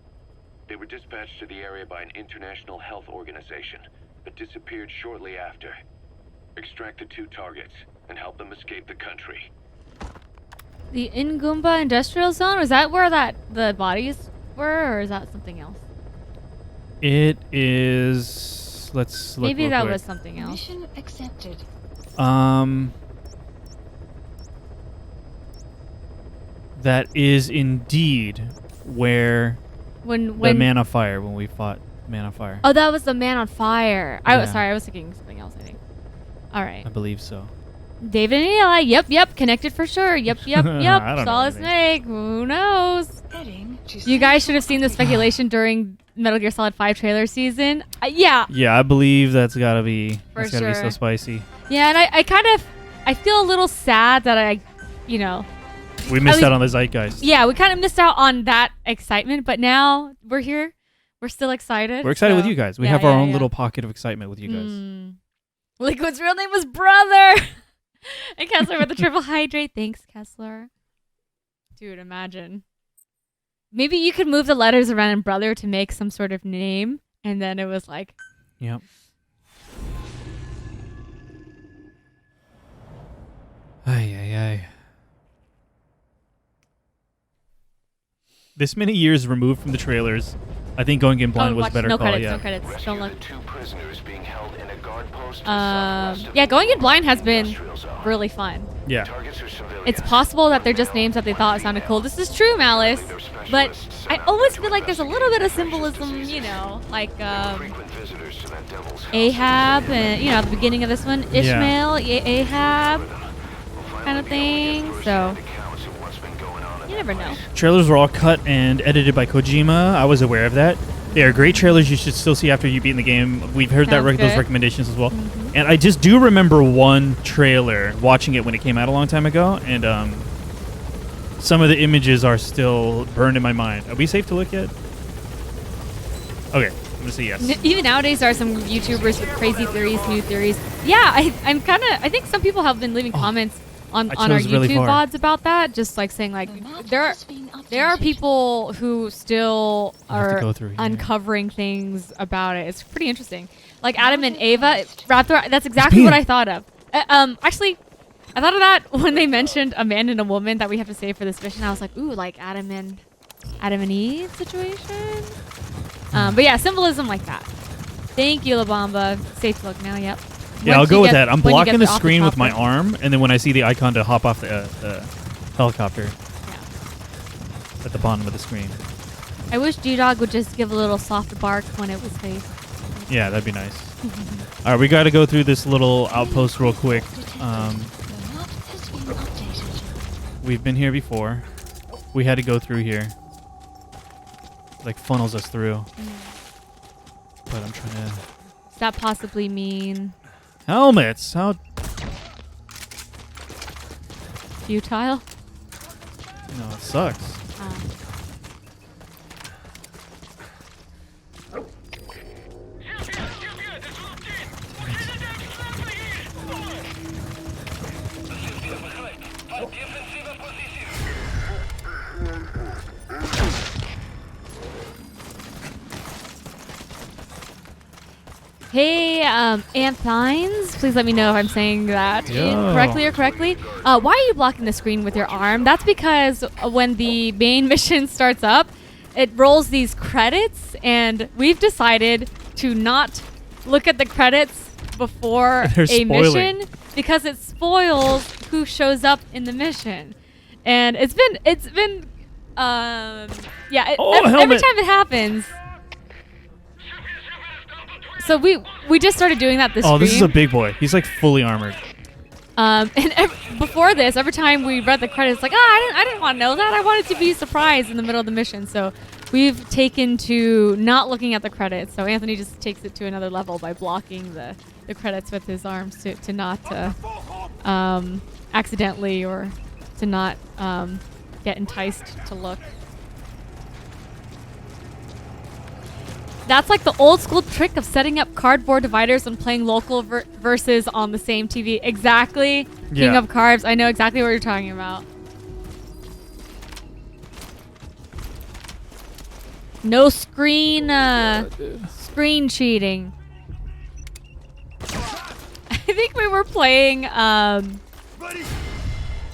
They were dispatched to the area by an international health organization, but disappeared shortly after. Extract the 2 targets and help them escape the country. The Ngumba Industrial Zone? Was that where the bodies were, or is that something else? It is. Let's look. Maybe that quick. was something else. Mission accepted. That is indeed where When the Man on Fire, when we fought Man on Fire. Oh, that was the Man on Fire. I was Yeah. sorry, I was thinking something else, I think. All right. I believe so. David and Eli. Yep. Connected for sure. Yep. I don't know Solid anything. Snake. Who knows? Heading to You guys should have seen the speculation during Metal Gear Solid 5 trailer season. Yeah. Yeah, I believe that's gotta be. For That's gotta be so sure. spicy. Yeah, and I feel a little sad that We missed least- out on the zeitgeist. yeah, we kind of missed out on that excitement, but now we're here. We're still excited. We're excited with so- you guys. We yeah, have our yeah, own yeah. little pocket of excitement with you guys. Liquid's real name was Brother. And Kessler with the triple hydrate. Thanks, Kessler. Dude, imagine. Maybe you could move the letters around in Brother to make some sort of name, and then it was like, Yep. Ay. This many years removed from the trailers, I think Going In Blind was a watch, better no call. credits, Yeah. no credits. Rescue Don't the look. 2 prisoners being held in a guard post Yeah, Going In Blind has been really fun. Yeah. Targets are civilians. It's possible that they're just names that they thought sounded cool. This is true, Malice. But I always feel like there's a little bit of symbolism, like Frequent visitors to that devil's house. Ahab, and at the beginning of this one, Ishmael, Ahab, kind of thing. So Accounts of what's been going on in you never know. Trailers were all cut and edited by Kojima. I was aware of that. They are great trailers you should still see after you've beaten the game. We've heard Sounds those good. recommendations as well. And I just do remember one trailer, watching it when it came out a long time ago, and some of the images are still burned in my mind. Are we safe to look yet? Okay, I'm going to say yes. Even nowadays, there are some YouTubers with crazy theories, new theories. Yeah, I think some people have been leaving comments on I our chose really YouTube far. VODs about that, just like saying like The map there has been are updated. people who still You have to are go through here. uncovering things about it. It's pretty interesting. Like Adam and Ava, Raptor. That's exactly being- what I thought of. Actually, I thought of that when they mentioned a man and a woman that we have to save for this mission. I was like, ooh, like Adam and Eve situation. But yeah, symbolism like that. Thank you, La Bamba. Safe to look now. Yep. Yeah, I'll Once go you with get- that. I'm when you blocking get the off screen with my chopper. arm, and then when I see the icon to hop off the helicopter Yeah. at the bottom of the screen. I wish G-Dog would just give a little soft bark when it was safe. Yeah, that'd be nice. All right, we got to go through this little outpost real quick. The map has been updated. We've been here before. We had to go through here. Like funnels us through. But I'm trying to... Does that possibly mean Helmets! How... futile? No, it sucks. Hey, Anthines, please let me know if I'm saying that Yo. correctly. Why are you blocking the screen with your arm? That's because when the main mission starts up, it rolls these credits, and we've decided to not look at the credits before They're a spoiling. mission because it spoils who shows up in the mission. And it's been yeah, every helmet. time it happens. So we just started doing that this Oh, this is a stream. big boy. He's like fully armored. Before this, every time we read the credits, like, I didn't want to know that. I wanted to be surprised in the middle of the mission. So we've taken to not looking at the credits. So Anthony just takes it to another level by blocking the credits with his arms to not accidentally or to not get enticed to look. That's like the old school trick of setting up cardboard dividers and playing local versus on the same TV. Exactly. King of Carbs. I know exactly what you're talking about. No screen cheating. I think we were playing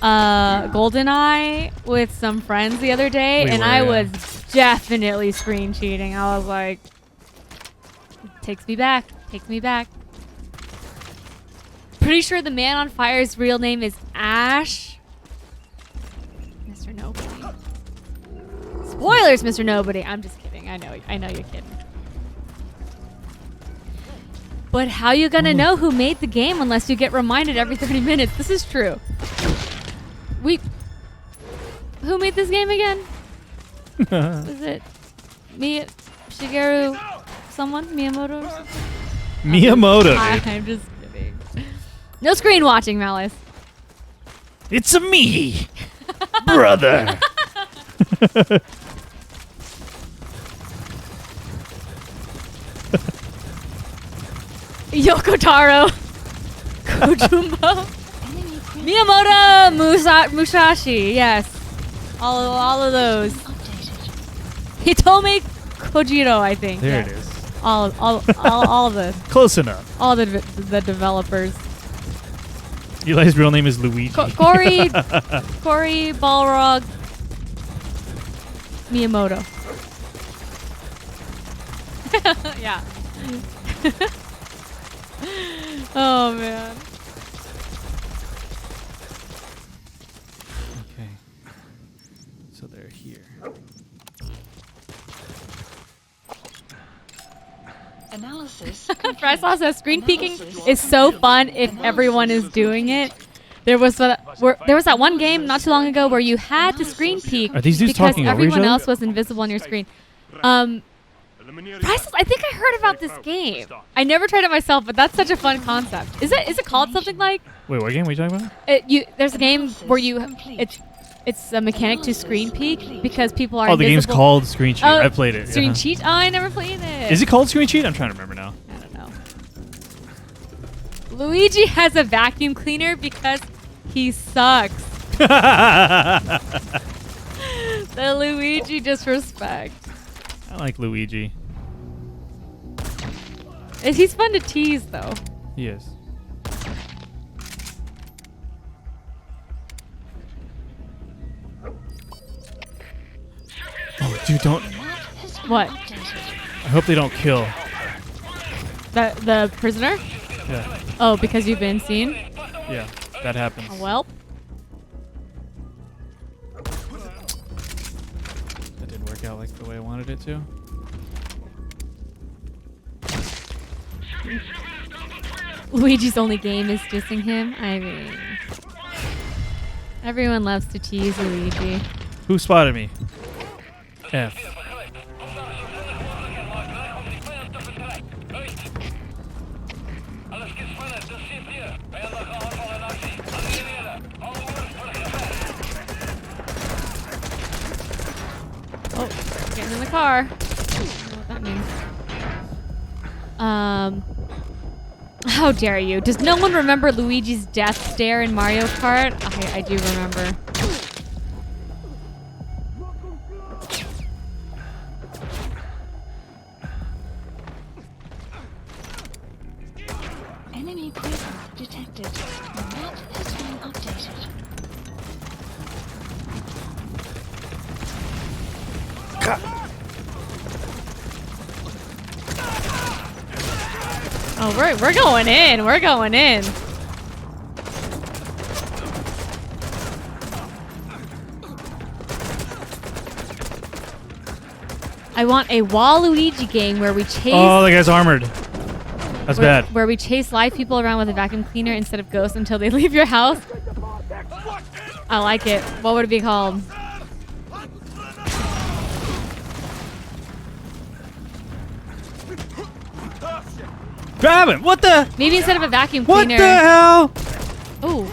GoldenEye with some friends the other day, I was definitely screen cheating. I was like, takes me back. Pretty sure the man on fire's real name is Ash. Mr. Nobody. Spoilers, Mr. Nobody. I'm just kidding. I know you're kidding. But how you gonna know who made the game unless you get reminded every 30 minutes? This is true. Who made this game again? Was it Shigeru someone? Miyamoto or something? Miyamoto, I'm just kidding. No screen watching, Malice. It's a me, brother. Yoko Taro. Kojumbo. Miyamoto Musashi. Yes. All of those. Hitome Kojiro, I think. There it is. All of the Close enough. all the developers. Eli's real name is Luigi. Corey Balrog Miyamoto. Yeah. Oh man. Okay. So they're here. Analysis. Freslaw says screen peeking is so fun if everyone is doing it. There was that one game not too long ago where you had to screen peek Are these dudes because talking over each everyone other? else was invisible on your screen. Priceless, I think I heard about this game. I never tried it myself, but that's such a fun concept. Is it called something like? Wait, what game are you talking about? There's a game where it's a mechanic to screen peek because people are. Oh, the game's invisible. called Screen Cheat. I played it. Screen Cheat? Oh, I never played it. Is it called Screen Cheat? I'm trying to remember now. I don't know. Luigi has a vacuum cleaner because he sucks. The Luigi disrespect. I like Luigi. He's fun to tease, though. He is. Oh, dude, don't. What? I hope they don't kill. The prisoner? Yeah. Oh, because you've been seen? Yeah, that happens. Oh, well. That didn't work out like the way I wanted it to. Luigi's only game is dissing him. I mean, everyone loves to tease Luigi. Who spotted me? F. Oh, getting in the car. I don't know what that means. How dare you? Does no one remember Luigi's death stare in Mario Kart? I do remember. Enemy presence detected. Map has been updated. Oh, we're going in. We're going in. I want a Waluigi game where we chase. Oh, the guy's armored. That's bad. Where we chase live people around with a vacuum cleaner instead of ghosts until they leave your house. I like it. What would it be called? Grab him! What the? Maybe instead of a vacuum What cleaner. the hell? Oh.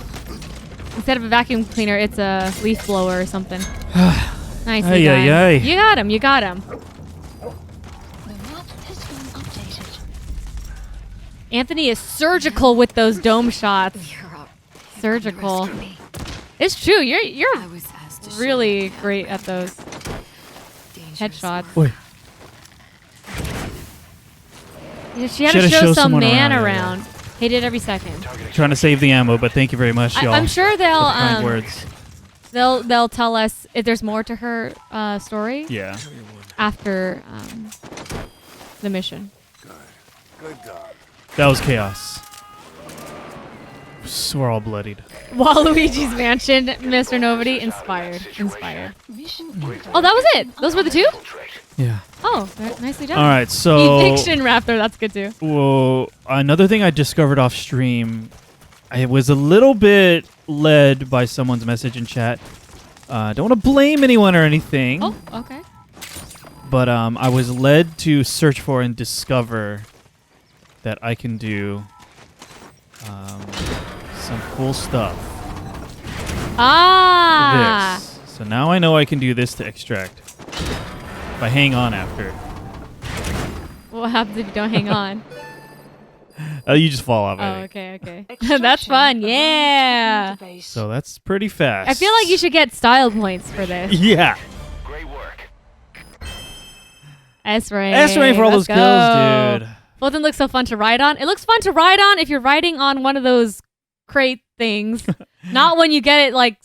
Instead of a vacuum cleaner, it's a leaf blower or something. Nicely Ay, done. ay, ay. You got him. You got him. The map has been updated. Anthony is surgical with those dome shots. Surgical. It's true. You're really great at those headshots. Wait. Yeah, she had to show some man around. Hate it every second. Trying to save the ammo, but thank you very much, y'all. I'm sure Kind words. they'll tell us if there's more to her story. Yeah. After the mission. Good God. That was chaos. So we're all bloodied. Waluigi's Mansion, Mr. Nobody, inspired. Oh, that was it. Those were the two? Yeah. Oh, nicely done. All right, so Eviction Raptor, that's good too. Whoa! Another thing I discovered off stream, I was a little bit led by someone's message in chat. Don't want to blame anyone or anything. Oh, okay. But I was led to search for and discover that I can do some cool stuff. Ah. This. So now I know I can do this to extract. If I hang on after. What happens if you don't hang on? You just fall off. Oh, okay. That's fun. Yeah. So that's pretty fast. I feel like you should get style points for this. Yeah. Great work. S-Ray. S-Ray for all those kills, dude. Fulton looks so fun to ride on. It looks fun to ride on if you're riding on one of those crate things. Not when you get it like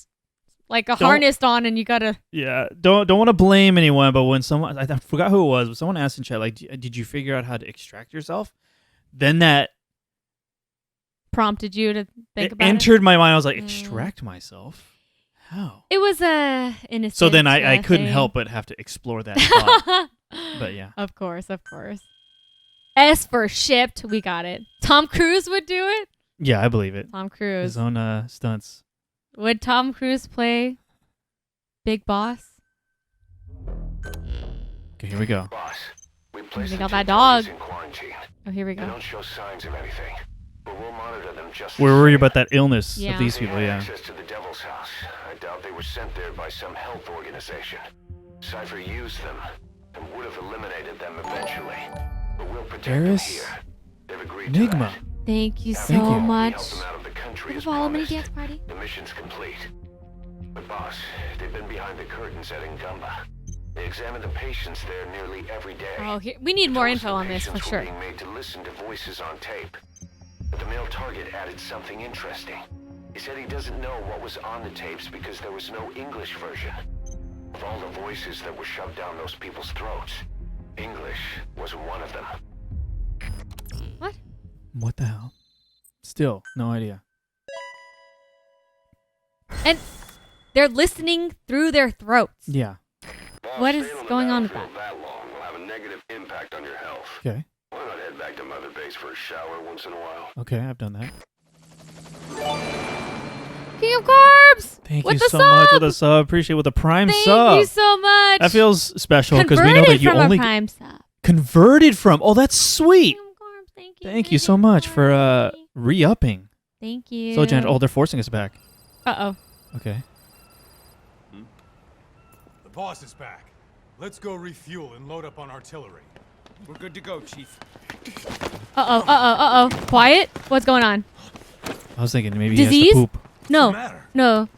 a harnessed on and you gotta. Yeah, don't want to blame anyone, but when someone, I forgot who it was, but someone asked in chat, like, did you figure out how to extract yourself? Then that prompted you to think about it. Entered my mind. I was like, extract myself? How? It was innocent. So then I couldn't help but have to explore that thought. But yeah. Of course. S for shipped. We got it. Tom Cruise would do it? Yeah, I believe it. Tom Cruise. His own stunts. Would Tom Cruise play Big Boss? Okay, here we go. Boss, we placed We got the that two dog. parties in quarantine. Oh, here we They go. don't show signs of anything, but we'll monitor them just. We're the worried same. about that illness Yeah. of these They people, had yeah. access to the Devil's House. I doubt they were sent there by some health organization. Cypher used them and would have eliminated them eventually. But we'll protect them Eris here. They've agreed to Enigma. that. Thank you so Thank you. much. We help them out of the country For as follow me to promised. dance party. The mission's complete. But boss, they've been behind the curtains at Ngamba. They examine the patients there nearly every day. Oh, we need more Told us info the on this for patients sure. were being made to listen to voices on tape. But the male target added something interesting. He said he doesn't know what was on the tapes because there was no English version. Of all the voices that were shoved down those people's throats, English wasn't one of them. What the hell? Still, no idea. And they're listening through their throats. Yeah. What is going on with that? That long will have a negative impact on your health. Okay. Why not head back to Mother Base for a shower once in a while? Okay, I've done that. King of Carbs! Thank with you the so sub! much with a sub. Appreciate it with a prime Thank sub. you so much. That feels special because we know that you from only a prime sub. converted from. Oh, that's sweet. King of Carbs, thank you. Thank you so much for re-upping. Thank you. So gentle. Oh, they're forcing us back. Uh-oh. Okay. The boss is back. Let's go refuel and load up on artillery. We're good to go, Chief. Uh-oh. Quiet? What's going on? I was thinking maybe Disease? he has to poop. No.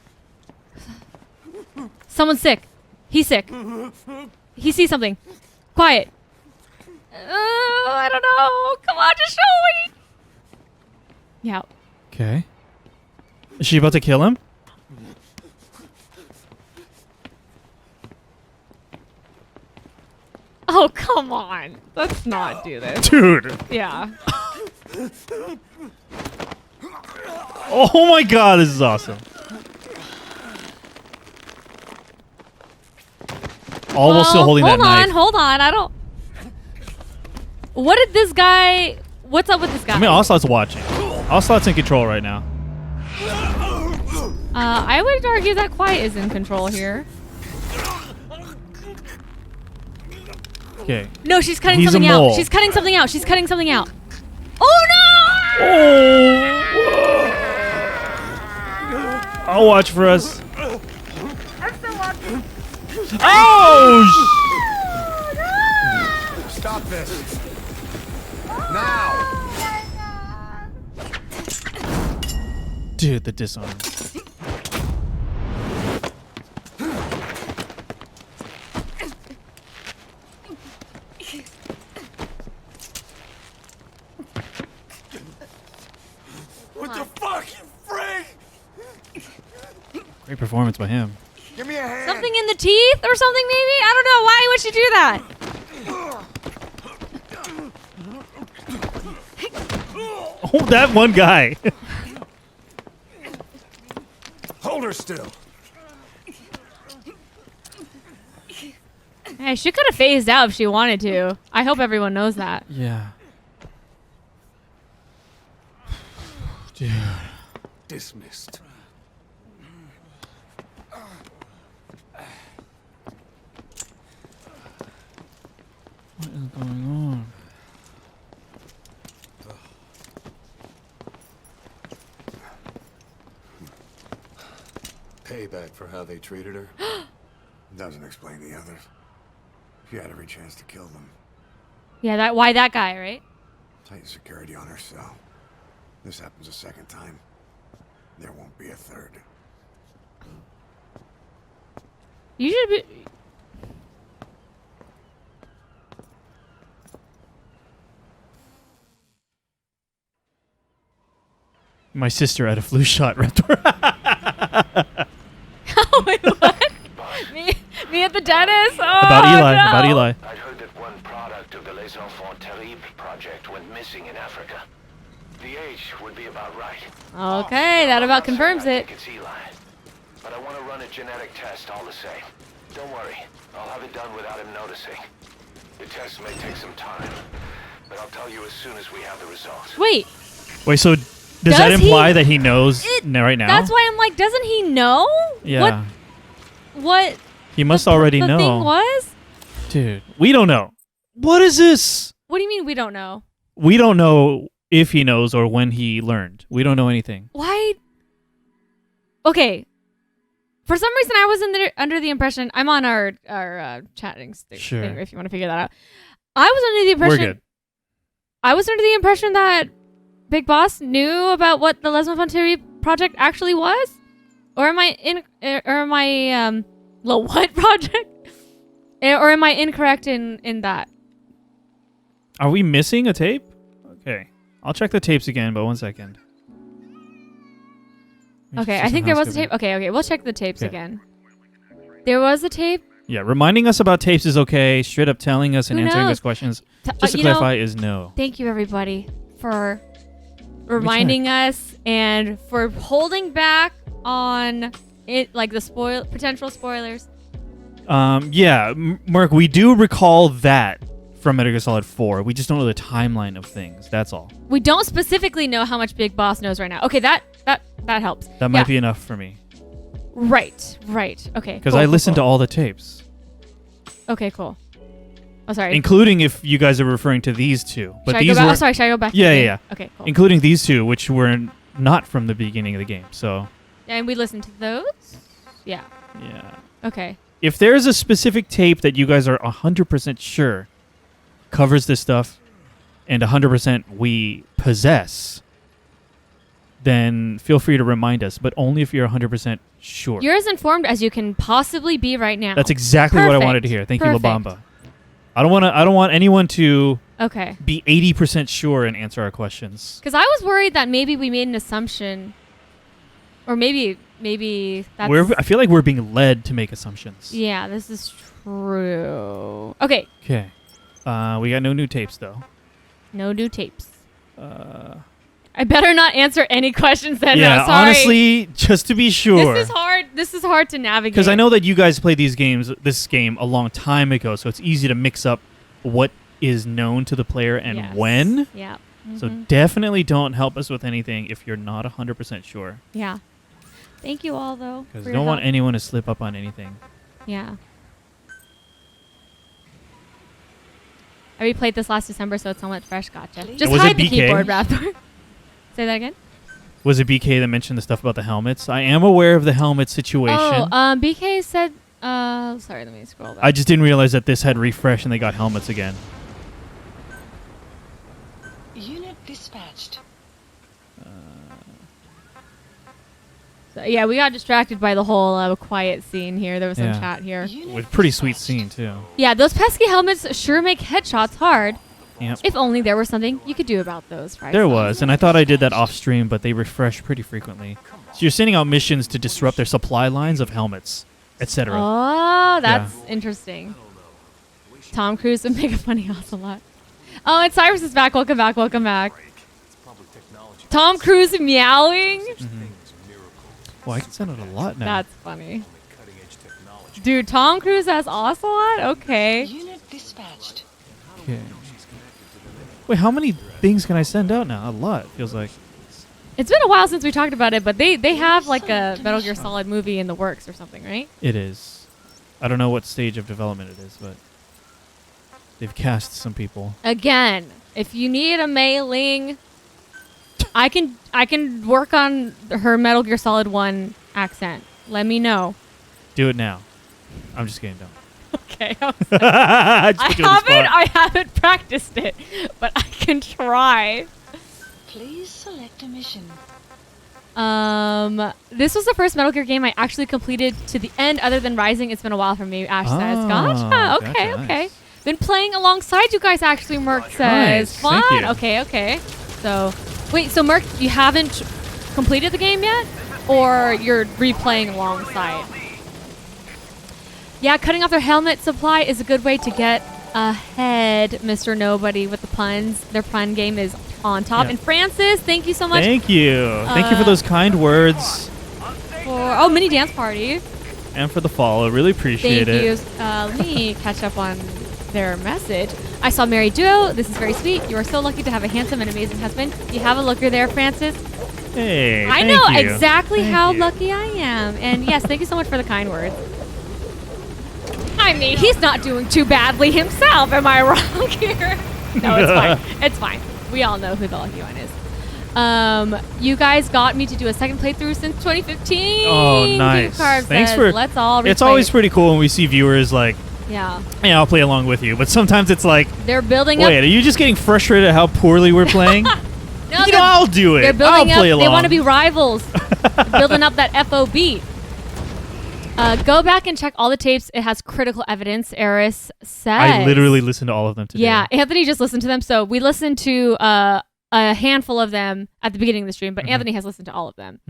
Someone's sick. He's sick. He sees something. Quiet. I don't know. Come on, just show me. Yeah. Okay. Is she about to kill him? Oh, come on. Let's not do this. Dude. Yeah. Oh my god, this is awesome. All while still holding that knife. Hold on. I don't... What did this guy... what's up with this guy? I mean, Ocelot's watching. Ocelot's in control right now. I would argue that Quiet is in control here. Okay. No, she's cutting He's a something mole. out. She's cutting something out. She's cutting something out. Oh no! Oh! I'll watch for us. I'm still watching. Oh! Stop this. Now! Dude, the disarm. What the fuck, you freak? Great performance by him. Give me a hand. Something in the teeth or something, maybe? I don't know. Why would she do that? Oh, that one guy. Hold her still. Hey, she could have phased out if she wanted to. I hope everyone knows that. Yeah. Dude. Dismissed. What is going on? Payback for how they treated her? Doesn't explain the others. She had every chance to kill them. Yeah, why that guy, right? Tight security on her cell. This happens a second time. There won't be a third. You should be... My sister had a flu shot right there. Oh, wait, what? me at the dentist? Oh, About Eli. no. About Eli. I'd heard that one product of the Les Enfants Terribles project went missing in Africa. The age would be about right. Okay, that about confirms I it. think it's Eli. But I want to run a genetic test all the same. Don't worry, I'll have it done without him noticing. The test may take some time, but I'll tell you as soon as we have the results. Wait. Wait, so does that imply that he knows right now? That's why I'm like, doesn't he know? Yeah. What He must already the know. thing was? Dude, we don't know. What is this? What do you mean we don't know? We don't know if he knows or when he learned. We don't know anything. Why? Okay. For some reason, I was under the impression... I'm on our chatting thing, Sure. if you want to figure that out. I was under the impression... We're good. I was under the impression that Big Boss knew about what the Les Enfants Terribles project actually was? Or am I the what project? Or am I incorrect in that? Are we missing a tape? Okay. I'll check the tapes again, but 1 second. Okay, I think there was a tape. Okay, we'll check the tapes again. There was a tape? Yeah, reminding us about tapes is okay. Straight up telling us and Who answering knows? us questions, just to clarify, is no. Thank you, everybody, for reminding us and for holding back on it, like the potential spoilers. Yeah, Mark, we do recall that from Metal Gear Solid 4. We just don't know the timeline of things. That's all. We don't specifically know how much Big Boss knows right now. Okay, that helps. That might be enough for me. Right. Okay. Because I listened to all the tapes. Okay, cool. Oh, sorry. Including if you guys are referring to these two. But Should I these go back? were, Oh, sorry. Should I go back? Yeah. Okay, cool. Including these two, which were not from the beginning of the game. So. And we listened to those? Yeah. Yeah. Okay. If there's a specific tape that you guys are 100% sure covers this stuff and 100% we possess, then feel free to remind us, but only if you're 100% sure. You're as informed as you can possibly be right now. That's exactly what I wanted to hear. Thank you, La Bamba. I don't want anyone to be 80% sure and answer our questions. Because I was worried that maybe we made an assumption, or maybe that's... I feel like we're being led to make assumptions. Yeah, this is true. Okay. Okay. We got no new tapes, though. No new tapes. I better not answer any questions then. Yeah, no, sorry. honestly, just to be sure. This is hard to navigate. Because I know that you guys played this game a long time ago, so it's easy to mix up what is known to the player and when. Yeah. So definitely don't help us with anything if you're not 100% sure. Yeah. Thank you all, though. Because I don't want anyone to slip up on anything. Yeah. I replayed this last December, so it's somewhat fresh. Gotcha. Just was hide it the BK? keyboard, Raptor. Say that again? Was it BK that mentioned the stuff about the helmets? I am aware of the helmet situation. Oh, BK said... sorry, let me scroll back. I just didn't realize that this had refresh and they got helmets again. Unit dispatched. So, yeah, we got distracted by the whole quiet scene here. There was some chat here. With pretty sweet scene, too. Yeah, those pesky helmets sure make headshots hard. Yep. If only there was something you could do about those, right? There was, and I thought I did that off stream, but they refresh pretty frequently. So you're sending out missions to disrupt their supply lines of helmets, etc. Oh, that's interesting. Tom Cruise would make a funny ocelot. Oh, and Cyrus is back. Welcome back. Welcome back. Tom Cruise meowing. Well, I can send out a lot now. That's funny. Dude, Tom Cruise as ocelot? Okay. Unit dispatched. Okay. Wait, how many things can I send out now? A lot, feels like. It's been a while since we talked about it, but they have like a Metal Gear Solid movie in the works or something, right? It is. I don't know what stage of development it is, but they've cast some people. Again, if you need a mailing, I can work on her Metal Gear Solid 1 accent. Let me know. Do it now. I'm just kidding. Don't. Okay. I haven't practiced it, but I can try. Please select a mission. This was the first Metal Gear game I actually completed to the end, other than Rising. It's been a while for me. Ash says, "Gotcha. Okay, gotcha, okay. nice. Been playing alongside you guys. Actually, Merc says, Nice, fun. thank you. Okay, okay. So, wait. So, Merc, you haven't completed the game yet, or you're replaying alongside? Yeah, cutting off their helmet supply is a good way to get ahead, Mr. Nobody, with the puns. Their pun game is on top. Yeah. And Francis, thank you so much. Thank you. Thank you for those kind words. For mini dance party. And for the follow. Really appreciate it. Thank you. Let me catch up on their message. I saw Mary Duo. This is very sweet. You are so lucky to have a handsome and amazing husband. You have a looker there, Francis. Hey, I thank know you. exactly Thank how you. lucky I am. And yes, thank you so much for the kind words. I mean, he's not doing too badly himself. Am I wrong here? No, it's fine. It's fine. We all know who the lucky one is. You guys got me to do a second playthrough since 2015. Oh, nice. Thanks for. Let's all. It's replay always it. pretty cool when we see viewers like, Yeah. yeah, I'll play along with you. But sometimes it's like, They're building wait, up. are you just getting frustrated at how poorly we're playing? No, you know, I'll do it. They're building I'll up. play along. They want to be rivals. Building up that FOB. Go back and check all the tapes. It has critical evidence, Eris says. I literally listened to all of them today. Yeah, Anthony just listened to them. So we listened to a handful of them at the beginning of the stream, but Anthony has listened to all of them.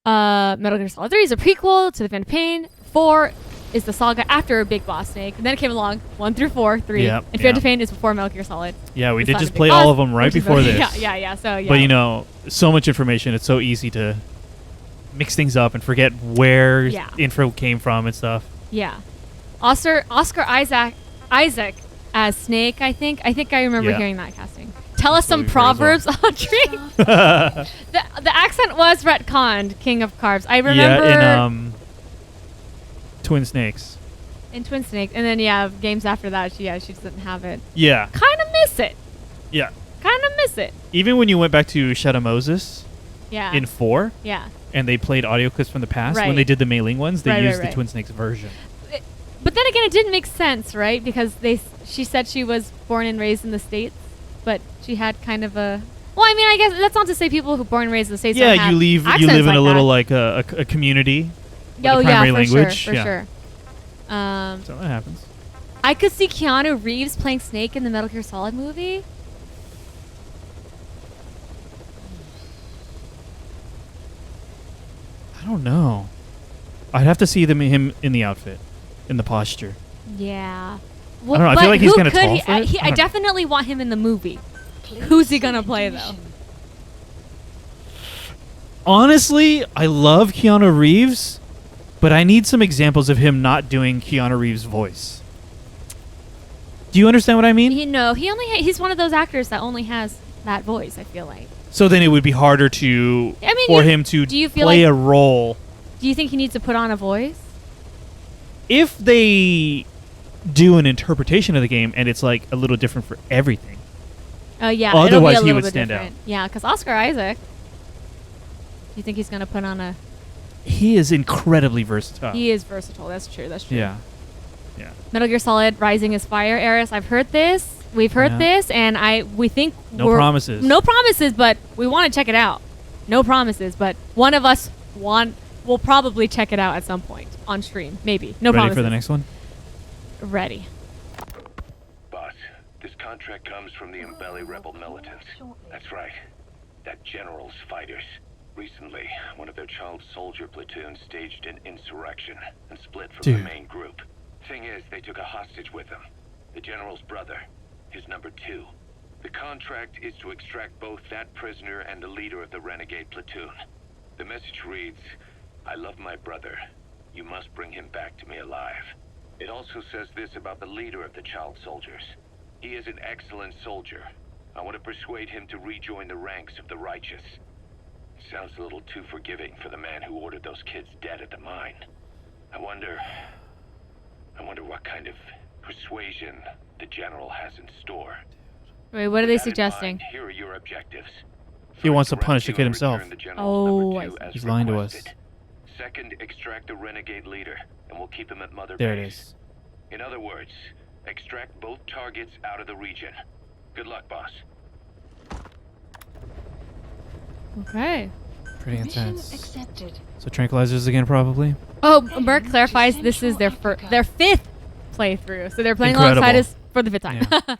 Metal Gear Solid 3 is a prequel to the Phantom Pain. 4 is the saga after Big Boss Snake. And then it came along 1 through 4, 3. Yep, and Phantom Pain is before Metal Gear Solid. Yeah, we The did Son just of Big play Boss, all of them right which is before a- this. Yeah. So yeah. But you know, so much information. It's so easy to mix things up and forget where info came from and stuff. Yeah. Oscar Isaac as Snake, I think. I remember hearing that casting. Tell us some proverbs, Audrey. The accent was retconned, King of Carbs. I remember. Yeah, in Twin Snakes. In Twin Snake. And then, games after that, she doesn't have it. Yeah. Kind of miss it. Yeah. Kind of miss it. Even when you went back to Shadow Moses Yeah. in 4. Yeah. And they played audio clips from the past. Right. When they did the Mei Ling ones, they Right, used right. the Twin Snakes version. But then again, it didn't make sense, right? Because she said she was born and raised in the States, but she had kind of a... Well, I mean, I guess that's not to say people who are born and raised in the States don't have You live accents in like a little that. like a community. With Oh, a primary for language. sure, for sure. So that happens. I could see Keanu Reeves playing Snake in the Metal Gear Solid movie. I don't know. I'd have to see him in the outfit, in the posture. Yeah. I don't know. I feel like he's kind of tall for it. I definitely want him in the movie. Who's he gonna play though? Honestly, I love Keanu Reeves, but I need some examples of him not doing Keanu Reeves' voice. Do you understand what I mean? He's one of those actors that only has that voice, I feel like. So then it would be harder for him to play a role. Do you think he needs to put on a voice? If they do an interpretation of the game and it's like a little different for everything. Oh yeah. Otherwise he would stand out. Yeah, because Oscar Isaac. Do you think he's gonna put on a? He is incredibly versatile. He is versatile. That's true. Yeah. Metal Gear Solid: Rising is Fire, Eris. I've heard this. We've heard this, and we think no promises. No promises, but we want to check it out. No promises, but one of us will probably check it out at some point on stream. Maybe. No promises. Ready for the next one? Ready. Boss, this contract comes from the Umbelli rebel militants. That's right. That general's fighters. Recently, one of their child soldier platoons staged an insurrection and split from the main group. Thing is, they took a hostage with them. The general's brother, his number 2. The contract is to extract both that prisoner and the leader of the renegade platoon. The message reads, I love my brother. You must bring him back to me alive. It also says this about the leader of the child soldiers. He is an excellent soldier. I want to persuade him to rejoin the ranks of the righteous. Sounds a little too forgiving for the man who ordered those kids dead at the mine. I wonder what kind of persuasion the general has in store. Wait, what are they suggesting? Here are your objectives. He wants to punish the kid himself. He's lying to us. Second, extract the renegade leader, and we'll keep him at Mother There Base. it is. In other words, extract both targets out of the region. Good luck, boss. Okay. Pretty intense. Accepted. So tranquilizers again, probably. Oh, Burke clarifies this is their 5th playthrough, so they're playing alongside us for the 5th time. Yeah.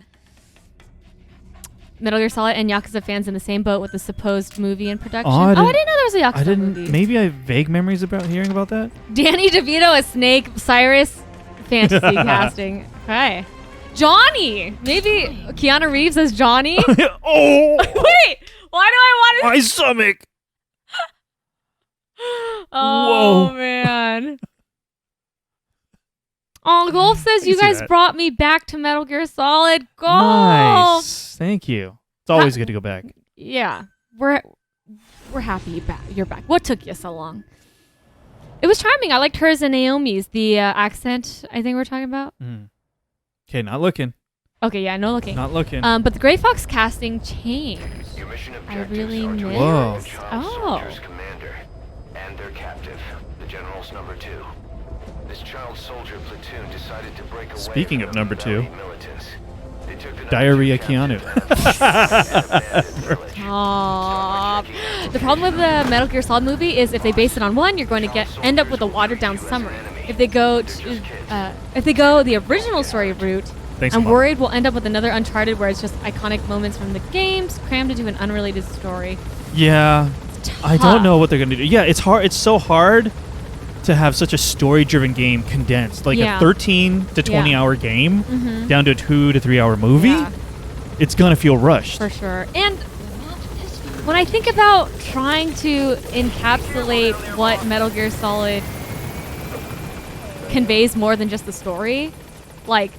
Metal Gear Solid and Yakuza fans in the same boat with the supposed movie in production. I didn't know there was a Yakuza movie. Maybe I have vague memories about hearing about that. Danny DeVito as Snake, Cyrus, fantasy casting. Okay. Johnny! Maybe Keanu Reeves as Johnny? Oh! Wait! Why do I want to... My stomach! Oh, whoa. Man. Oh, Golf says you guys brought me back to Metal Gear Solid. Golf! Nice. Thank you. It's always good to go back. Yeah. We're happy you're back. What took you so long? It was charming. I liked hers and Naomi's. The accent, I think we're talking about. Okay, not looking. Okay, yeah, no looking. Not looking. But the Gray Fox casting changed. Your mission I really missed. Whoa. Commander and their captive, the general's number 2. This child soldier platoon decided to break away. Speaking of number 2, They took the Diarrhea Keanu. The problem with the Metal Gear Solid movie is if they base it on one, you're going to end up with a watered down summary. If they go the original story route, I'm worried we'll end up with another Uncharted where it's just iconic moments from the games crammed into an unrelated story. Yeah, I don't know what they're gonna do. Yeah, it's hard. It's so hard to have such a story-driven game condensed, like a 13 to 20-hour game down to a 2 to 3 hour movie. Yeah. It's gonna feel rushed for sure. And when I think about trying to encapsulate what Metal Gear Solid conveys more than just the story, like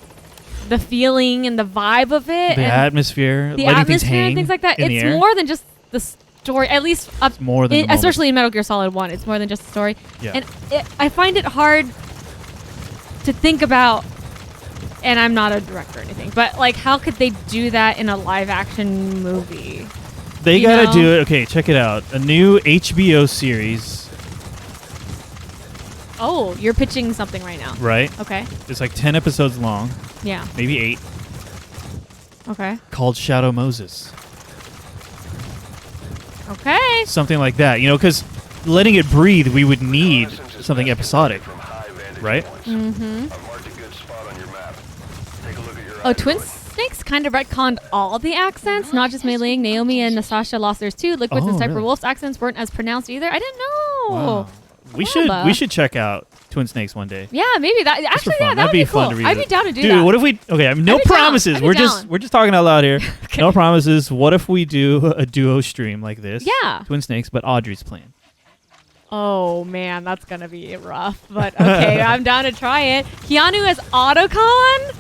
the feeling and the vibe of it, the atmosphere, the atmosphere and things like that. It's more than just the story. At least more than especially in Metal Gear Solid 1, it's more than just the story. Yeah. And I find it hard to think about. And I'm not a director or anything, but like, how could they do that in a live-action movie? They gotta do it. Okay, check it out. A new HBO series. Oh, you're pitching something right now. Right. Okay. It's like 10 episodes long. Yeah. Maybe 8. Okay. Called Shadow Moses. Okay. Something like that. You know, because letting it breathe, we would need something episodic. Right? Mm-hmm. Oh, Twin Snakes kind of retconned all the accents, not just Mei Ling. Naomi and Nastasha lost theirs too. Liquids and Cypher Wolf's accents weren't as pronounced either. I didn't know. Wow. We should check out Twin Snakes one day. Yeah, maybe that. Actually, yeah, that'd be fun cool. to read. I'd be down to do that. Dude, what if we? Okay, I mean, no promises. We're just talking out loud here. Okay. No promises. What if we do a duo stream like this? Yeah. Twin Snakes, but Audrey's playing. Oh man, that's gonna be rough. But okay, I'm down to try it. Keanu as Otacon.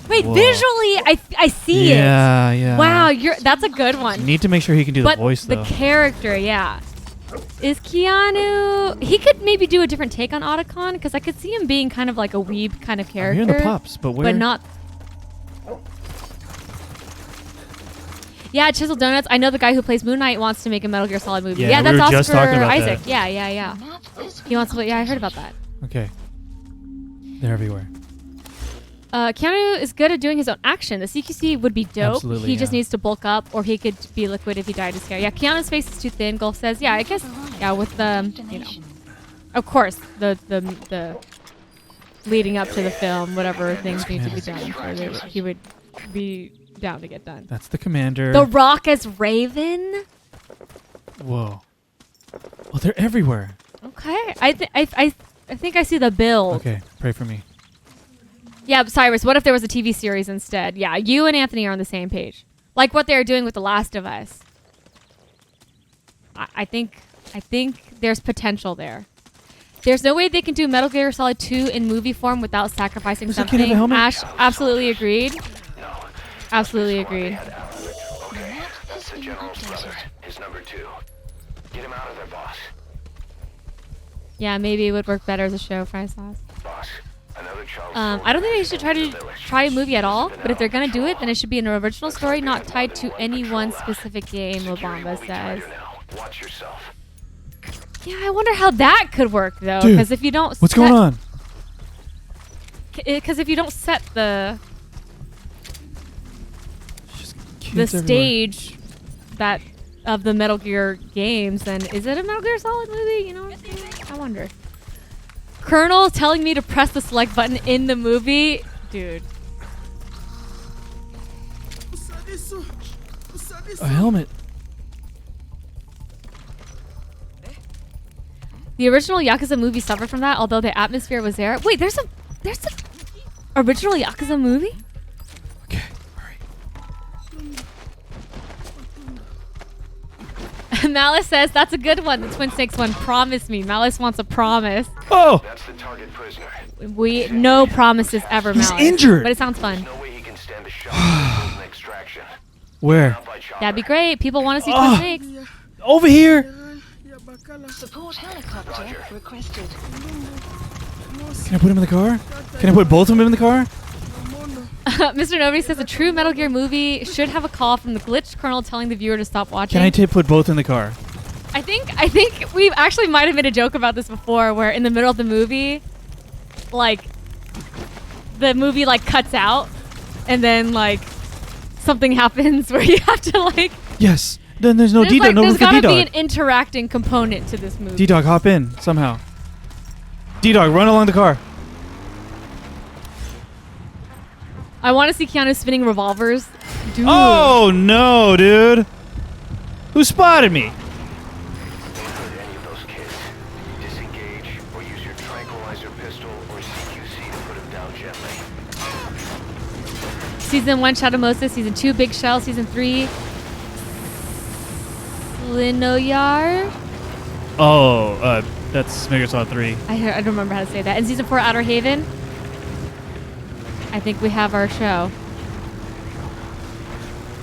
Wait, Whoa. visually, I see it. Yeah. Wow, that's a good one. Need to make sure he can do the voice though. The character, yeah. Is Keanu? He could maybe do a different take on Otacon because I could see him being kind of like a weeb kind of character. I'm hearing the pops, but where? But not. Yeah, Chisel Donuts. I know the guy who plays Moon Knight wants to make a Metal Gear Solid movie. Yeah, that's just talking about Isaac. that. Yeah. He wants to. Yeah, I heard about that. Okay. They're everywhere. Keanu is good at doing his own action. The CQC would be dope. Absolutely, He just needs to bulk up, or he could be liquid if he died of scare. Yeah, Keanu's face is too thin. Gulf says, yeah, I guess, yeah, with the, of course, the leading up to the film, whatever things need to be done, he would be down to get done. That's the commander. The Rock as Raven. Whoa. Well, they're everywhere. Okay, I think I see the build. Okay, pray for me. Yeah, Cyrus, what if there was a TV series instead? Yeah, you and Anthony are on the same page. Like what they're doing with The Last of Us. I think there's potential there. There's no way they can do Metal Gear Solid 2 in movie form without sacrificing Does something. the kid have a helmet? Ash, absolutely agreed. Absolutely agreed. That's the general's brother. His number 2. Get him out of there, boss. Yeah, maybe it would work better as a show, fry sauce. Boss. I don't think they should try a movie at all, but if they're gonna do it, then it should be an original story, not tied to any one specific game, Mobamba says. Watch yourself. Yeah, I wonder how that could work though, because if you don't what's going on? Because if you don't set the everywhere. stage that of the Metal Gear games, then is it a Metal Gear Solid movie? You know what I'm saying? I wonder. Colonel telling me to press the select button in the movie? Dude. A helmet. The original Yakuza movie suffered from that, although the atmosphere was there. Wait, there's a original Yakuza movie? Okay, hurry. Malice says, that's a good one. The Twin Snakes one. Promise me. Malice wants a promise. Oh! That's the target prisoner. No promises ever, He's Malice. injured. But it sounds fun. No way he can stand a shot of an extraction. Where? That'd be great. People want to see Twin Snakes. Over here! Support helicopter requested. Can I put him in the car? Can I put both of them in the car? Mr. Nobody says a true Metal Gear movie should have a call from the glitched colonel telling the viewer to stop watching. Can I put both in the car? I think we actually might have made a joke about this before, where in the middle of the movie, like, the movie like cuts out, and then like something happens where you have to like. Yes. Then there's no D-Dog. No room there's for gotta D-Dog. be an interacting component to this movie. D-Dog, hop in somehow. D-Dog, run along the car. I want to see Keanu spinning revolvers. Dude. Oh no, dude! Who spotted me? Don't hurt any of those kids. Disengage or use your tranquilizer pistol or CQC to put him down gently. Season 1, Shadow Moses. Season 2, Big Shell. Season 3, Linoyar. Oh, that's Metal Gear Solid 3. I don't remember how to say that. And Season 4, Outer Haven. I think we have our show.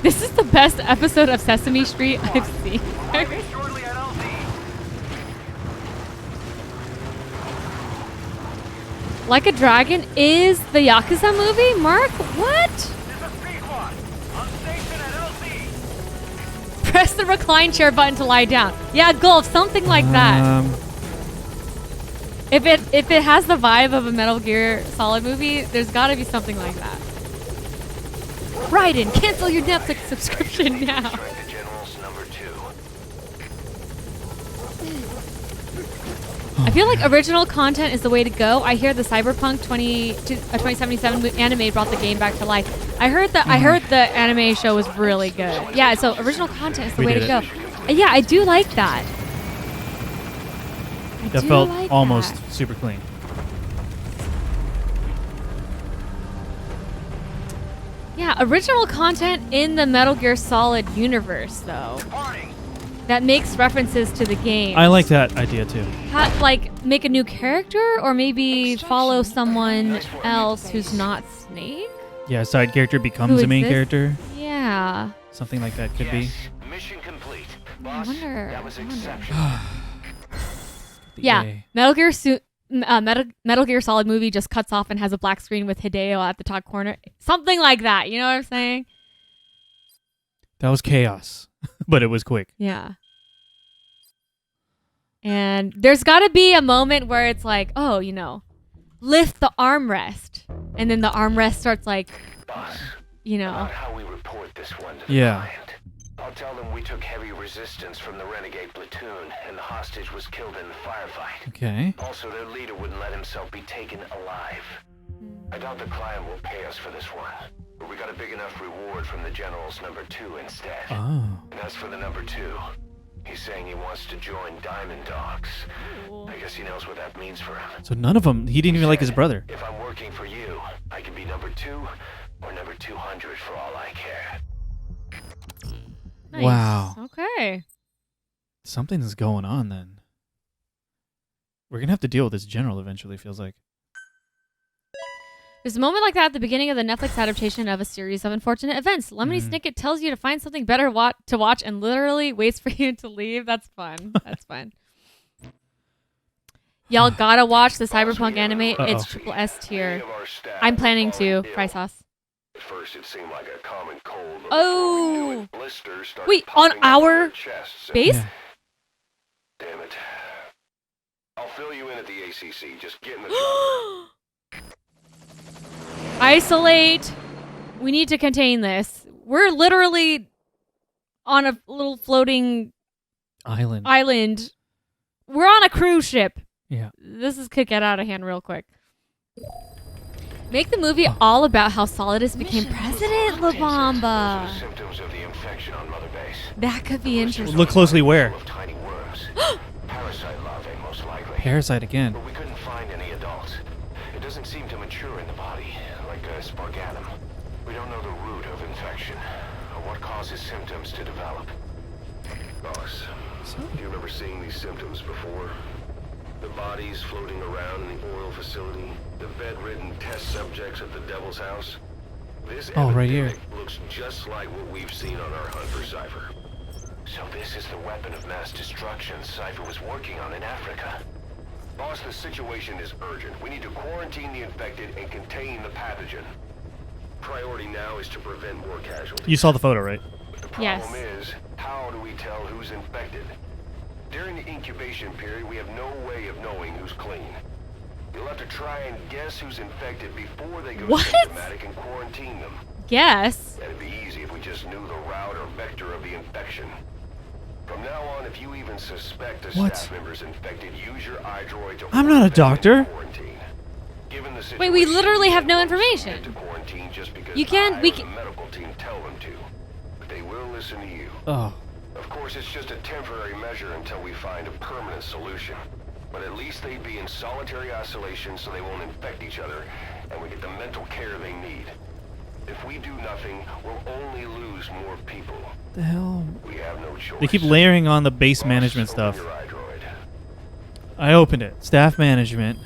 This is the best episode of Sesame Street I've seen. Like a Dragon is the Yakuza movie? Mark, what? Press the recline chair button to lie down. Yeah, Gulf, something like that. If it has the vibe of a Metal Gear Solid movie, there's got to be something like that. Raiden, cancel your Netflix subscription now. I feel like original content is the way to go. I hear the Cyberpunk 2077 anime brought the game back to life. I heard the anime show was really good. Yeah, so original content is the way to go. Yeah, I do like that. That felt almost super clean. Yeah, original content in the Metal Gear Solid universe, though. That makes references to the game. I like that idea too. Like, make a new character, or maybe follow someone else who's not Snake? Yeah, a side character becomes a main character. Yeah. Something like that could be. Mission complete. I wonder. That was exceptional. Yeah, Metal Gear Solid movie just cuts off and has a black screen with Hideo at the top corner. Something like that. You know what I'm saying? That was chaos, but it was quick. Yeah. And there's got to be a moment where it's like, oh, you know, lift the armrest, and then the armrest starts like, Boss, you know. about how we report this one to the client. I'll tell them we took heavy resistance from the renegade platoon, and the hostage was killed in the firefight. Okay. Also, their leader wouldn't let himself be taken alive. I doubt the client will pay us for this one, but we got a big enough reward from the general's number 2 instead. Oh. And as for the number 2, he's saying he wants to join Diamond Dogs. I guess he knows what that means for him. So none of them. He didn't even like his brother. If I'm working for you, I can be number 2 or number 200 for all I care. Nice. Wow. Okay. Something's going on then. We're gonna have to deal with this general eventually. Feels like. There's a moment like that at the beginning of the Netflix adaptation of a series of unfortunate events. Lemony Snicket tells you to find something better to watch and literally waits for you to leave. That's fun. That's fun. Y'all gotta watch the Cyberpunk anime. It's triple S tier. I'm planning to. Price sauce. At first it seemed like a common cold. Oh! Wait, on our base? Yeah. Damn it. I'll fill you in at the ACC. Just get in the Isolate. We need to contain this. We're literally on a little floating island. We're on a cruise ship. Yeah. This could get out of hand real quick. Make the movie all about how Solidus became president, La Bamba. symptoms of the infection on Mother Base. That could be interesting. Look closely where? Tiny worms. Parasite larvae, most likely. Parasite again. But we couldn't find any adults. It doesn't seem to mature in the body, like a spargatum. We don't know the root of infection, or what causes symptoms to develop. Boss, do you remember seeing these symptoms before? The bodies floating around in the oil facility, the bedridden test subjects at the Devil's House. This right here. looks just like what we've seen on our hunt for Cypher. So this is the weapon of mass destruction Cypher was working on in Africa. Boss, the situation is urgent. We need to quarantine the infected and contain the pathogen. Priority now is to prevent more casualties. You saw the photo, right? The problem is, how do we tell who's infected? During the incubation period, we have no way of knowing who's clean. You'll have to try and guess who's infected before they go symptomatic and quarantine them. Guess? That'd be easy if we just knew the route or vector of the infection. From now on, if you even suspect a staff member's infected, use your iDroid to I'm not a doctor. Given the Wait, we literally have no information. to quarantine just because You can- I we or the can- medical team tell them to. But they will listen to you. Oh. Of course, it's just a temporary measure until we find a permanent solution. But at least they'd be in solitary isolation so they won't infect each other, and we get the mental care they need. If we do nothing, we'll only lose more people. The hell? We have no choice. They keep layering on the base management stuff. I opened it. Staff management.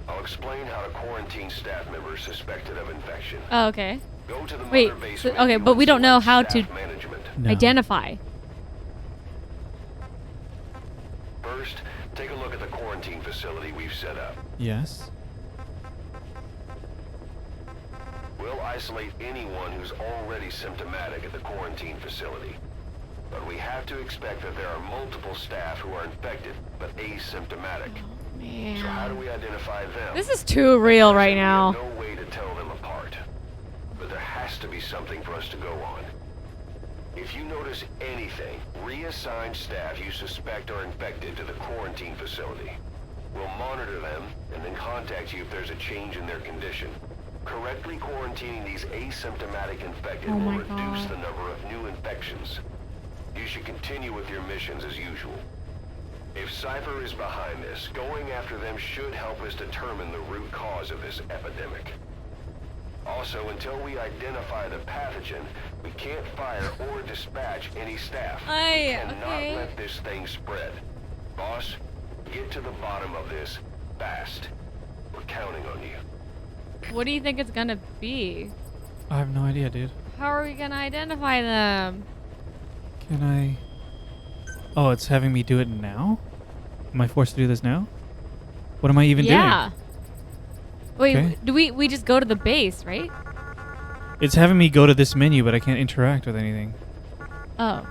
I'll explain how to quarantine staff members suspected of infection. Oh, okay. Go to the Wait, mother base okay, menu but we and don't know select how to staff management. No. identify. First, take a look at the quarantine facility we've set up. Yes. We'll isolate anyone who's already symptomatic at the quarantine facility. But we have to expect that there are multiple staff who are infected, but asymptomatic. Man. So how do we identify them? This is too real right now. We have no way to tell them apart. But there has to be something for us to go on. If you notice anything, reassign staff you suspect are infected to the quarantine facility. We'll monitor them and then contact you if there's a change in their condition. Correctly quarantining these asymptomatic infected will reduce the number of new infections. You should continue with your missions as usual. If Cypher is behind this, going after them should help us determine the root cause of this epidemic. Also, until we identify the pathogen, we can't fire or dispatch any staff. We cannot let this thing spread. Boss, get to the bottom of this fast. We're counting on you. What do you think it's gonna be? I have no idea, dude. How are we gonna identify them? Can I... Oh, it's having me do it now? Am I forced to do this now? What am I even doing? Yeah. Wait, Okay. do we just go to the base, right? It's having me go to this menu, but I can't interact with anything. Oh.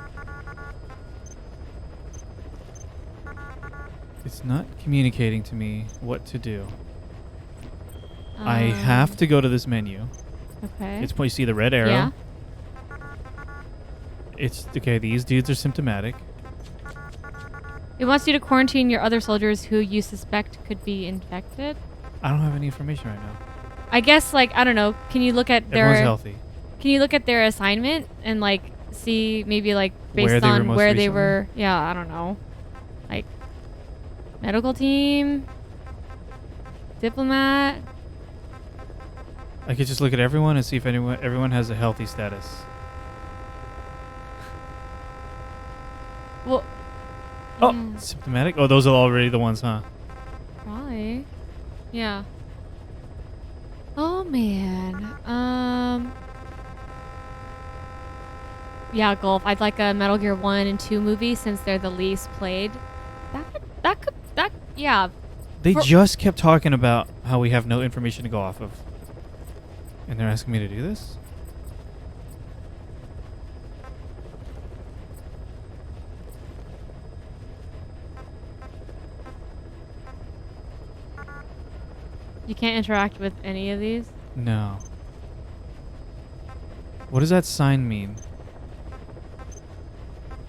It's not communicating to me what to do. I have to go to this menu. Okay. It's you see the red arrow. Yeah. It's okay. These dudes are symptomatic. It wants you to quarantine your other soldiers who you suspect could be infected. I don't have any information right now. I guess, like, I don't know. Can you look at Everyone's healthy. Can you look at their assignment and like see maybe like based Where they were on most where they recently? were? Yeah, I don't know. Like medical team, diplomat. I could just look at everyone and see if everyone has a healthy status. Well. Oh, yeah, symptomatic? Oh, those are already the ones, huh? probably. Yeah. Oh man. Yeah, Golf. I'd like a Metal Gear 1 and 2 movie since they're the least played. Yeah. They just kept talking about how we have no information to go off of. And they're asking me to do this? You can't interact with any of these? No. What does that sign mean?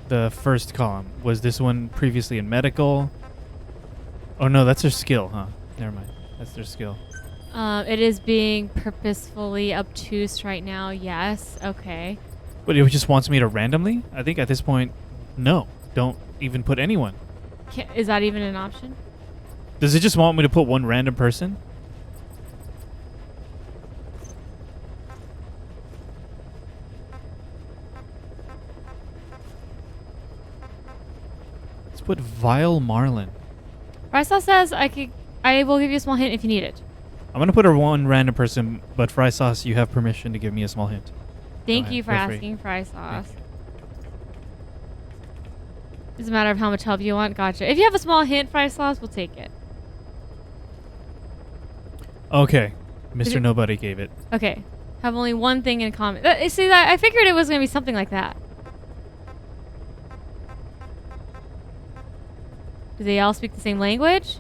The first column. Was this one previously in medical? Oh no, that's their skill, huh? Never mind. That's their skill. It is being purposefully obtuse right now. Yes. Okay. But it just wants me to randomly? I think at this point, no. Don't even put anyone. Is that even an option? Does it just want me to put one random person? Let's put Vile Marlin. Rysal says I will give you a small hint if you need it. I'm going to put a one random person, but Fry Sauce, you have permission to give me a small hint. Thank you for Feel free. asking, Fry Sauce. It's a matter of how much help you want. Gotcha. If you have a small hint, Fry Sauce, we'll take it. Okay. Mr. Nobody gave it. Okay. Have only one thing in common. See, I figured it was going to be something like that. Do they all speak the same language?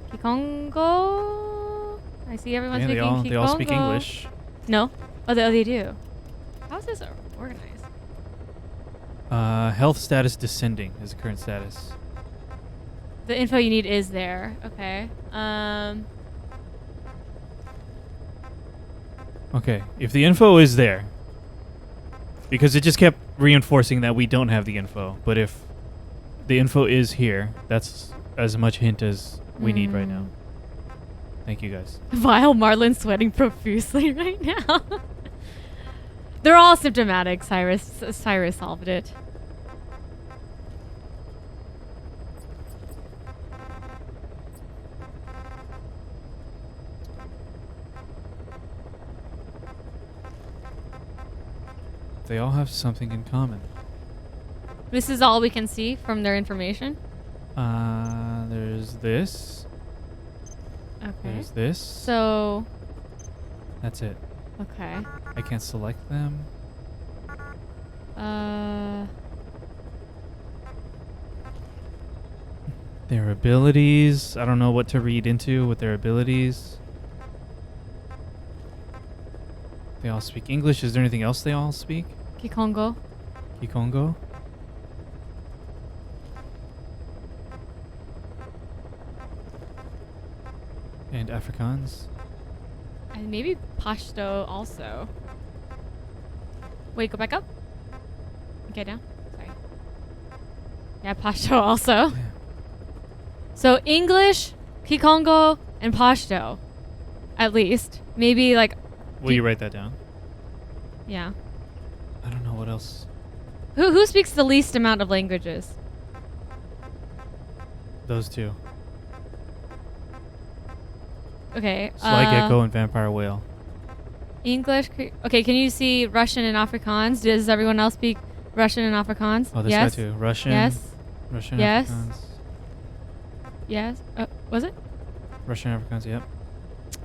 Kikongo? I see everyone Yeah, speaking Kikongo. they all speak English. No? Oh, they do. How is this organized? Health status descending is the current status. The info you need is there. Okay. Okay, if the info is there, because it just kept reinforcing that we don't have the info, but if the info is here, that's as much hint as we need right now. Thank you, guys. Vile Marlin sweating profusely right now. They're all symptomatic. Cyrus solved it. They all have something in common. This is all we can see from their information. There's this. Okay. There's this. So. That's it. Okay. I can't select them. Their abilities. I don't know what to read into with their abilities. They all speak English. Is there anything else they all speak? Kikongo. Kikongo. And Afrikaans. And maybe Pashto also. Wait, go back up. Okay, down. Sorry. Yeah, Pashto also. Yeah. So English, Kikongo, and Pashto. At least. Maybe like... Will you write that down? Yeah. I don't know what else. Who speaks the least amount of languages? Those two. Okay. Sly gecko and vampire whale. English. Okay, can you see Russian and Afrikaans? Does everyone else speak Russian and Afrikaans? Oh, this yes. guy too. Russian. Yes. Russian. Yes. Afrikaans. Yes. Was it? Russian Afrikaans. Yep.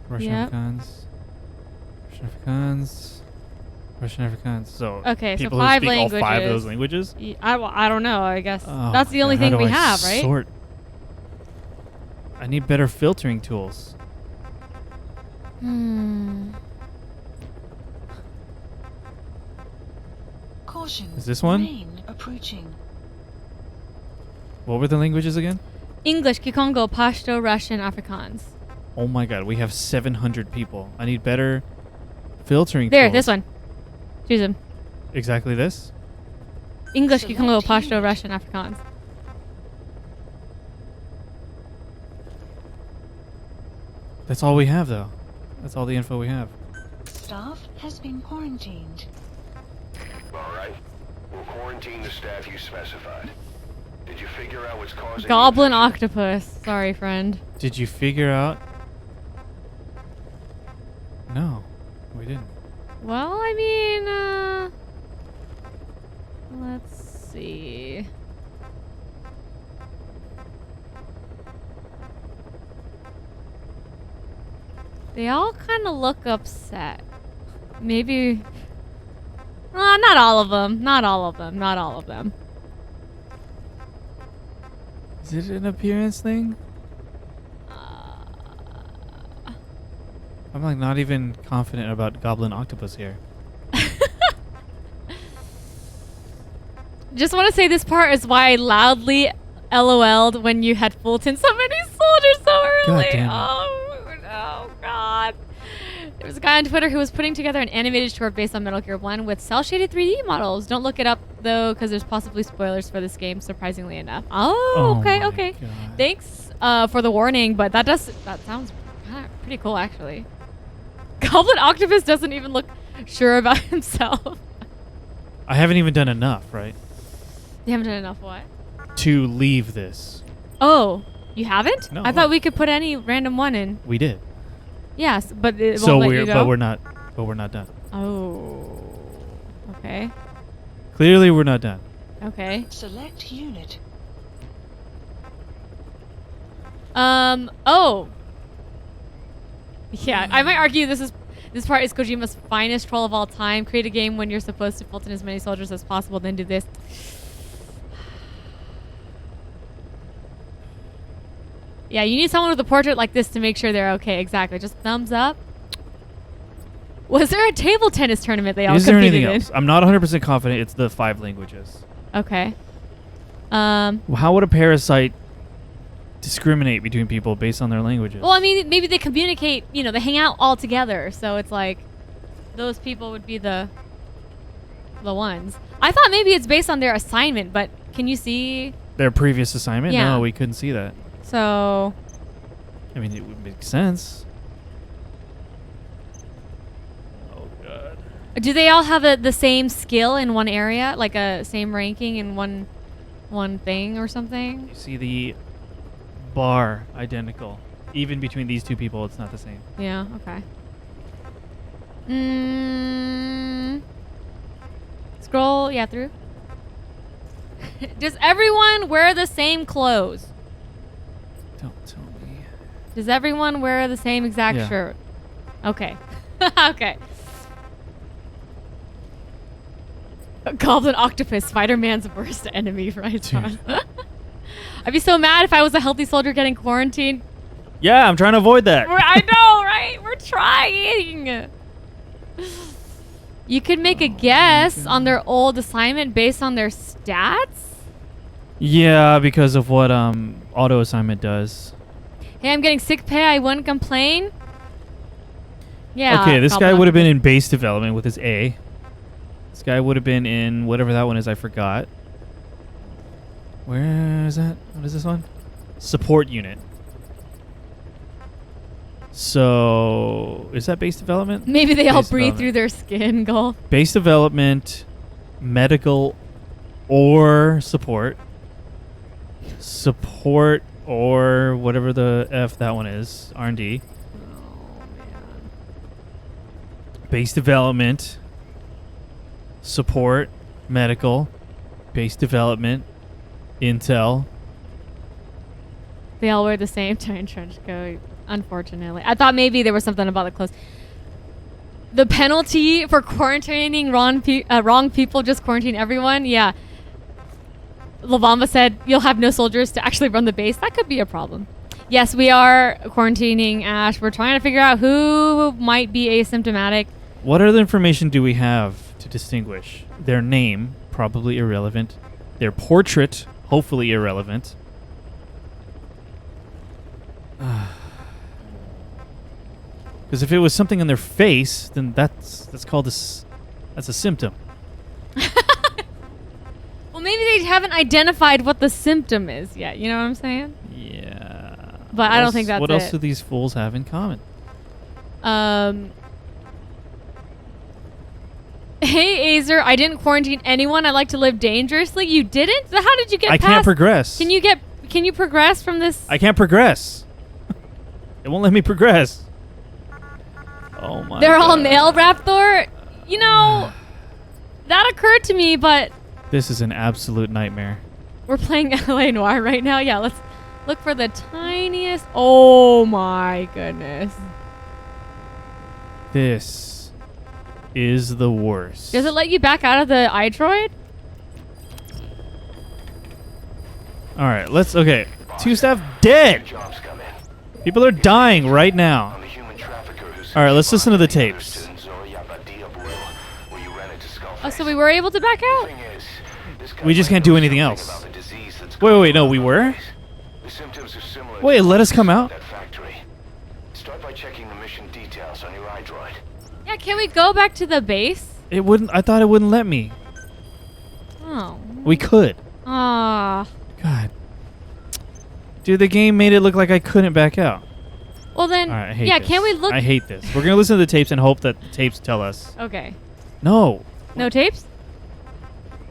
Russian Yep. Afrikaans. Russian Afrikaans. Russian Afrikaans. So okay, so people 5 who speak languages. all 5 of those languages. I don't know. I guess Oh that's the only God, how thing do we I have, right? sort? I need better filtering tools. Caution. Is this one? Rain approaching. What were the languages again? English, Kikongo, Pashto, Russian, Afrikaans. Oh my God, we have 700 people. I need better filtering There, tools. this one. Choose them. Exactly this? English, Select Kikongo, Pashto, unit. Russian, Afrikaans. That's all we have, though. That's all the info we have. Staff has been quarantined. All right. We'll quarantine the staff you specified. Did you figure out what's causing the Goblin infection? octopus. Sorry, friend. Did you figure out? No, we didn't. Well, I mean, let's see. They all kind of look upset. Maybe. Not all of them. Not all of them. Not all of them. Is it an appearance thing? I'm like not even confident about Goblin Octopus here. Just want to say this part is why I loudly LOL'd when you had Fulton so many soldiers so early. God damn it. Oh, God. There was a guy on Twitter who was putting together an animated short based on Metal Gear 1 with cell-shaded 3D models. Don't look it up, though, because there's possibly spoilers for this game, surprisingly enough. Oh, okay, okay. God. Thanks for the warning, but that sounds pretty cool, actually. Goblin Octopus doesn't even look sure about himself. I haven't even done enough, right? You haven't done enough what? To leave this. Oh, you haven't? No. I thought we could put any random one in. We did. Yes, but it So won't let you go? but we're not done. Oh. Okay. Clearly we're not done. Okay. Select unit. Oh. Yeah, I might argue this part is Kojima's finest troll of all time. Create a game when you're supposed to Fulton as many soldiers as possible, then do this. Yeah, you need someone with a portrait like this to make sure they're okay. Exactly. Just thumbs up. Was there a table tennis tournament they all Is there competed anything in? else? I'm not 100% confident it's the 5 languages. Okay. Well, how would a parasite discriminate between people based on their languages? Well, I mean, maybe they communicate, they hang out all together. So it's like those people would be the ones. I thought maybe it's based on their assignment, but can you see? Their previous assignment? Yeah. No, we couldn't see that. So. I mean, it would make sense. Oh, God. Do they all have the same skill in one area? Like a same ranking in one thing or something? You see the bar identical. Even between these two people, it's not the same. Yeah, okay. Scroll, through. Does everyone wear the same clothes? Don't tell me. Does everyone wear the same exact Yeah. shirt? Okay. Okay. Goblin octopus, Spider-Man's worst enemy, right? I'd be so mad if I was a healthy soldier getting quarantined. Yeah, I'm trying to avoid that. I know, right? We're trying. You could make a guess on their old assignment based on their stats? Yeah, because of what auto assignment does. Hey, I'm getting sick pay. I wouldn't complain. Yeah. Okay, this guy Goblin would have been in base development with his A. This guy would have been in whatever that one is. I forgot. Where is that? What is this one? Support unit. So, is that base development? Maybe they all Base breathe development. through their skin, Golf. Base development, medical, or support. Support or whatever the F that one is. R&D. base development, support, medical, base development, intel. They all wear the same giant trench coat, unfortunately. I thought maybe there was something about the clothes. The penalty for quarantining wrong people, just quarantine everyone. Yeah. Lavamba said you'll have no soldiers to actually run the base. That could be a problem. Yes, we are quarantining Ash. We're trying to figure out who might be asymptomatic. What other information do we have to distinguish? Their name, probably irrelevant. Their portrait, hopefully irrelevant. Because if it was something on their face, then that's called that's a symptom. Well, maybe they haven't identified what the symptom is yet. You know what I'm saying? Yeah. But I don't think that's it. What else do these fools have in common? Hey, Azer, I didn't quarantine anyone. I like to live dangerously. You didn't? How did you get past? I can't progress. Can you progress from this? I can't progress. It won't let me progress. Oh my They're God. all male, Raptor. You know, that occurred to me, but This is an absolute nightmare. we're playing LA Noire right now. Yeah, let's look for the tiniest. Oh my goodness. This is the worst. Does it let you back out of the iDroid? All right, let's. Okay, two staff dead. People are dying right now. All right, let's listen to the tapes. Oh, so we were able to back out? We just can't do anything else. Wait, no, we were? Wait, let us come out? Start by checking the mission details on your iDroid. Yeah, can we go back to the base? It wouldn't. I thought it wouldn't let me. Oh. We could. Ah. God. Dude, the game made it look like I couldn't back out. Well then, All right, I hate yeah, this. can we look? I hate this. We're going to listen to the tapes and hope that the tapes tell us. Okay. No. No tapes?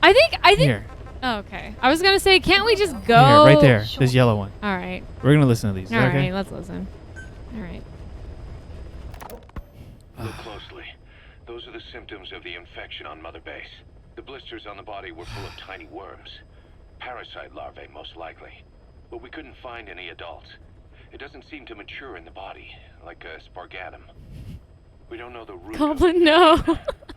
I think. Here. Oh, okay. I was gonna say, can't we just go? Here, right there. This yellow one. All right. We're going to listen to these. Is All that right, okay? let's listen. All right. Look closely. Those are the symptoms of the infection on Mother Base. The blisters on the body were full of tiny worms. Parasite larvae, most likely. But we couldn't find any adults. It doesn't seem to mature in the body, like a spargatum. We don't know the root Goblin, no.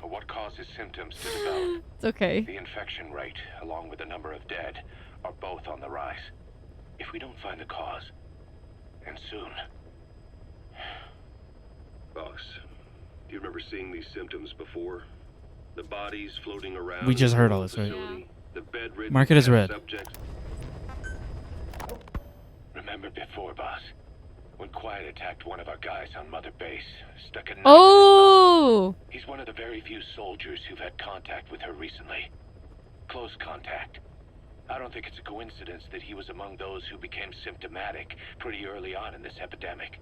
or what causes symptoms to develop. It's okay. The infection rate, along with the number of dead, are both on the rise. If we don't find the cause, and soon... Boss, do you remember seeing these symptoms before? The bodies floating around. We just heard all this, right? Yeah. The bedridden Mark it as red. subjects. Remember before, boss? When Quiet attacked one of our guys on Mother Base, stuck a knife Oh! in his... He's one of the very few soldiers who've had contact with her recently. Close contact. I don't think it's a coincidence that he was among those who became symptomatic pretty early on in this epidemic.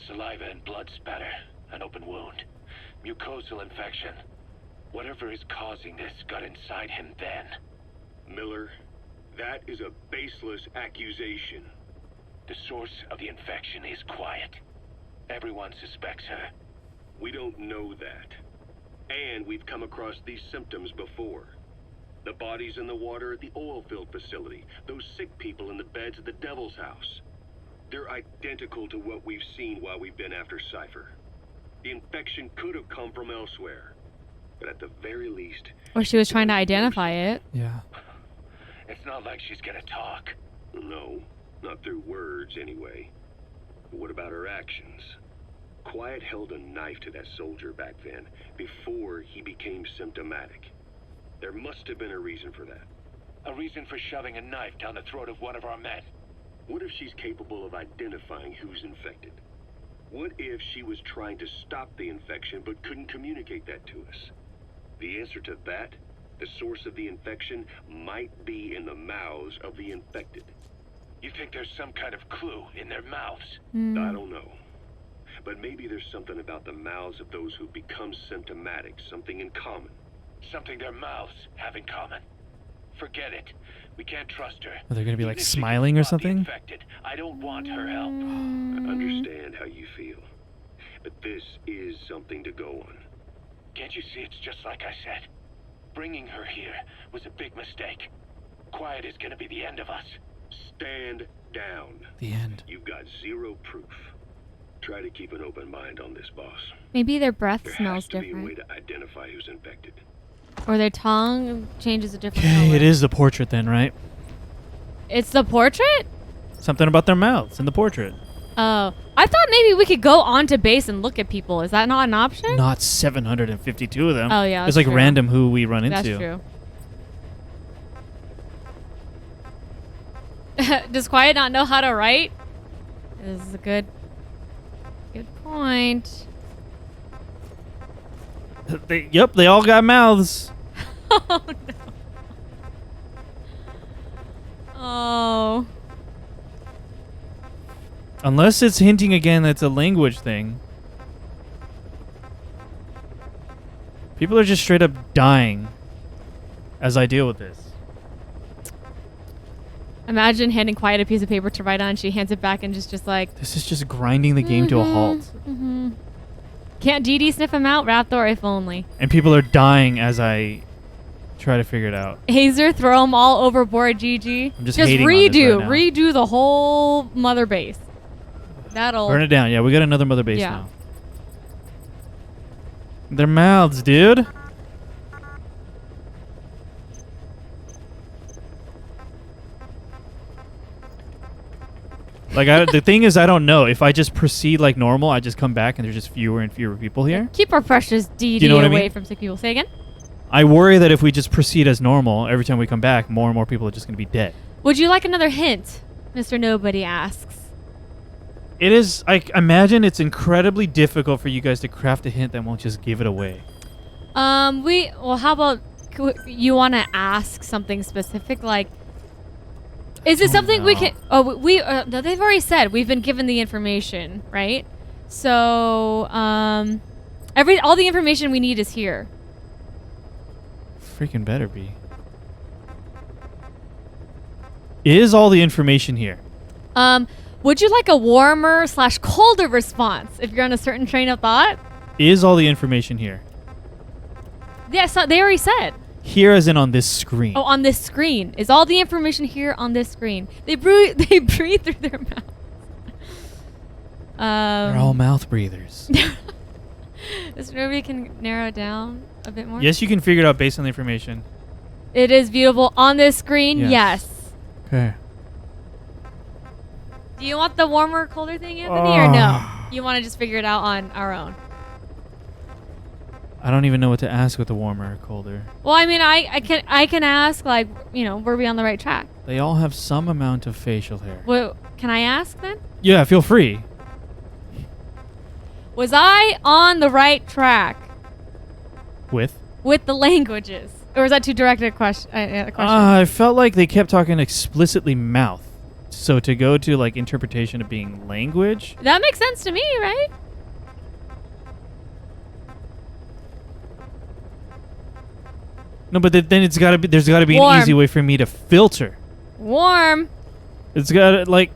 Saliva and blood spatter, an open wound, mucosal infection. Whatever is causing this got inside him then. Miller, that is a baseless accusation. The source of the infection is Quiet. Everyone suspects her. We don't know that. And we've come across these symptoms before. The bodies in the water at the oil field facility. Those sick people in the beds at the Devil's House. They're identical to what we've seen while we've been after Cypher. The infection could have come from elsewhere. But at the very least... Or she was trying to identify it. Yeah. It's not like she's gonna talk. No, not through words anyway. But what about her actions? Quiet held a knife to that soldier back then, before he became symptomatic. There must have been a reason for that. A reason for shoving a knife down the throat of one of our men. What if she's capable of identifying who's infected? What if she was trying to stop the infection but couldn't communicate that to us? The answer to that, the source of the infection, might be in the mouths of the infected. You think there's some kind of clue in their mouths? I don't know. But maybe there's something about the mouths of those who become symptomatic, something in common. Something their mouths have in common. Forget it. We can't trust her. Are they going to be like Even if she smiling can or spot the something? infected, I don't want her help. I understand how you feel. But this is something to go on. Can't you see it's just like I said? Bringing her here was a big mistake. Quiet is gonna be the end of us. Stand down. The end. You've got zero proof. Try to keep an open mind on this, boss. Maybe their breath There smells has to different. be a way to identify who's infected. Or their tongue changes a different Okay, color. it is the portrait then, right? It's the portrait? Something about their mouths in the portrait. Oh. I thought maybe we could go onto base and look at people. Is that not an option? Not 752 of them. Oh, yeah, It's that's like true. random who we run into. That's true. Does Quiet not know how to write? This is a good point. Yep, they all got mouths. Oh, no. Oh. Unless it's hinting again that it's a language thing. People are just straight up dying as I deal with this. Imagine handing Quiet a piece of paper to write on. She hands it back and just like... This is just grinding the game to a halt. Mm-hmm. Can't Dee Dee sniff him out? Raptor, if only. And people are dying as I try to figure it out. Hazer, throw them all overboard, GG. I'm just hating on this right now. Redo the whole mother base. That'll... Burn it down. Yeah, we got another mother base Yeah. now. Their mouths, dude. Like, the thing is, I don't know. If I just proceed like normal, I just come back and there's just fewer and fewer people here. Keep our precious Dee Dee you know what I away mean? from sick people. Say again? I worry that if we just proceed as normal, every time we come back, more and more people are just going to be dead. Would you like another hint? Mr. Nobody asks. It is, I imagine it's incredibly difficult for you guys to craft a hint that won't just give it away. Well, how about you want to ask something specific? Like, is it something we can... Oh, no, they've already said we've been given the information, right? So, all the information we need is here. Freaking better be. Is all the information here? Would you like a warmer / colder response if you're on a certain train of thought? Is all the information here? Yeah, so they already said. Here as in on this screen. Oh, on this screen. Is all the information here on this screen? They breathe through their mouth. They're all mouth breathers. Maybe can narrow it down a bit more? Yes, you can figure it out based on the information. It is beautiful on this screen? Yes. Okay. Do you want the warmer, colder thing, Anthony, or no? You want to just figure it out on our own? I don't even know what to ask with the warmer or colder. Well, I mean, I can ask, like, were we on the right track? They all have some amount of facial hair. Well, can I ask then? Yeah, feel free. Was I on the right track With the languages? Or is that too direct a question? I felt like they kept talking explicitly mouth. So to go to like interpretation of being language. That makes sense to me, right? No, but then there's got to be an easy way for me to filter. Warm. It's got to like,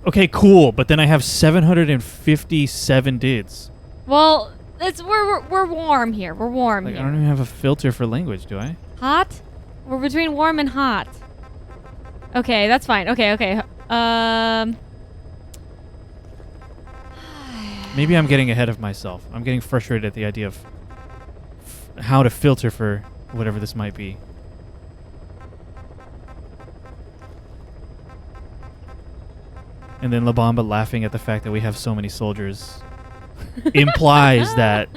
okay, cool, but then I have 757 dudes. Well, we're warm here. We're warm Like here. I don't even have a filter for language, do I? Hot? We're between warm and hot. Okay, that's fine. Okay. Maybe I'm getting ahead of myself. I'm getting frustrated at the idea of how to filter for whatever this might be. And then La Bamba laughing at the fact that we have so many soldiers implies that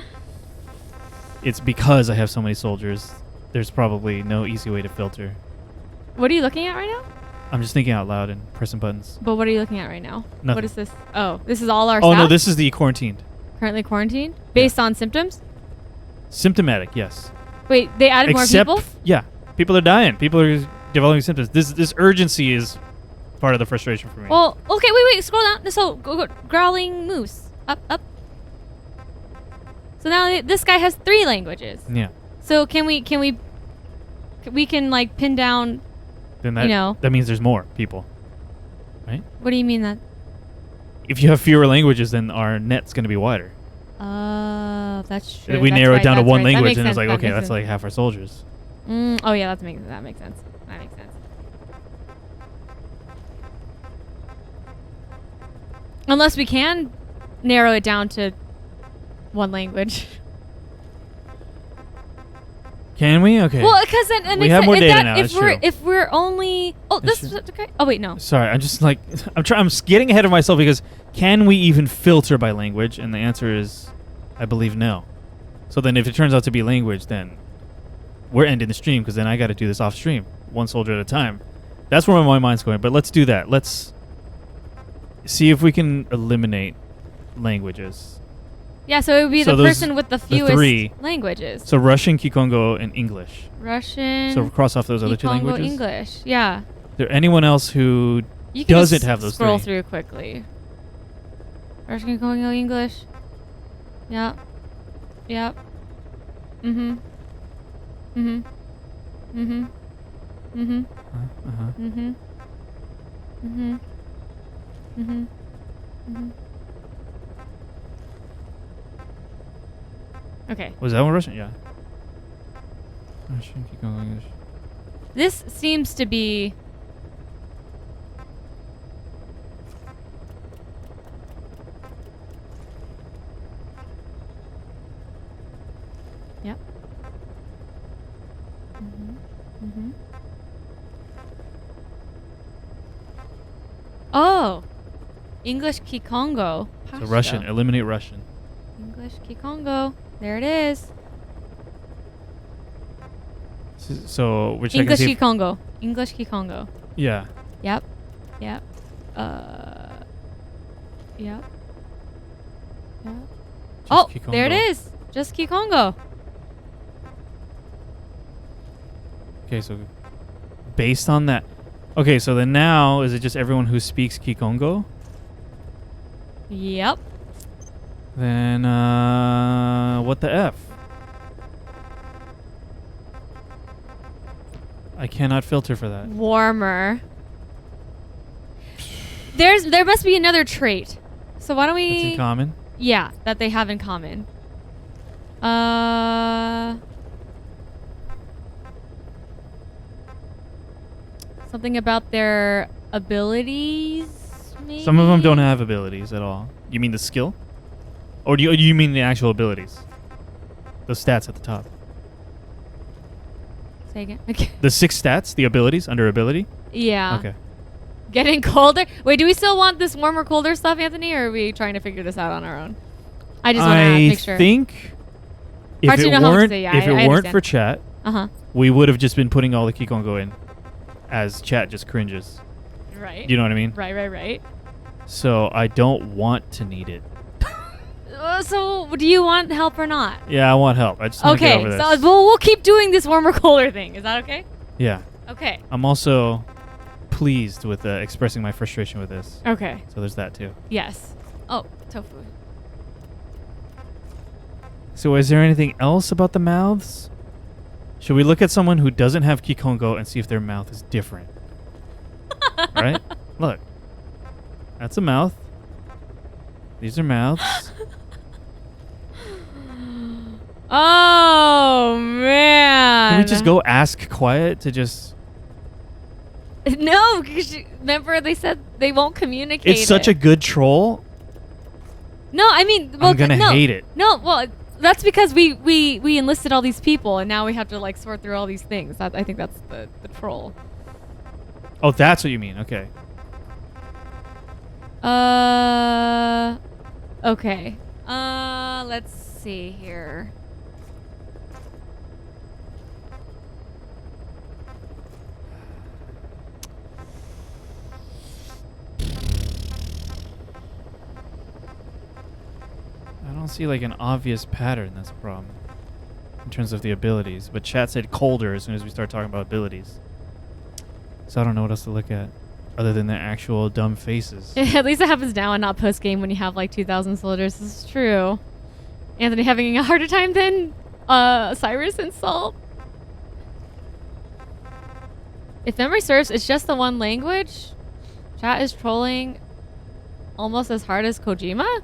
it's because I have so many soldiers. There's probably no easy way to filter. What are you looking at right now? I'm just thinking out loud and pressing buttons. But what are you looking at right now? Nothing. What is this? Oh, this is all our Oh, staff? no, this is the quarantined. Currently quarantined? Based on symptoms? Symptomatic, yes. Wait, they added more people? Yeah, people are dying. People are developing symptoms. This urgency is part of the frustration for me. Well, okay, wait, scroll down. So, go, growling moose. Up. So now this guy has 3 languages. Yeah. So can we like pin down, Then that means there's more people, right? What do you mean that? If you have fewer languages, then our net's going to be wider. That's true. We that's narrow it right, down to that's one right. language, and That it's like, okay, makes that's sense. like half our soldiers. Oh yeah, that makes sense. That makes sense. Unless we can narrow it down to one language. Can we? Okay. Well, because then we have more data now. That's true. If we're only this is okay. Oh wait, no. Sorry, I'm just like I'm getting ahead of myself because can we even filter by language? And the answer is, I believe no. So then, if it turns out to be language, then we're ending the stream because then I got to do this off stream, one soldier at a time. That's where my mind's going. But let's do that. Let's see if we can eliminate languages. Yeah, so it would be the person with the fewest languages. So Russian, Kikongo, and English. Russian. So cross off those other two languages. English. Yeah. Is there anyone else who doesn't have those scroll three? Through quickly. Russian, Kikongo, English. Yeah. Yep. Mhm. Mhm. Mhm. Mhm. Mhm. Mhm. Mhm. Mhm. Okay. Was that one Russian? Yeah. Russian, Kikongo, English. This seems to be. Yep. Oh, English Kikongo. So Russian. Eliminate Russian. English Kikongo. There it is. So we're checking English Kikongo. English Kikongo. Yeah. Yep. Yep. Yep. Yep. Oh, Kikongo. there it is. Just Kikongo. Okay, so based on that. Okay, so then now is it just everyone who speaks Kikongo? Yep. Then what the F? I cannot filter for that. Warmer. There must be another trait. So why don't we? It's in common. Yeah, that they have in common. Something about their abilities. Maybe? Some of them don't have abilities at all. You mean the skill, or do you mean the actual abilities? The stats at the top. Say again. Okay. The 6 stats, the abilities under ability. Yeah. Okay. Getting colder. Wait, do we still want this warmer, colder stuff, Anthony, or are we trying to figure this out on our own? I just want to make sure. I think if it weren't for chat, we would have just been putting all the Kikongo in, as chat just cringes. Right. You know what I mean? Right. So I don't want to need it. So do you want help or not? Yeah, I want help. I just want to get over this. So we'll keep doing this warmer, colder thing. Is that okay? Yeah. Okay. I'm also pleased with expressing my frustration with this. Okay. So there's that too. Yes. Oh, tofu. So is there anything else about the mouths? Should we look at someone who doesn't have Kikongo and see if their mouth is different? Right? Look. That's a mouth. These are mouths. Oh, man. Can we just go ask Quiet to just... No, because remember they said they won't communicate. It's such a good troll. No, I mean... Well, I'm going to hate it. No, well, that's because we enlisted all these people, and now we have to, like, sort through all these things. I think that's the troll. Oh, that's what you mean. Okay. Okay. Let's see here. I don't see like an obvious pattern. That's a problem in terms of the abilities. But chat said colder as soon as we start talking about abilities. So I don't know what else to look at other than their actual dumb faces. At least it happens now and not post game when you have like 2,000 soldiers. This is true. Anthony having a harder time than Cyrus and Salt. If memory serves, it's just the one language. Chat is trolling almost as hard as Kojima.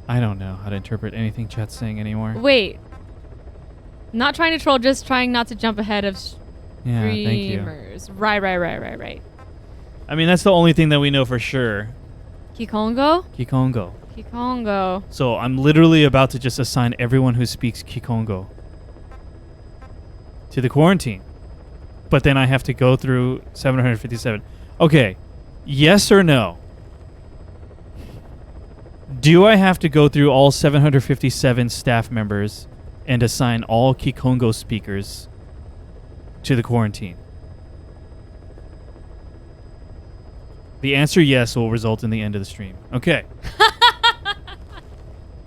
I don't know how to interpret anything chat's saying anymore. Wait. Not trying to troll, just trying not to jump ahead of Yeah, thank you. streamers. Right. I mean, that's the only thing that we know for sure. Kikongo? Kikongo. So I'm literally about to just assign everyone who speaks Kikongo to the quarantine. But then I have to go through 757. Okay, yes or no? Do I have to go through all 757 staff members and assign all Kikongo speakers to the quarantine? The answer yes will result in the end of the stream. Okay.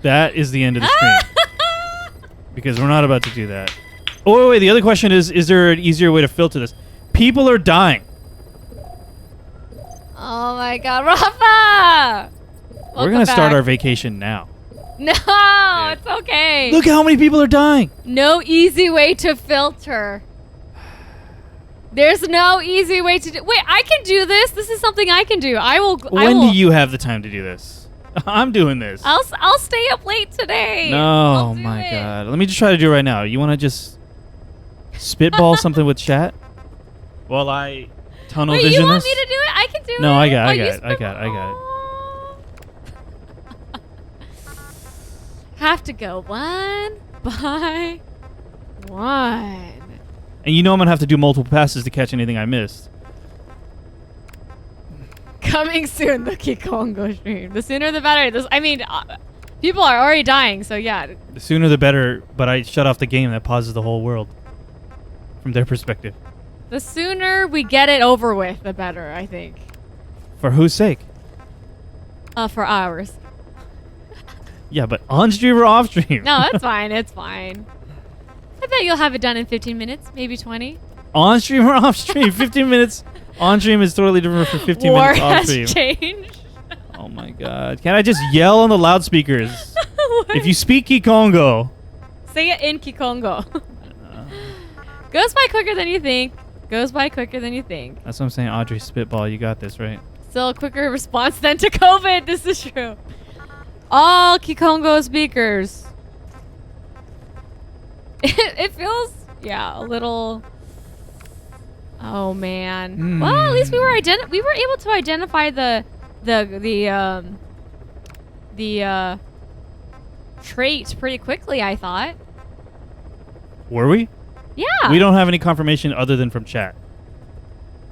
That is the end of the stream. Because we're not about to do that. Oh, wait, the other question is there an easier way to filter this? People are dying. Oh my god, Rafa! We're going to start our vacation now. No, it's okay. Look how many people are dying. No easy way to filter. There's no easy way to do. Wait, I can do this. This is something I can do. When do you have the time to do this? I'm doing this. I'll stay up late today. No, my God. Let me just try to do it right now. You want to just spitball something with chat? While I tunnel vision this? You want me to do it? I can do it. No, I got it. Have to go one by one. And you know I'm going to have to do multiple passes to catch anything I missed. Coming soon, the Kikongo stream. The sooner the better. People are already dying, so yeah. The sooner the better, but I shut off the game that pauses the whole world from their perspective. The sooner we get it over with, the better, I think. For whose sake? For ours. Yeah, but on stream or off stream? No, it's fine. It's fine. I bet you'll have it done in 15 minutes, maybe 20. On stream or off stream? 15 minutes on stream is totally different from 15 minutes off stream. War has changed. Oh my God. Can I just yell on the loudspeakers? If you speak Kikongo. Say it in Kikongo. Goes by quicker than you think. That's what I'm saying, Audrey Spitball. You got this, right? Still a quicker response than to COVID. This is true. All Kikongo speakers. It feels, a little. Oh man. Well, at least we were able to identify the trait pretty quickly, I thought. Were we? Yeah. We don't have any confirmation other than from chat.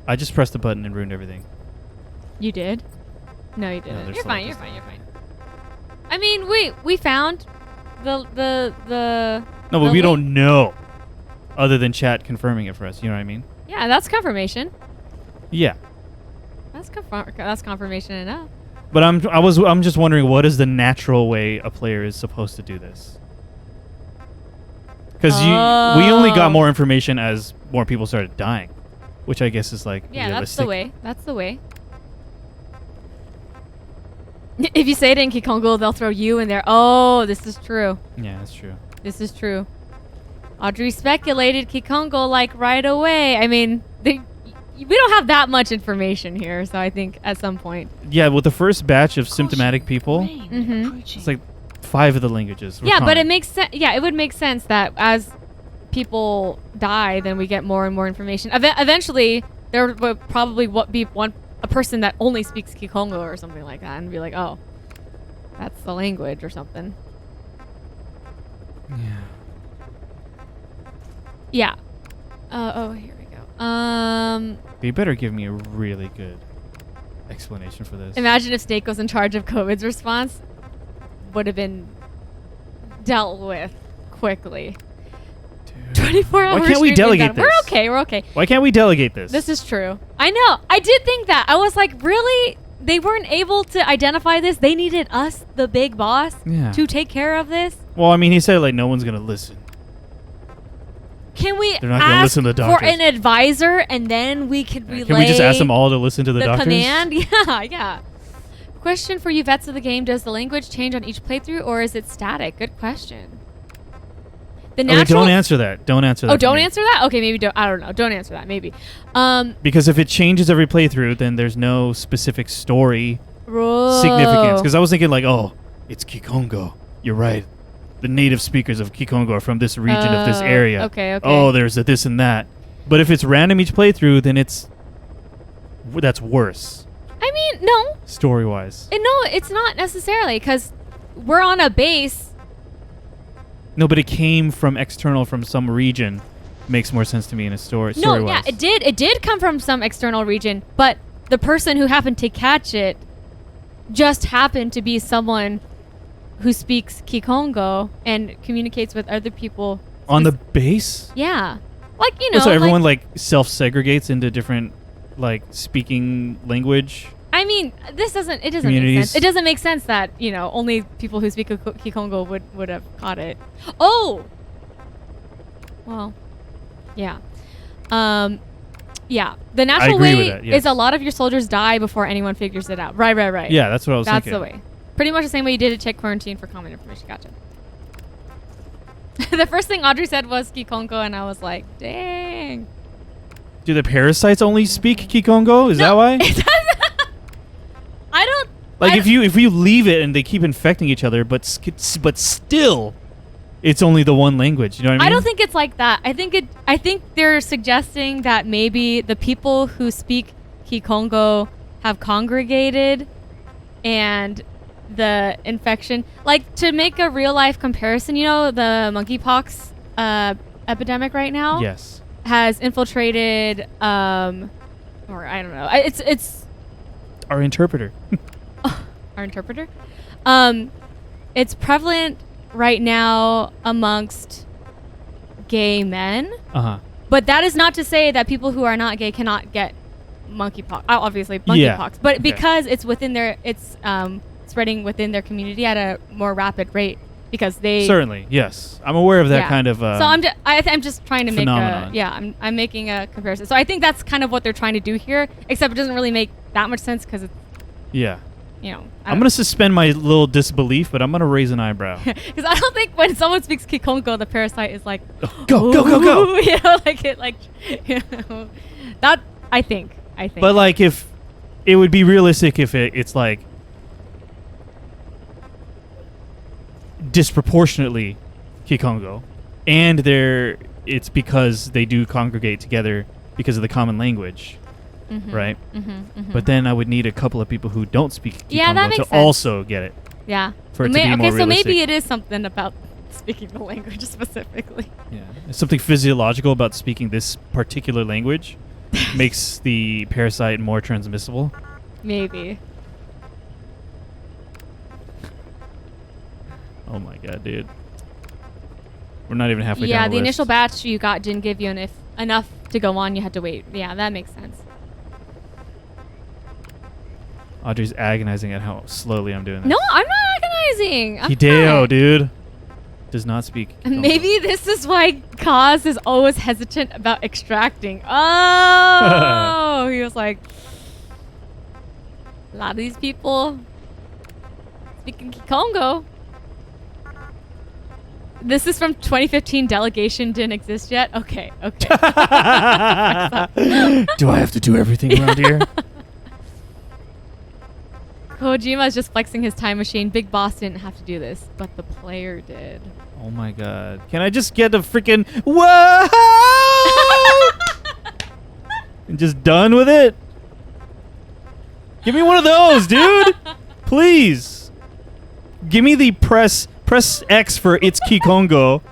I just pressed the button and ruined everything. You did? No, you didn't. No, You're fine. I mean, we found the No, but we don't know other than chat confirming it for us. You know what I mean? Yeah, that's confirmation. Yeah. That's confirmation enough. But I'm just wondering, what is the natural way a player is supposed to do this? Because we only got more information as more people started dying, which I guess is like realistic. That's the way. If you say it in Kikongo, they'll throw you in there. Oh, this is true. Yeah, that's true. This is true. Audrey speculated Kikongo like right away. I mean, we don't have that much information here, so I think at some point. Yeah, with the first batch of symptomatic people, it's like 5 of the languages. Yeah, but it makes sense. Yeah, it would make sense that as people die, then we get more and more information. Eventually, there would probably be a person that only speaks Kikongo or something like that, and be like, oh, that's the language or something. Yeah. Here we go. You better give me a really good explanation for this. Imagine if Snake was in charge of COVID's response. Would have been dealt with quickly. 24 hours. Why can't we delegate this? We're okay. Why can't we delegate this? This is true. I know. I did think that. I was like, really? They weren't able to identify this? They needed us, the big boss, to take care of this? Well, I mean, he said, like, no one's going to listen. Can we They're not gonna listen to the for doctors. an advisor and then we could relay? Can we just ask them all to listen to the doctors? Command? Yeah. Question for you vets of the game. Does the language change on each playthrough or is it static? Good question. Don't answer that. Don't answer that. Oh, don't answer that? Okay, maybe don't. I don't know. Don't answer that. Maybe. Because if it changes every playthrough, then there's no specific story significance. Because I was thinking like, oh, it's Kikongo. You're right. The native speakers of Kikongo are from this region of this area. Okay. Oh, there's a this and that. But if it's random each playthrough, then that's worse. I mean, no. Story-wise. No, it's not necessarily, because we're on a base. No, but it came from external from some region. Makes more sense to me in a story-wise. No, yeah, it did. It did come from some external region, but the person who happened to catch it just happened to be someone who speaks Kikongo and communicates with other people. On the base? Yeah. Like, you know. So everyone, self-segregates into different, speaking language? I mean, it doesn't make sense. It doesn't make sense that, only people who speak Kikongo would have caught it. Oh! Well, yeah. Yeah. The natural way is a lot of your soldiers die before anyone figures it out. Right. Yeah, that's what I was thinking. That's the way. Pretty much the same way you did at check quarantine for common information. Gotcha. The first thing Audrey said was Kikongo, and I was like, dang. Do the parasites only speak Kikongo? Is that why? I don't... if you leave it and they keep infecting each other, but still, it's only the one language. You know what I mean? I don't think it's like that. I think they're suggesting that maybe the people who speak Kikongo have congregated, and the infection, to make a real life comparison, the monkeypox epidemic right now, yes, has infiltrated, or I don't know, it's our interpreter. Our interpreter. It's prevalent right now amongst gay men. But that is not to say that people who are not gay cannot get monkeypox. Obviously, monkeypox, but because it's within spreading within their community at a more rapid rate, because they certainly, yes, I'm aware of that kind of. So I'm just trying to phenomenon. I'm making a comparison. So I think that's kind of what they're trying to do here, except it doesn't really make that much sense because it's I'm gonna suspend my little disbelief, but I'm gonna raise an eyebrow because I don't think when someone speaks Kikongo, the parasite is like go. That I think. But if it would be realistic if it's disproportionately Kikongo, and it's because they do congregate together because of the common language, right? But then I would need a couple of people who don't speak Kikongo to also get it. Yeah. For it to be more realistic. So maybe it is something about speaking the language specifically. Yeah. Something physiological about speaking this particular language makes the parasite more transmissible. Maybe. Oh my god, dude. We're not even halfway down Yeah, the the list. initial batch you got didn't give you enough to go on. You had to wait. Yeah, that makes sense. Audrey's agonizing at how slowly I'm doing this. No, I'm not agonizing. Hideo, dude. Does not speak. Maybe this is why Kaz is always hesitant about extracting. Oh! He was like, a lot of these people speaking Kikongo. This is from 2015. Delegation didn't exist yet. Okay. Do I have to do everything around here? Kojima is just flexing his time machine. Big Boss didn't have to do this, but the player did. Oh my god. Can I just get a freaking whoa? And just done with it? Give me one of those, dude. Please. Give me the press X for it's Kikongo.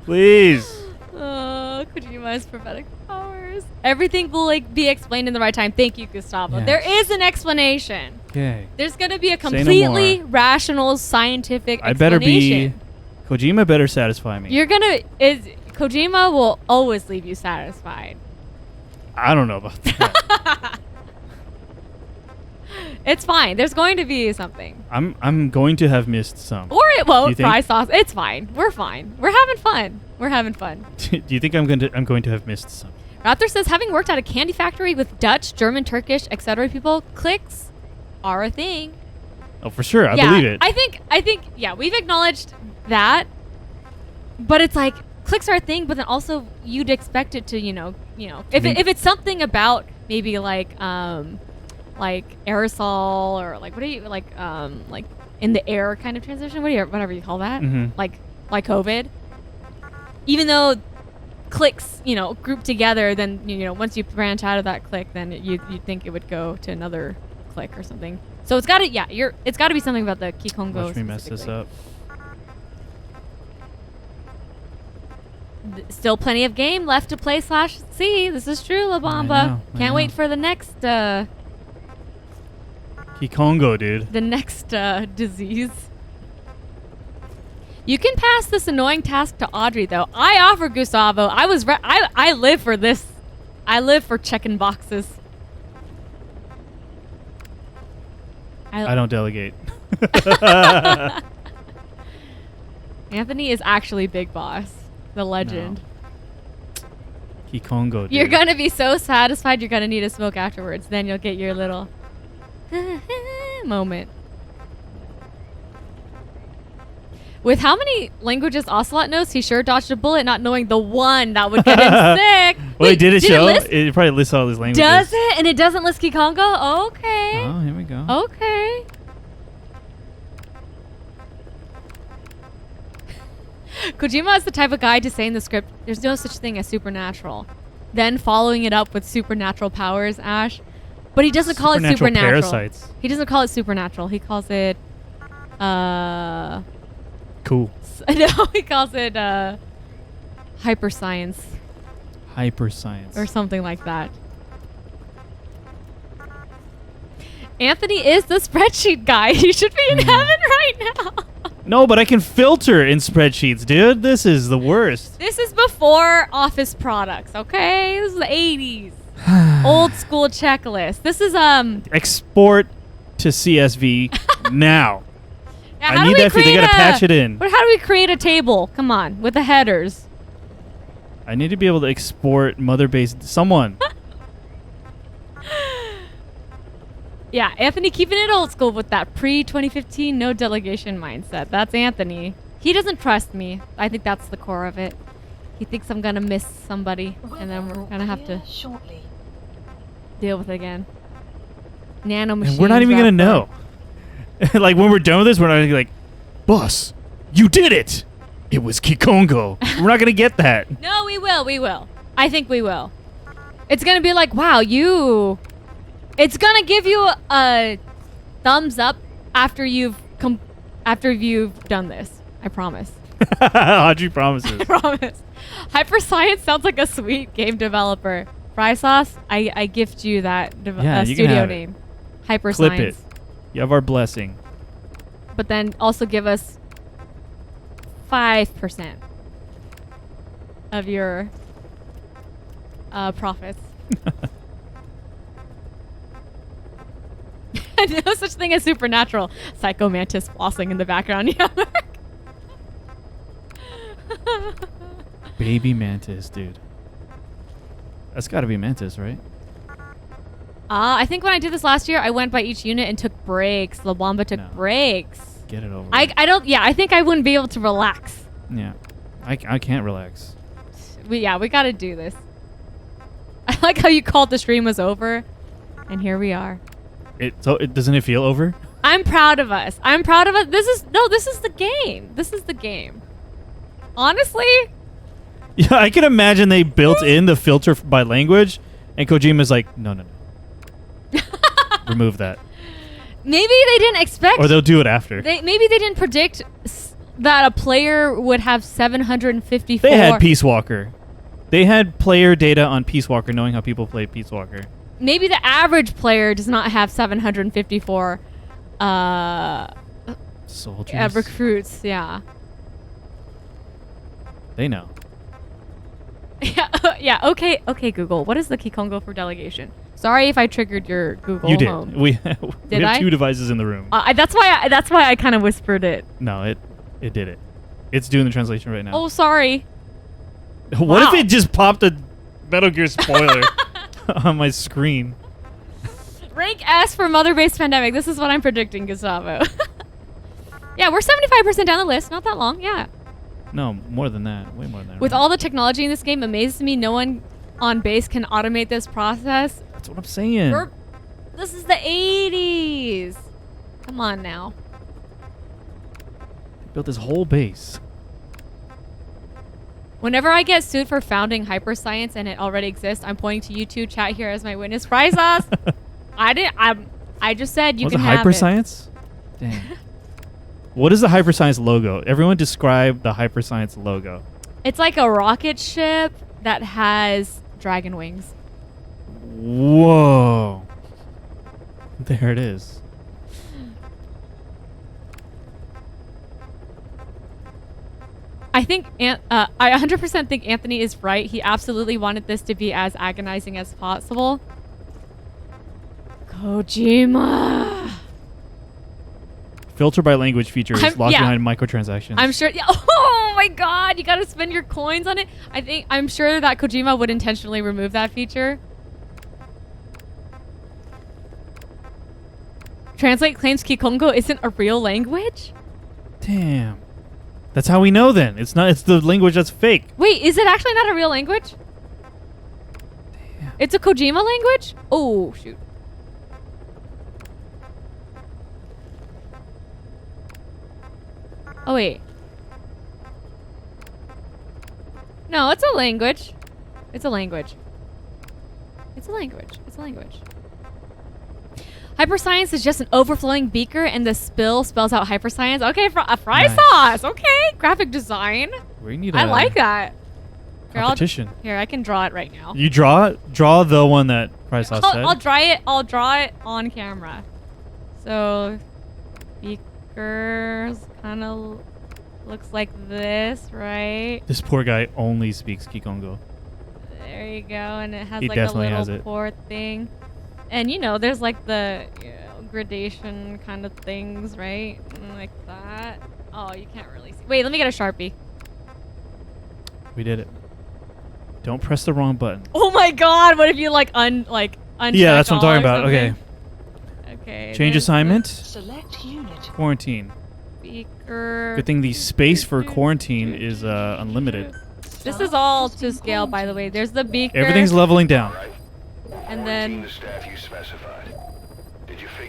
Please. Oh, Kojima's prophetic powers. Everything will be explained in the right time. Thank you, Gustavo. Yes. There is an explanation. Okay. There's gonna be a completely rational scientific explanation. I better be. Kojima better satisfy me. Kojima will always leave you satisfied. I don't know about that. It's fine. There's going to be something. I'm going to have missed some. Or it won't. Fry sauce. It's fine. We're fine. We're having fun. Do you think I'm going to have missed some? Raptor says, having worked at a candy factory with Dutch, German, Turkish, etc. people, clicks are a thing. Oh, for sure. I believe it. I think we've acknowledged that. But it's like clicks are a thing, but then also you'd expect it to, if it's something about maybe like aerosol or like what do you like in the air kind of transition? Whatever you call that. Like COVID. Even though cliques, group together, then once you branch out of that clique, then you'd think it would go to another clique or something. So it's got to it's got to be something about the Kikongo. Watch me mess this up. Still plenty of game left to play /C. This is true, La Bamba. Can't wait for the next Kikongo, dude. The next disease. You can pass this annoying task to Audrey, though. I offer Gustavo. I live for this. I live for checking boxes. I don't delegate. Anthony is actually Big Boss, the legend. No. Kikongo, dude. You're gonna be so satisfied. You're gonna need a smoke afterwards. Then you'll get your little moment. With how many languages Ocelot knows, he sure dodged a bullet not knowing the one that would get him sick. Wait, did it show? It probably lists all these languages. Does it? And it doesn't list Kikongo? Okay. Oh, here we go. Okay. Kojima is the type of guy to say in the script, there's no such thing as supernatural. Then following it up with supernatural powers, Ash. But he doesn't call it supernatural. Parasites. He doesn't call it supernatural. He calls it cool. No, he calls it hyperscience. Hyperscience. Or something like that. Anthony is the spreadsheet guy. He should be in heaven right now. No, but I can filter in spreadsheets, dude. This is the worst. This is before Office products, okay? This is the 80s. Old school checklist. This is export to CSV now. Yeah, I need that. They gotta patch it in. But how do we create a table? Come on, with the headers. I need to be able to export mother base. Someone. Yeah, Anthony keeping it old school with that pre-2015 no delegation mindset. That's Anthony. He doesn't trust me. I think that's the core of it. He thinks I'm gonna miss somebody, and then we're gonna have to deal with it again. Nano machines. And we're not even gonna know. Like when we're done with this, we're not gonna be like, boss, you did it. It was Kikongo. We're not gonna get that. No, we will. We will. I think we will. It's gonna be like, wow, you. It's gonna give you a thumbs up after you've done this. I promise. Audrey promises. I promise. Hyperscience sounds like a sweet game developer. Fry Sauce, I gift you that studio name. Hyperscience. Clip it. You have our blessing. But then also give us 5% of your profits. No such thing as supernatural. Psycho Mantis flossing in the background. Yeah. Baby Mantis, dude. That's got to be Mantis, right? I think when I did this last year, I went by each unit and took breaks. La Bamba took breaks. Get it over. I think I wouldn't be able to relax. Yeah. I can't relax. We got to do this. I like how you called the stream was over, and here we are. Doesn't it feel over? I'm proud of us. This is the game. This is the game. Honestly? Yeah, I can imagine they built in the filter by language, and Kojima's like, no. Remove that. Maybe they didn't expect... Or they'll do it after. Maybe they didn't predict that a player would have 754... They had Peace Walker. They had player data on Peace Walker, knowing how people play Peace Walker. Maybe the average player does not have 754 soldiers. Recruits, yeah. They know. Yeah. Okay, Google. What is the Kikongo for delegation? Sorry if I triggered your Google You did. Home. We have two devices in the room. That's why I kind of whispered it. No, it did it. It's doing the translation right now. Oh, sorry. What if it just popped a Metal Gear spoiler on my screen? Rank S for Mother-Based Pandemic. This is what I'm predicting, Gustavo. Yeah, we're 75% down the list. Not that long. Yeah. No, more than that. Way more than that. With all the technology in this game, amazes me no one on base can automate this process. That's what I'm saying. this is the 80s. Come on now. Built this whole base. Whenever I get sued for founding hyperscience and it already exists, I'm pointing to you two chat here as my witness. Prize us. I just said you can have hyperscience? Damn. What is the hyperscience logo? Everyone describe the hyperscience logo. It's like a rocket ship that has dragon wings. Whoa. There it is. I think I 100% think Anthony is right. He absolutely wanted this to be as agonizing as possible. Kojima. Filter by language feature is locked behind microtransactions. I'm sure. Yeah, oh my god, you gotta spend your coins on it. I'm sure that Kojima would intentionally remove that feature. Translate claims Kikongo isn't a real language? Damn. That's how we know then. It's the language that's fake. Wait, is it actually not a real language? Damn. It's a Kojima language? Oh, shoot. Oh, wait. No, it's a language. It's a language. It's a language. It's a language. Hyperscience is just an overflowing beaker, and the spill spells out hyperscience. Okay, fry sauce. Okay, graphic design. We need I like that. Competition. Here, I can draw it right now. You draw it? Draw the one that fry sauce said. I'll draw it on camera. So, beakers kind of looks like this, right? This poor guy only speaks Kikongo. There you go, and it has like a little port thing. And you know, there's like the gradation kind of things, right? Like that. Oh, you can't really see. Wait, let me get a Sharpie. We did it. Don't press the wrong button. Oh my god, what if you uncheck yeah, that's what I'm talking about. Something? Okay. Change assignment. Select unit. Quarantine. Beaker. Good thing the space for quarantine is unlimited. This is all to scale, by the way. There's the beaker. Everything's leveling down. And then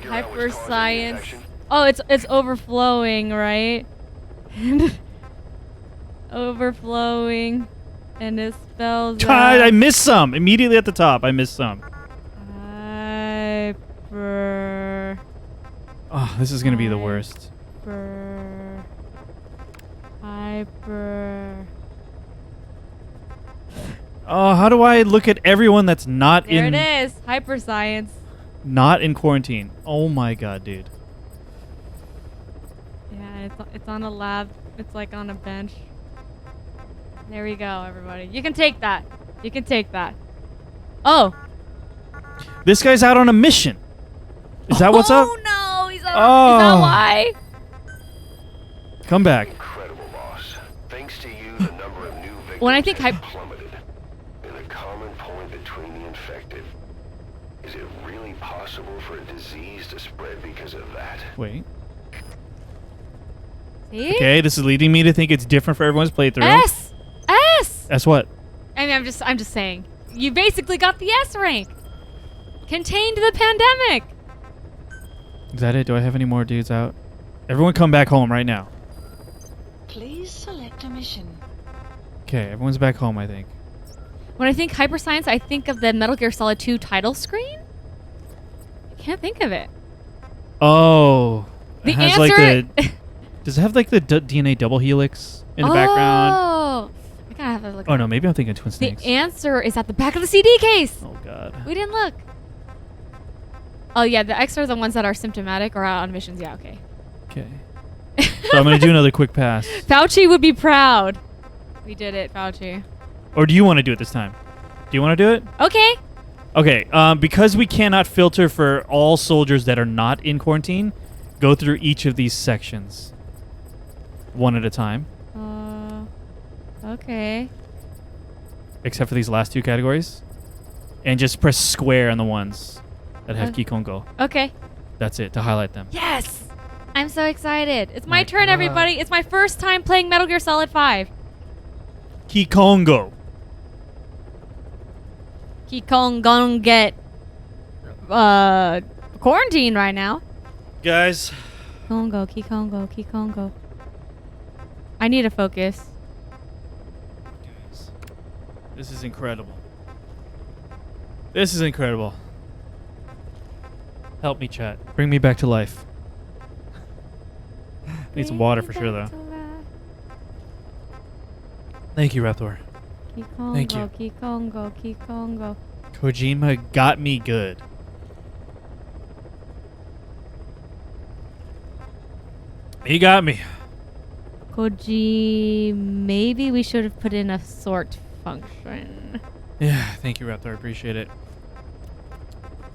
Hyper hyperscience. Oh, it's overflowing, right? Overflowing, and it spells. God, I missed some immediately at the top. I missed some. Hyper. Oh, this is gonna be the worst. Hyper. Oh, how do I look at everyone that's not in... There it is. Hyperscience. Not in quarantine. Oh my god, dude. Yeah, it's on a lab. It's like on a bench. There we go, everybody. You can take that. You can take that. Oh. This guy's out on a mission. Is that what's up? Oh no, he's out. Is that why? Come back. Incredible, boss. Thanks to you, the number of new victims When I think plummeted. And a common point between the infected. Is it really possible for a disease to spread because of that? Wait. See? Okay, this is leading me to think it's different for everyone's playthrough. S. S what? I mean, I'm just saying. You basically got the S rank. Contained the pandemic. Is that it? Do I have any more dudes out? Everyone come back home right now. Please select a mission. Okay, everyone's back home, I think. When I think hyperscience, I think of the Metal Gear Solid 2 title screen. I can't think of it. Oh. The it has answer... does it have like the DNA double helix in the background? Oh. I gotta have a look. Oh no, maybe I'm thinking Twin Snakes. The answer is at the back of the CD case. Oh god. We didn't look. Oh yeah, the X are the ones that are symptomatic or out on missions. Yeah, okay. Okay. So I'm gonna do another quick pass. Fauci would be proud. We did it, Fauci. Or do you want to do it this time? Do you want to do it? Okay. Okay. Because we cannot filter for all soldiers that are not in quarantine, go through each of these sections, one at a time. Okay. Except for these last two categories, and just press square on the ones that have Kikongo. Okay. That's it to highlight them. Yes. I'm so excited. It's my turn, everybody. It's my first time playing Metal Gear Solid 5. Kikongo. Kikongo get quarantined right now. Guys. Congo, Kikongo. I need to focus. Guys. This is incredible. This is incredible. Help me, chat. Bring me back to life. Need some water for sure, though. Thank you, Raptor. Thank you. Kikongo. Kojima got me good. He got me. Koji, maybe we should have put in a sort function. Yeah, thank you, Raptor. I appreciate it.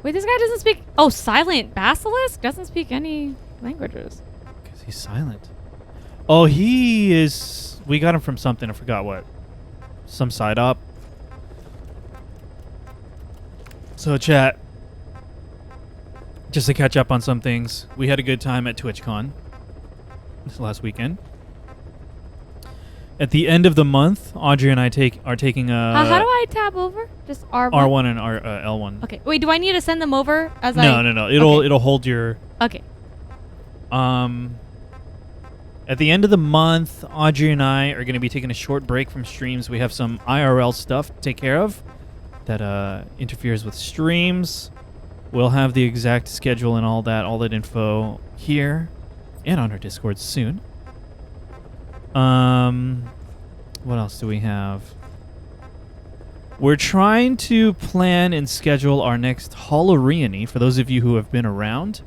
Wait, this guy doesn't speak... Oh, Silent Basilisk? Doesn't speak any languages. Because he's silent. Oh, he is... We got him from something. I forgot what. Some side op. So, chat. Just to catch up on some things. We had a good time at TwitchCon this last weekend. At the end of the month, Audrey and I are taking a... how do I tab over? Just R1? R1 and L1. Okay. Wait, do I need to send them over as No. It'll hold your... Okay. At the end of the month, Audrey and I are going to be taking a short break from streams. We have some IRL stuff to take care of that interferes with streams. We'll have the exact schedule and all that info here and on our Discord soon. What else do we have? We're trying to plan and schedule our next Reyony. For those of you who have been around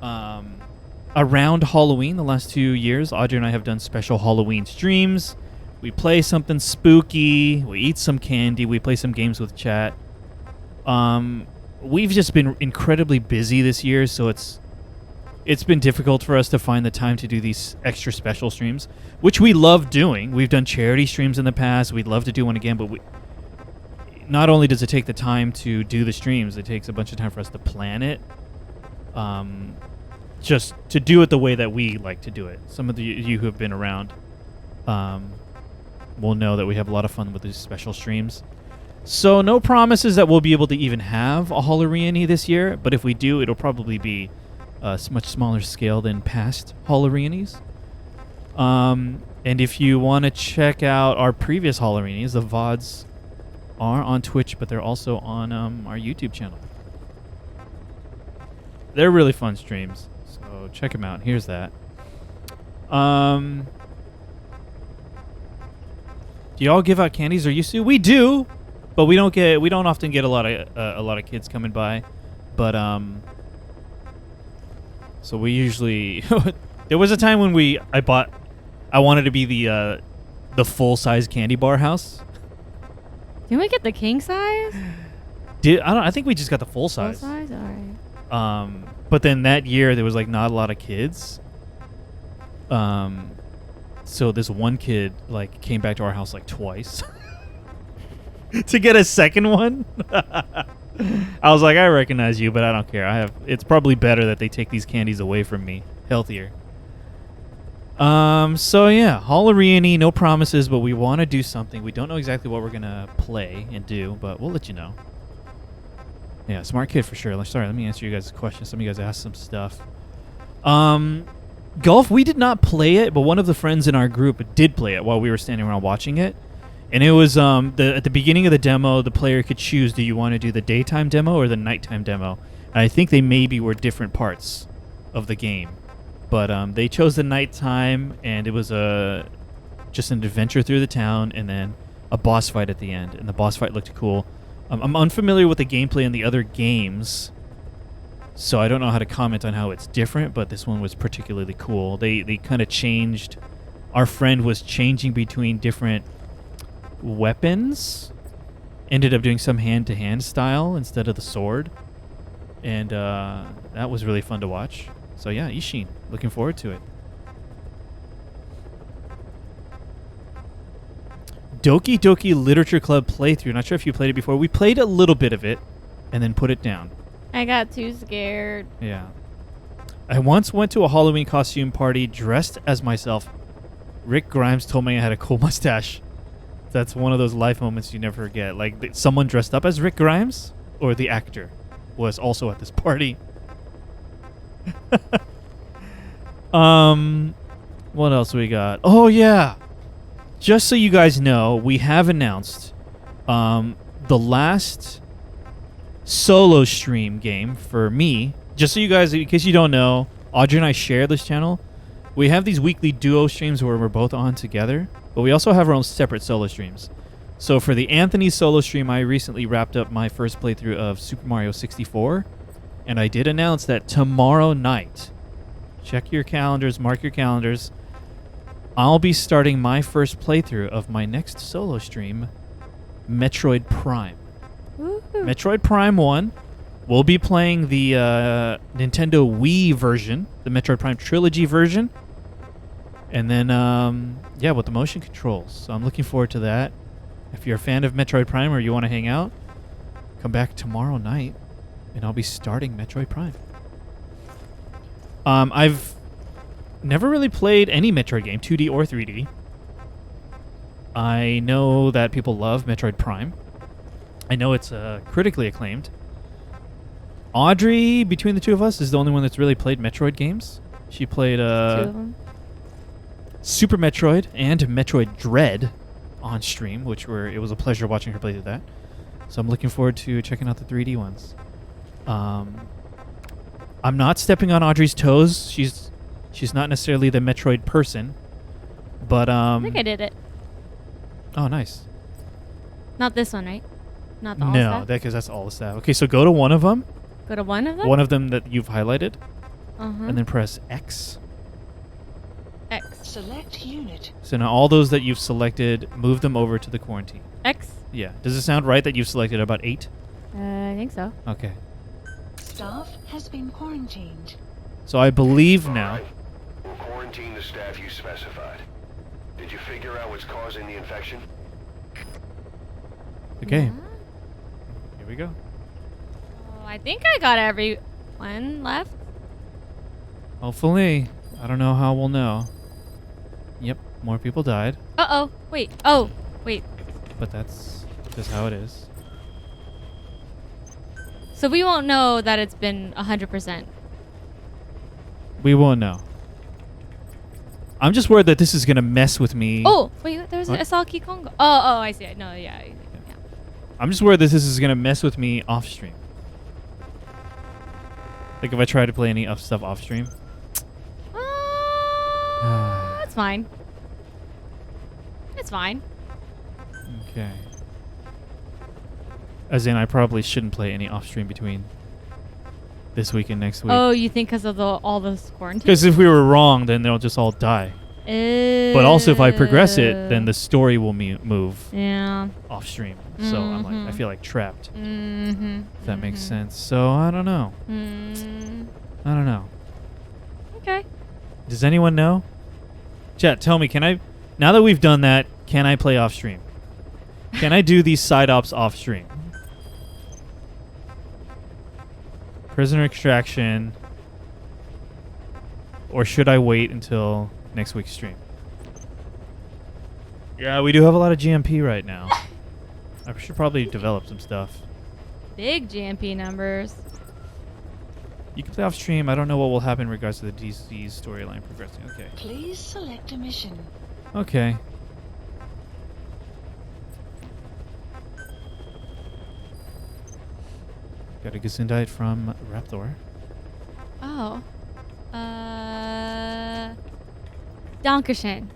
Halloween the last 2 years, Audrey and I have done special Halloween streams. We play something spooky. We eat some candy. We play some games with chat. We've just been incredibly busy this year, so it's been difficult for us to find the time to do these extra special streams, which we love doing. We've done charity streams in the past. We'd love to do one again, but not only does it take the time to do the streams, it takes a bunch of time for us to plan it. Just to do it the way that we like to do it. Some of you who have been around will know that we have a lot of fun with these special streams. So no promises that we'll be able to even have a Reyony this year, but if we do, it'll probably be much smaller scale than past Reyonies. And if you want to check out our previous Reyonies, the VODs are on Twitch, but they're also on our YouTube channel. They're really fun streams, so check them out. Here's that. Do y'all give out candies or used to? We do, but we don't often get a lot of kids coming by. But so we usually there was a time when I wanted to be the full size candy bar house. Didn't we get the king size? I think we just got the full size. Full size, all right. But then that year there was like not a lot of kids. So this one kid like came back to our house like twice to get a second one. I was like, I recognize you, but I don't care. It's probably better that they take these candies away from me. Healthier. So yeah, Reyony, no promises, but we want to do something. We don't know exactly what we're gonna play and do, but we'll let you know. Yeah, smart kid for sure. Sorry, let me answer you guys' questions. Some of you guys asked some stuff. Golf, we did not play it, but one of the friends in our group did play it while we were standing around watching it. And it was at the beginning of the demo, the player could choose, do you want to do the daytime demo or the nighttime demo? And I think they maybe were different parts of the game. But they chose the nighttime, and it was just an adventure through the town and then a boss fight at the end. And the boss fight looked cool. I'm unfamiliar with the gameplay in the other games, so I don't know how to comment on how it's different, but this one was particularly cool. They kind of changed. Our friend was changing between different weapons. Ended up doing some hand-to-hand style instead of the sword. And that was really fun to watch. So yeah, Ishin, looking forward to it. Doki Doki Literature Club playthrough. Not sure if you played it before. We played a little bit of it and then put it down. I got too scared. Yeah. I once went to a Halloween costume party dressed as myself. Rick Grimes told me I had a cool mustache. That's one of those life moments you never forget. Like someone dressed up as Rick Grimes or the actor was also at this party. What else we got? Oh yeah. Just so you guys know, we have announced the last solo stream game for me. Just so you guys, in case you don't know, Audrey and I share this channel. We have these weekly duo streams where we're both on together, but we also have our own separate solo streams. So for the Anthony solo stream, I recently wrapped up my first playthrough of Super Mario 64, and I did announce that tomorrow night, check your calendars, mark your calendars, I'll be starting my first playthrough of my next solo stream, Metroid Prime. Woo-hoo. Metroid Prime 1. We'll be playing the Nintendo Wii version, the Metroid Prime Trilogy version. And then, yeah, with the motion controls. So I'm looking forward to that. If you're a fan of Metroid Prime or you want to hang out, come back tomorrow night, and I'll be starting Metroid Prime. I've never really played any Metroid game, 2D or 3D. I know that people love Metroid Prime. I know it's critically acclaimed. Audrey, between the two of us, is the only one that's really played Metroid games. She played Super Metroid and Metroid Dread on stream, it was a pleasure watching her play through that. So I'm looking forward to checking out the 3D ones. I'm not stepping on Audrey's toes. She's not necessarily the Metroid person, but I think I did it. Oh, nice. Not this one, right? Not the all No, because that's all the staff. Okay, so go to one of them. Go to one of them? One of them that you've highlighted. Uh-huh. And then press X. X. Select unit. So now all those that you've selected, move them over to the quarantine. X? Yeah. Does it sound right that you've selected about 8? I think so. Okay. Staff has been quarantined. So I believe now. Right. We'll quarantine the staff you specified. Did you figure out what's causing the infection? Okay. Yeah. Here we go. Oh, I think I got everyone left. Hopefully. I don't know how we'll know. Yep, more people died. Uh-oh. Wait. Oh, wait. But that's just how it is. So we won't know that it's been 100%. We won't know. I'm just worried that this is going to mess with me. Oh, wait. I saw Key Kongo. Oh, I see it. No, yeah. I'm just worried that this is going to mess with me off stream. Like if I try to play any stuff off stream. That's fine. It's fine. Okay. As in, I probably shouldn't play any off stream between this week and next week. Oh, you think because of all this quarantine? Because if we were wrong, then they'll just all die. But also, if I progress it, then the story will move off stream. So I'm like, I feel like trapped. If that makes sense. So I don't know. I don't know. Okay. Does anyone know? Chat, tell me, now that we've done that, can I play off stream? Can I do these side ops off stream? Prisoner extraction. Or should I wait until next week's stream? Yeah, we do have a lot of GMP right now. I should probably develop some stuff. Big GMP numbers. You can play off stream. I don't know what will happen in regards to the DC's storyline progressing. Okay. Please select a mission. Okay. Got a Gesundheit from Raptor. Oh. Dankeschön.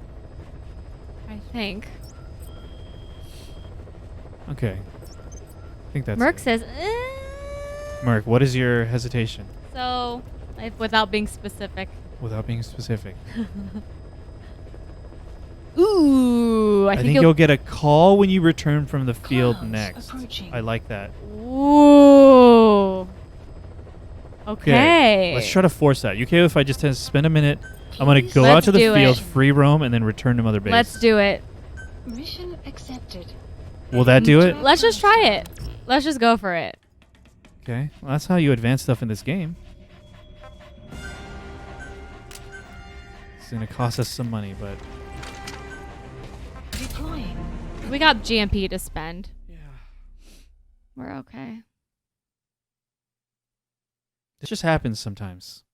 I think. Okay. I think that's Merc it. says, Merc, what is your hesitation? So, without being specific. Without being specific. Ooh, I think you'll get a call when you return from the field Clouds next. approaching. I like that. Ooh. Okay. Let's try to force that. You okay if I just spend a minute? I'm going to go out to the field, free roam, and then return to Mother Base. Let's do it. Mission accepted. Will that do it? Let's just try it. Let's just go for it. Okay. Well, that's how you advance stuff in this game. It's going to cost us some money, but... Deploying. We got GMP to spend. Yeah. We're okay. This just happens sometimes.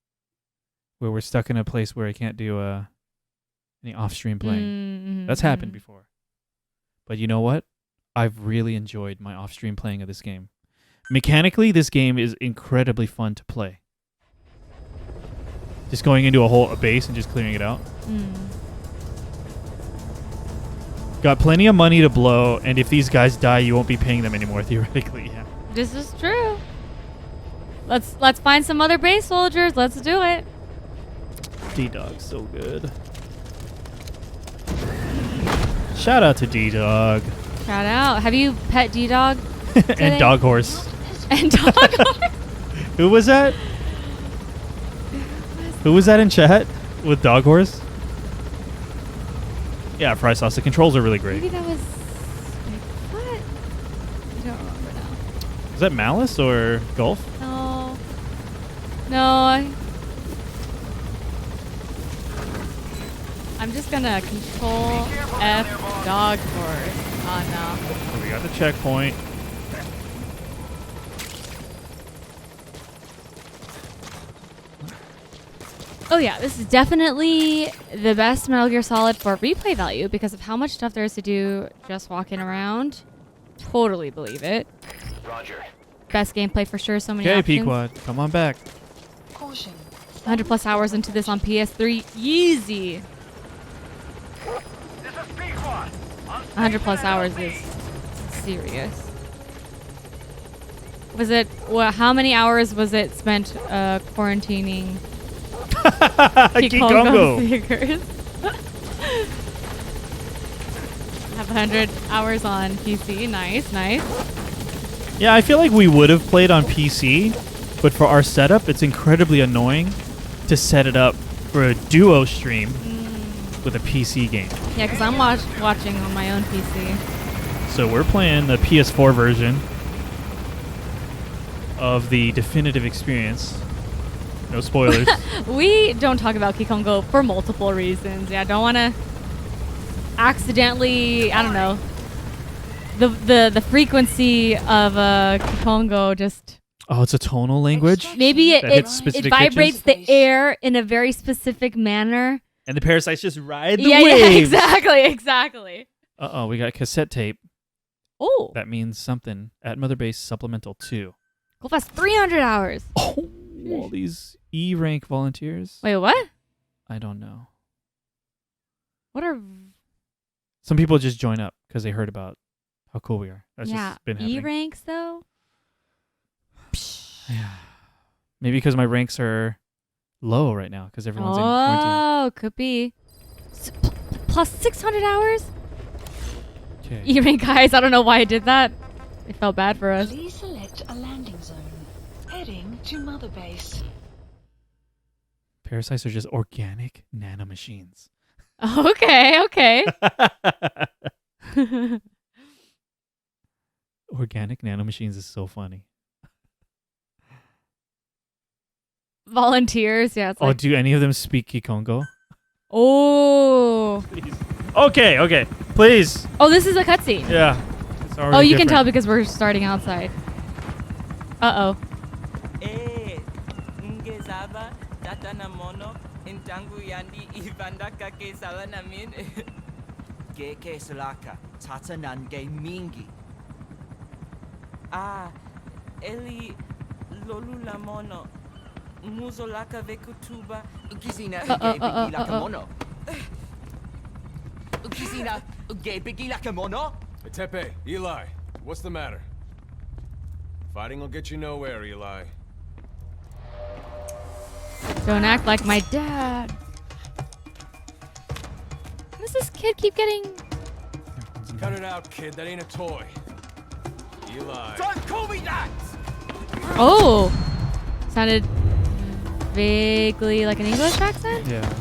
where we're stuck in a place where I can't do any off-stream playing. Mm-hmm. That's happened before. But you know what? I've really enjoyed my off-stream playing of this game. Mechanically, this game is incredibly fun to play. Just going into a base and just clearing it out. Got plenty of money to blow, and if these guys die, you won't be paying them anymore, theoretically. Yeah. This is true. Let's find some other base soldiers. Let's do it. D-Dog's so good. Shout out to D-Dog. Shout out. Have you pet D-Dog? And Dog Horse. And Dog Horse. Who was that? Who was that in chat with Dog Horse? Yeah, Fry Sauce. The controls are really great. Maybe that was... What? I don't remember now. Is that Malice or Golf? No. No. I'm just gonna control F Dog Horse. Oh So we got the checkpoint. Oh yeah, this is definitely the best Metal Gear Solid for replay value because of how much stuff there is to do just walking around. Totally believe it. Roger. Best gameplay for sure, so many Okay, options. Pequod, come on back. Caution. 100 plus hours into this on PS3. Easy. 100 plus hours is serious. Was it, how many hours was it spent quarantining Kikongo figures? Have 100 hours on PC. Nice, nice. Yeah, I feel like we would have played on PC, but for our setup, it's incredibly annoying to set it up for a duo stream with a PC game. Yeah, because I'm watching on my own PC. So we're playing the PS4 version of the definitive experience. No spoilers. We don't talk about Kikongo for multiple reasons. Yeah, I don't want to accidentally, I don't know, the frequency of Kikongo just... Oh, it's a tonal language? Maybe it vibrates pitches? the air in a very specific manner. And the parasites just ride the Yeah, waves. exactly. Uh-oh, we got cassette tape. Oh. That means something. At Mother Base Supplemental 2. Go fast, 300 hours. Oh, all these E-rank volunteers. Wait, what? I don't know. What are... Some people just join up because they heard about how cool we are. That's just been happening. E-ranks, though? Yeah. Maybe because my ranks are low right now because everyone's in quarantine. Oh, could be. Plus 600 hours? Okay. E-rank guys, I don't know why I did that. I felt bad for us. Please select a landing zone. Heading to Mother Base. Parasites are just organic nanomachines. Okay. Organic nanomachines is so funny. Volunteers, yeah. It's like, do any of them speak Kikongo? oh. Please. Okay, please. Oh, this is a cutscene. Yeah. Oh, you can tell because we're starting outside. Uh-oh. Eli lolula mono. Muzolaka vekutuba. Ukizina mono. Ukizina uge mono. Tepe, Eli, what's the matter? Fighting will get you nowhere, Eli. Don't act like my dad. How does this kid keep getting... Cut it out, kid. That ain't a toy. Eli. Don't call me that! Oh! Sounded vaguely like an English accent? Yeah.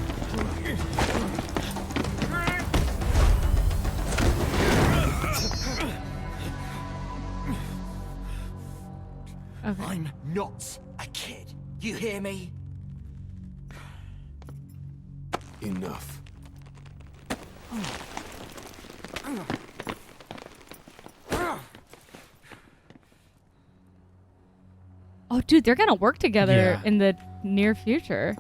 Okay. I'm not a kid. You hear me? Enough. Oh, dude, they're gonna work together in the near future.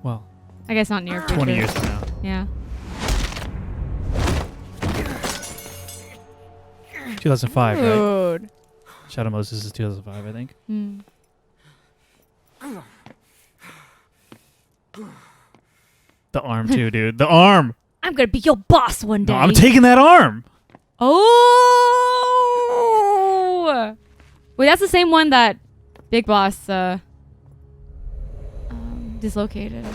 Well, I guess not near 20 years from now. Yeah. 2005, right? Dude. Shadow Moses is 2005, I think. The arm too, dude. The arm. I'm gonna be your boss one day. No, I'm taking that arm. Oh. Wait, that's the same one that Big Boss dislocated.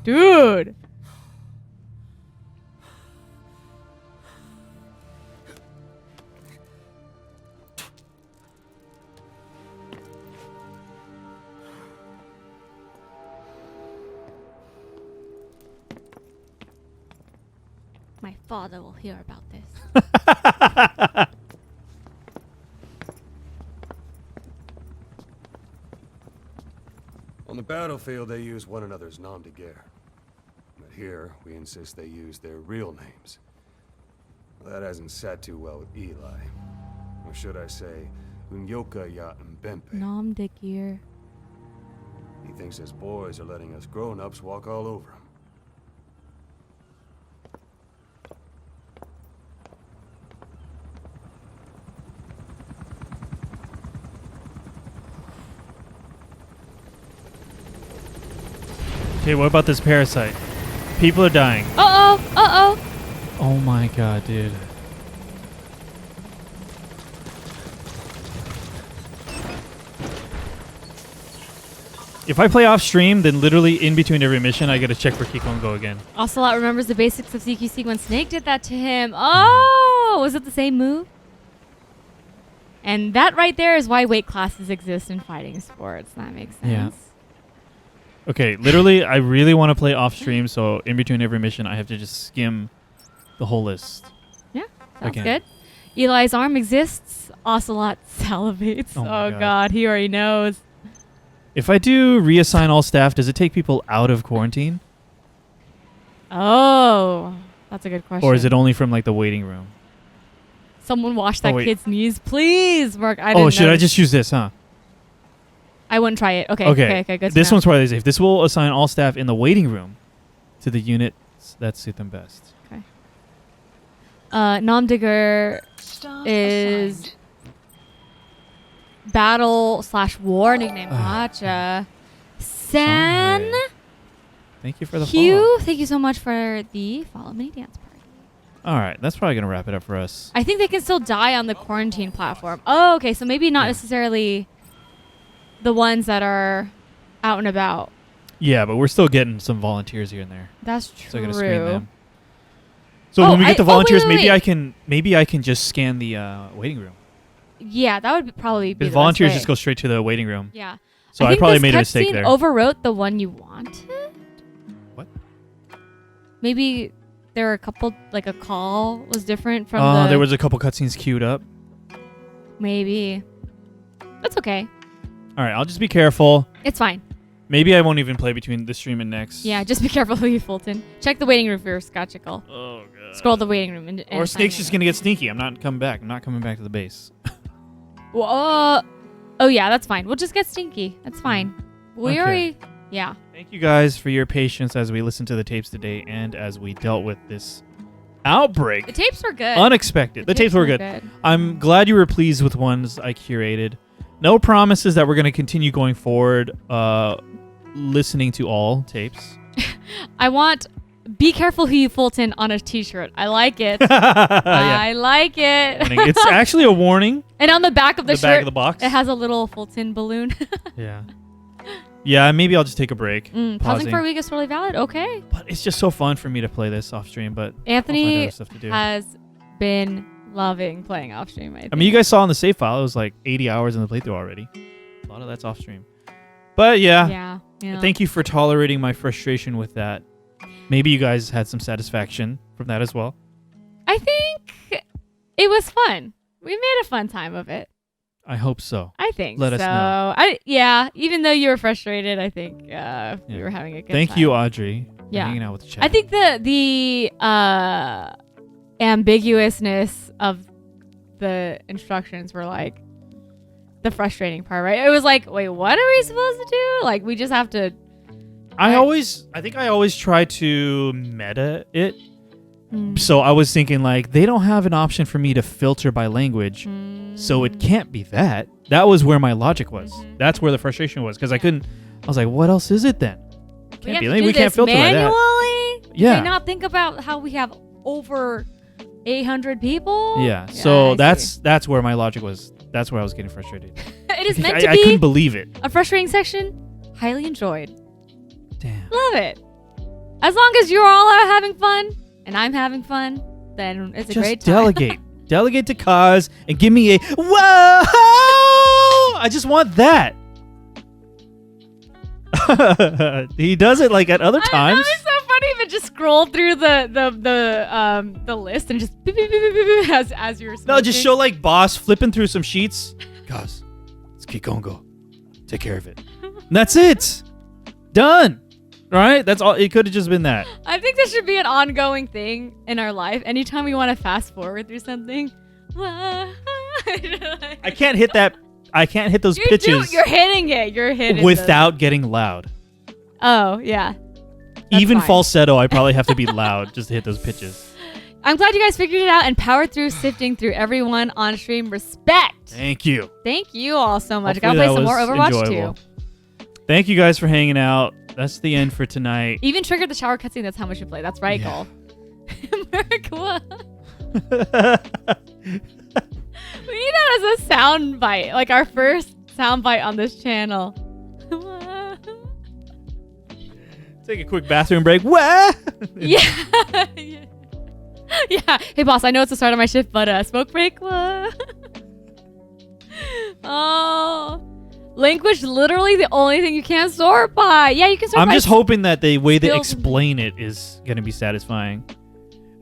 Dude. My father will hear about this. On the battlefield, they use one another's nom de guerre. But here, we insist they use their real names. Well, that hasn't sat too well with Eli. Or should I say, Unyoka Ya Mbempe. Nom de guerre. He thinks his boys are letting us grown-ups walk all over him. Okay, what about this parasite? People are dying. Uh-oh. Uh-oh. Oh my god, dude. If I play off stream, then literally in between every mission, I gotta check for Kiko and go again. Ocelot remembers the basics of CQC when Snake did that to him. Oh, was it the same move? And that right there is why weight classes exist in fighting sports. That makes sense. Yeah. Okay, literally, I really want to play off stream, so in between every mission, I have to just skim the whole list. Yeah, sounds good. Eli's arm exists. Ocelot salivates. Oh god, he already knows. If I do reassign all staff, does it take people out of quarantine? Oh, that's a good question. Or is it only from like the waiting room? Someone wash that kid's knees, please, Mark. I didn't Oh, should know. I just use this, huh? I wouldn't try it. Okay, good. This one's probably safe. This will assign all staff in the waiting room to the units that suit them best. Okay. Nom de guerre is battle/war nickname. Gotcha. San. Thank you for the Hugh, thank you so much for the follow mini dance party. All right, that's probably gonna wrap it up for us. I think they can still die on the quarantine platform. Oh, okay. So maybe not necessarily the ones that are out and about. Yeah, but we're still getting some volunteers here and there. That's true. So I gotta screen them. So when we get the volunteers, maybe I can just scan the waiting room. Yeah, that would probably be Because the volunteers best way. just go straight to the waiting room. Yeah. So I probably made a mistake there. Overwrote the one you wanted. What? Maybe there were a couple, like a call was different from there was a couple cutscenes queued up. Maybe. That's okay. All right, I'll just be careful. It's fine. Maybe I won't even play between this stream and next. Yeah, just be careful who you Fulton. Check the waiting room for your Scotchicle. Oh, God. Scroll the waiting room. And Or Snake's just going to get sneaky. I'm not coming back. I'm not coming back to the base. Well, oh, yeah, that's fine. We'll just get stinky. That's fine. We already... Yeah. Thank you guys for your patience as we listened to the tapes today and as we dealt with this outbreak. The tapes were good. Unexpected. The tapes were good. I'm glad you were pleased with ones I curated. No promises that we're going to continue going forward listening to all tapes. I want "Be Careful Who You Fulton" on a t-shirt. I like it. Yeah. I like it. It's actually a warning. And on the back of the shirt, back of the box, it has a little Fulton balloon. Yeah. Yeah, maybe I'll just take a break. Pausing for a week is totally valid. Okay. But it's just so fun for me to play this off stream. But Anthony other stuff to do. has been loving playing off stream. I mean, you guys saw in the save file, it was like 80 hours in the playthrough already. A lot of that's off stream. But yeah. Thank you for tolerating my frustration with that. Maybe you guys had some satisfaction from that as well. I think it was fun. We made a fun time of it. I hope so. I think Let us know. Even though you were frustrated, I think we were having a good time. Thank you, Audrey, for Yeah. hanging out with the chat. I think the ambiguousness of the instructions were like the frustrating part, right? It was like, wait, what are we supposed to do? Like, we just have to. I think I always try to meta it. So I was thinking like they don't have an option for me to filter by language, so it can't be that. That was where my logic was. That's where the frustration was because I couldn't. I was like, what else is it then? Can't be we can't filter manually? By that. Yeah. Can they not think about how we have over 800 people? Yeah. So that's where my logic was. That's where I was getting frustrated. It is meant to be. I couldn't believe it. A frustrating section. Highly enjoyed. Damn. Love it. As long as you're all out having fun and I'm having fun, then it's a great time. Delegate. Delegate to Kaz and give me a whoa! I just want that. He does it like at other times. It's so funny if it just scrolled through the list and just beep, beep, beep, beep, beep, as you're smoking. No, just show like boss flipping through some sheets. Kaz, it's Kikongo. Take care of it. And that's it. Done. Right? That's all. It could have just been that. I think this should be an ongoing thing in our life. Anytime we want to fast forward through something. I can't hit that. I can't hit those pitches. You're hitting it. You're hitting without getting loud. Oh, yeah. Even falsetto, I probably have to be loud just to hit those pitches. I'm glad you guys figured it out and powered through sifting through everyone on stream. Respect. Thank you. Thank you all so much. Hopefully I gotta play some more Overwatch enjoyable. Too. Thank you guys for hanging out. That's the end for tonight. Even triggered the shower cutscene. That's how much you play. That's right, Cole. Merkwa. We need that as a sound bite, like our first sound bite on this channel. Take a quick bathroom break. What? Yeah. Yeah. Hey, boss. I know it's the start of my shift, but smoke break. What? Oh. Language, literally the only thing you can't sort by. Yeah, you can sort by. I'm just hoping that the way they explain it is going to be satisfying.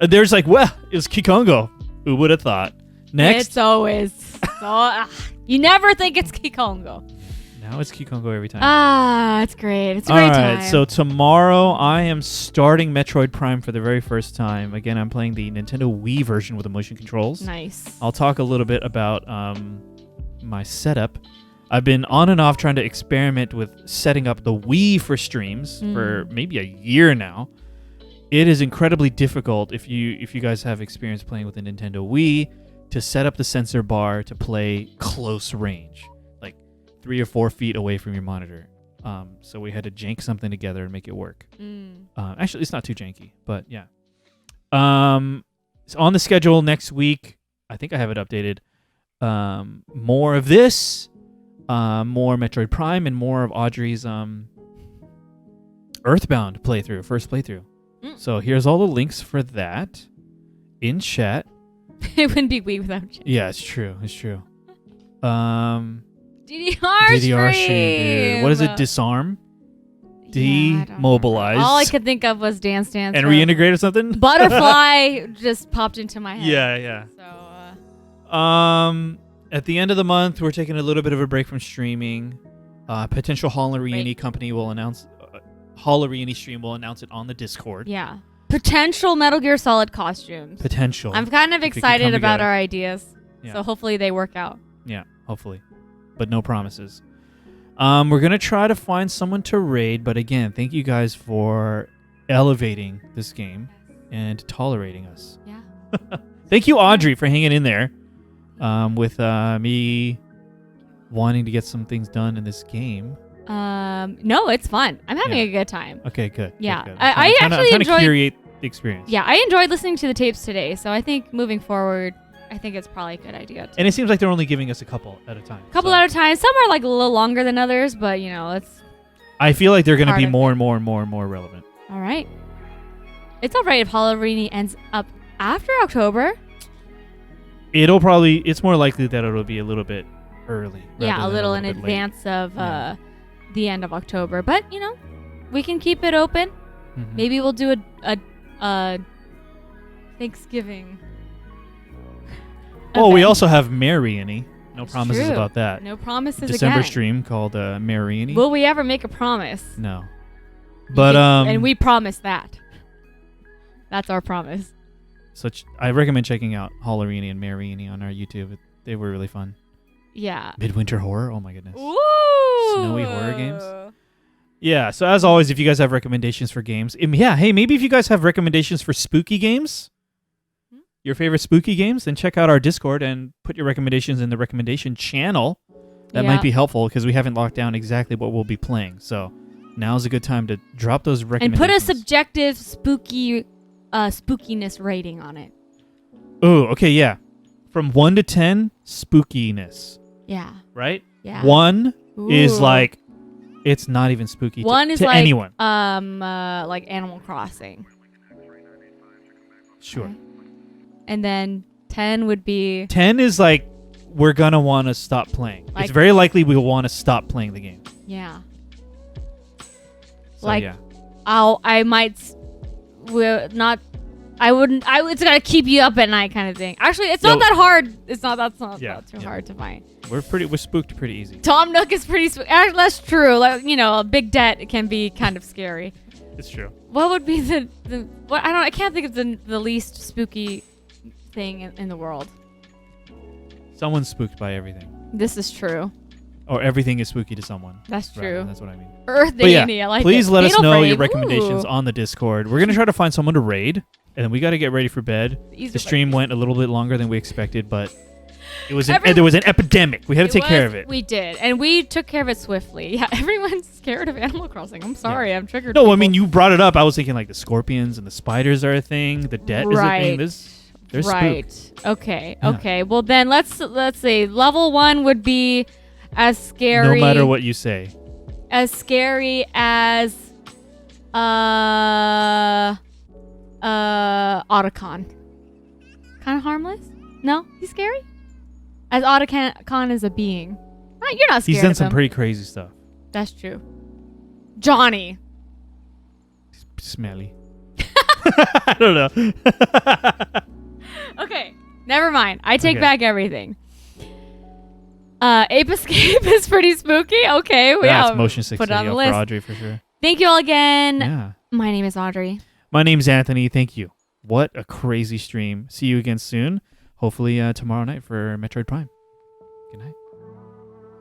There's like, well, it was Kikongo. Who would have thought? Next. It's always. You never think it's Kikongo. Now it's Kikongo every time. Ah, it's great. It's a great time. All right, so tomorrow I am starting Metroid Prime for the very first time. Again, I'm playing the Nintendo Wii version with the motion controls. Nice. I'll talk a little bit about my setup. I've been on and off trying to experiment with setting up the Wii for streams for maybe a year now. It is incredibly difficult if you guys have experience playing with the Nintendo Wii to set up the sensor bar to play close range, like 3 or 4 feet away from your monitor. So we had to jank something together and make it work. Actually, it's not too janky, but yeah. It's on the schedule next week. I think I have it updated. More of this. More Metroid Prime and more of Audrey's Earthbound playthrough, first playthrough. So here's all the links for that in chat. It wouldn't be Wii without chat. Yeah, it's true. It's true. DDR stream. Dude. What is it? Disarm? Demobilize. All I could think of was Dance Dance. And reintegrate or something? Butterfly just popped into my head. Yeah. So, at the end of the month, we're taking a little bit of a break from streaming. Potential Reyony company will announce. Reyony stream will announce it on the Discord. Yeah. Potential Metal Gear Solid costumes. Potential. I'm kind of excited about our ideas. Yeah. So hopefully they work out. Yeah, hopefully. But no promises. We're going to try to find someone to raid. But again, thank you guys for elevating this game and tolerating us. Yeah. Thank you, Audrey, for hanging in there. With me wanting to get some things done in this game. No, it's fun. I'm having a good time. Okay, good. Yeah, good. I actually enjoyed. enjoyed curate the experience. Yeah, I enjoyed listening to the tapes today. So I think moving forward, I think it's probably a good idea. And it seems like they're only giving us a couple at a time. At a time. Some are like a little longer than others, but you know, it's. I feel like they're going to be more and more relevant. All right. It's all right if Reyony ends up after October. It's more likely that it'll be a little bit early. Yeah, a little in advance of the end of October. But, you know, we can keep it open. Mm-hmm. Maybe we'll do a Thanksgiving. Well, we also have Reyony. No promises about that. No promises December again. stream called Reyony. Will we ever make a promise? No. But and we promise that. That's our promise. I recommend checking out Reyony and Reyony on our YouTube. They were really fun. Yeah. Midwinter horror. Oh my goodness. Ooh. Snowy horror games. Yeah. So as always, if you guys have recommendations for games, hey, maybe if you guys have recommendations for spooky games, your favorite spooky games, then check out our Discord and put your recommendations in the recommendation channel. That might be helpful because we haven't locked down exactly what we'll be playing. So now's a good time to drop those recommendations. And put a subjective spookiness rating on it. Oh, okay, yeah. From 1 to 10, spookiness. Yeah. Right? Yeah. 1 is like it's not even spooky 1 is to like anyone. Like Animal Crossing. Sure. Okay. And then 10 would be 10 is like we're gonna want to stop playing. Like, it's very likely we'll want to stop playing the game. Yeah. So, like yeah. It's gonna keep you up at night kind of thing. Actually, it's not that hard. That's not too hard to find. We're spooked pretty easy. Tom Nook is pretty actually, that's true. Like, a big debt can be kind of scary. It's true. What would be I can't think of the least spooky thing in the world. Someone's spooked by everything. This is true. Or everything is spooky to someone. That's true. That's what I mean. Earthany, I like please it. let us Fatal know Frame. your recommendations on the Discord. We're going to try to find someone to raid, and then we got to get ready for bed. The stream went a little bit longer than we expected, but there was an epidemic. We had to take care of it. We did, and we took care of it swiftly. Yeah, everyone's scared of Animal Crossing. I'm sorry, I'm triggered. No, I mean, you brought it up. I was thinking like the scorpions and the spiders are a thing. The debt is a thing. They're spooked. Okay. Yeah. Okay. Well, then let's say level 1 would be as scary. No matter what you say. As scary as Otacon. Kind of harmless? No, he's scary. As Otacon is a being. You're not scared. He's done of some him. pretty crazy stuff. That's true. Johnny. Smelly. I don't know. Okay, never mind. I take back everything. Ape Escape is pretty spooky. Okay, that's motion 60 put it on the list. For Audrey for sure. Thank you all again. Yeah. My name is Audrey. My name's Anthony. Thank you. What a crazy stream. See you again soon. Hopefully tomorrow night for Metroid Prime. Good night.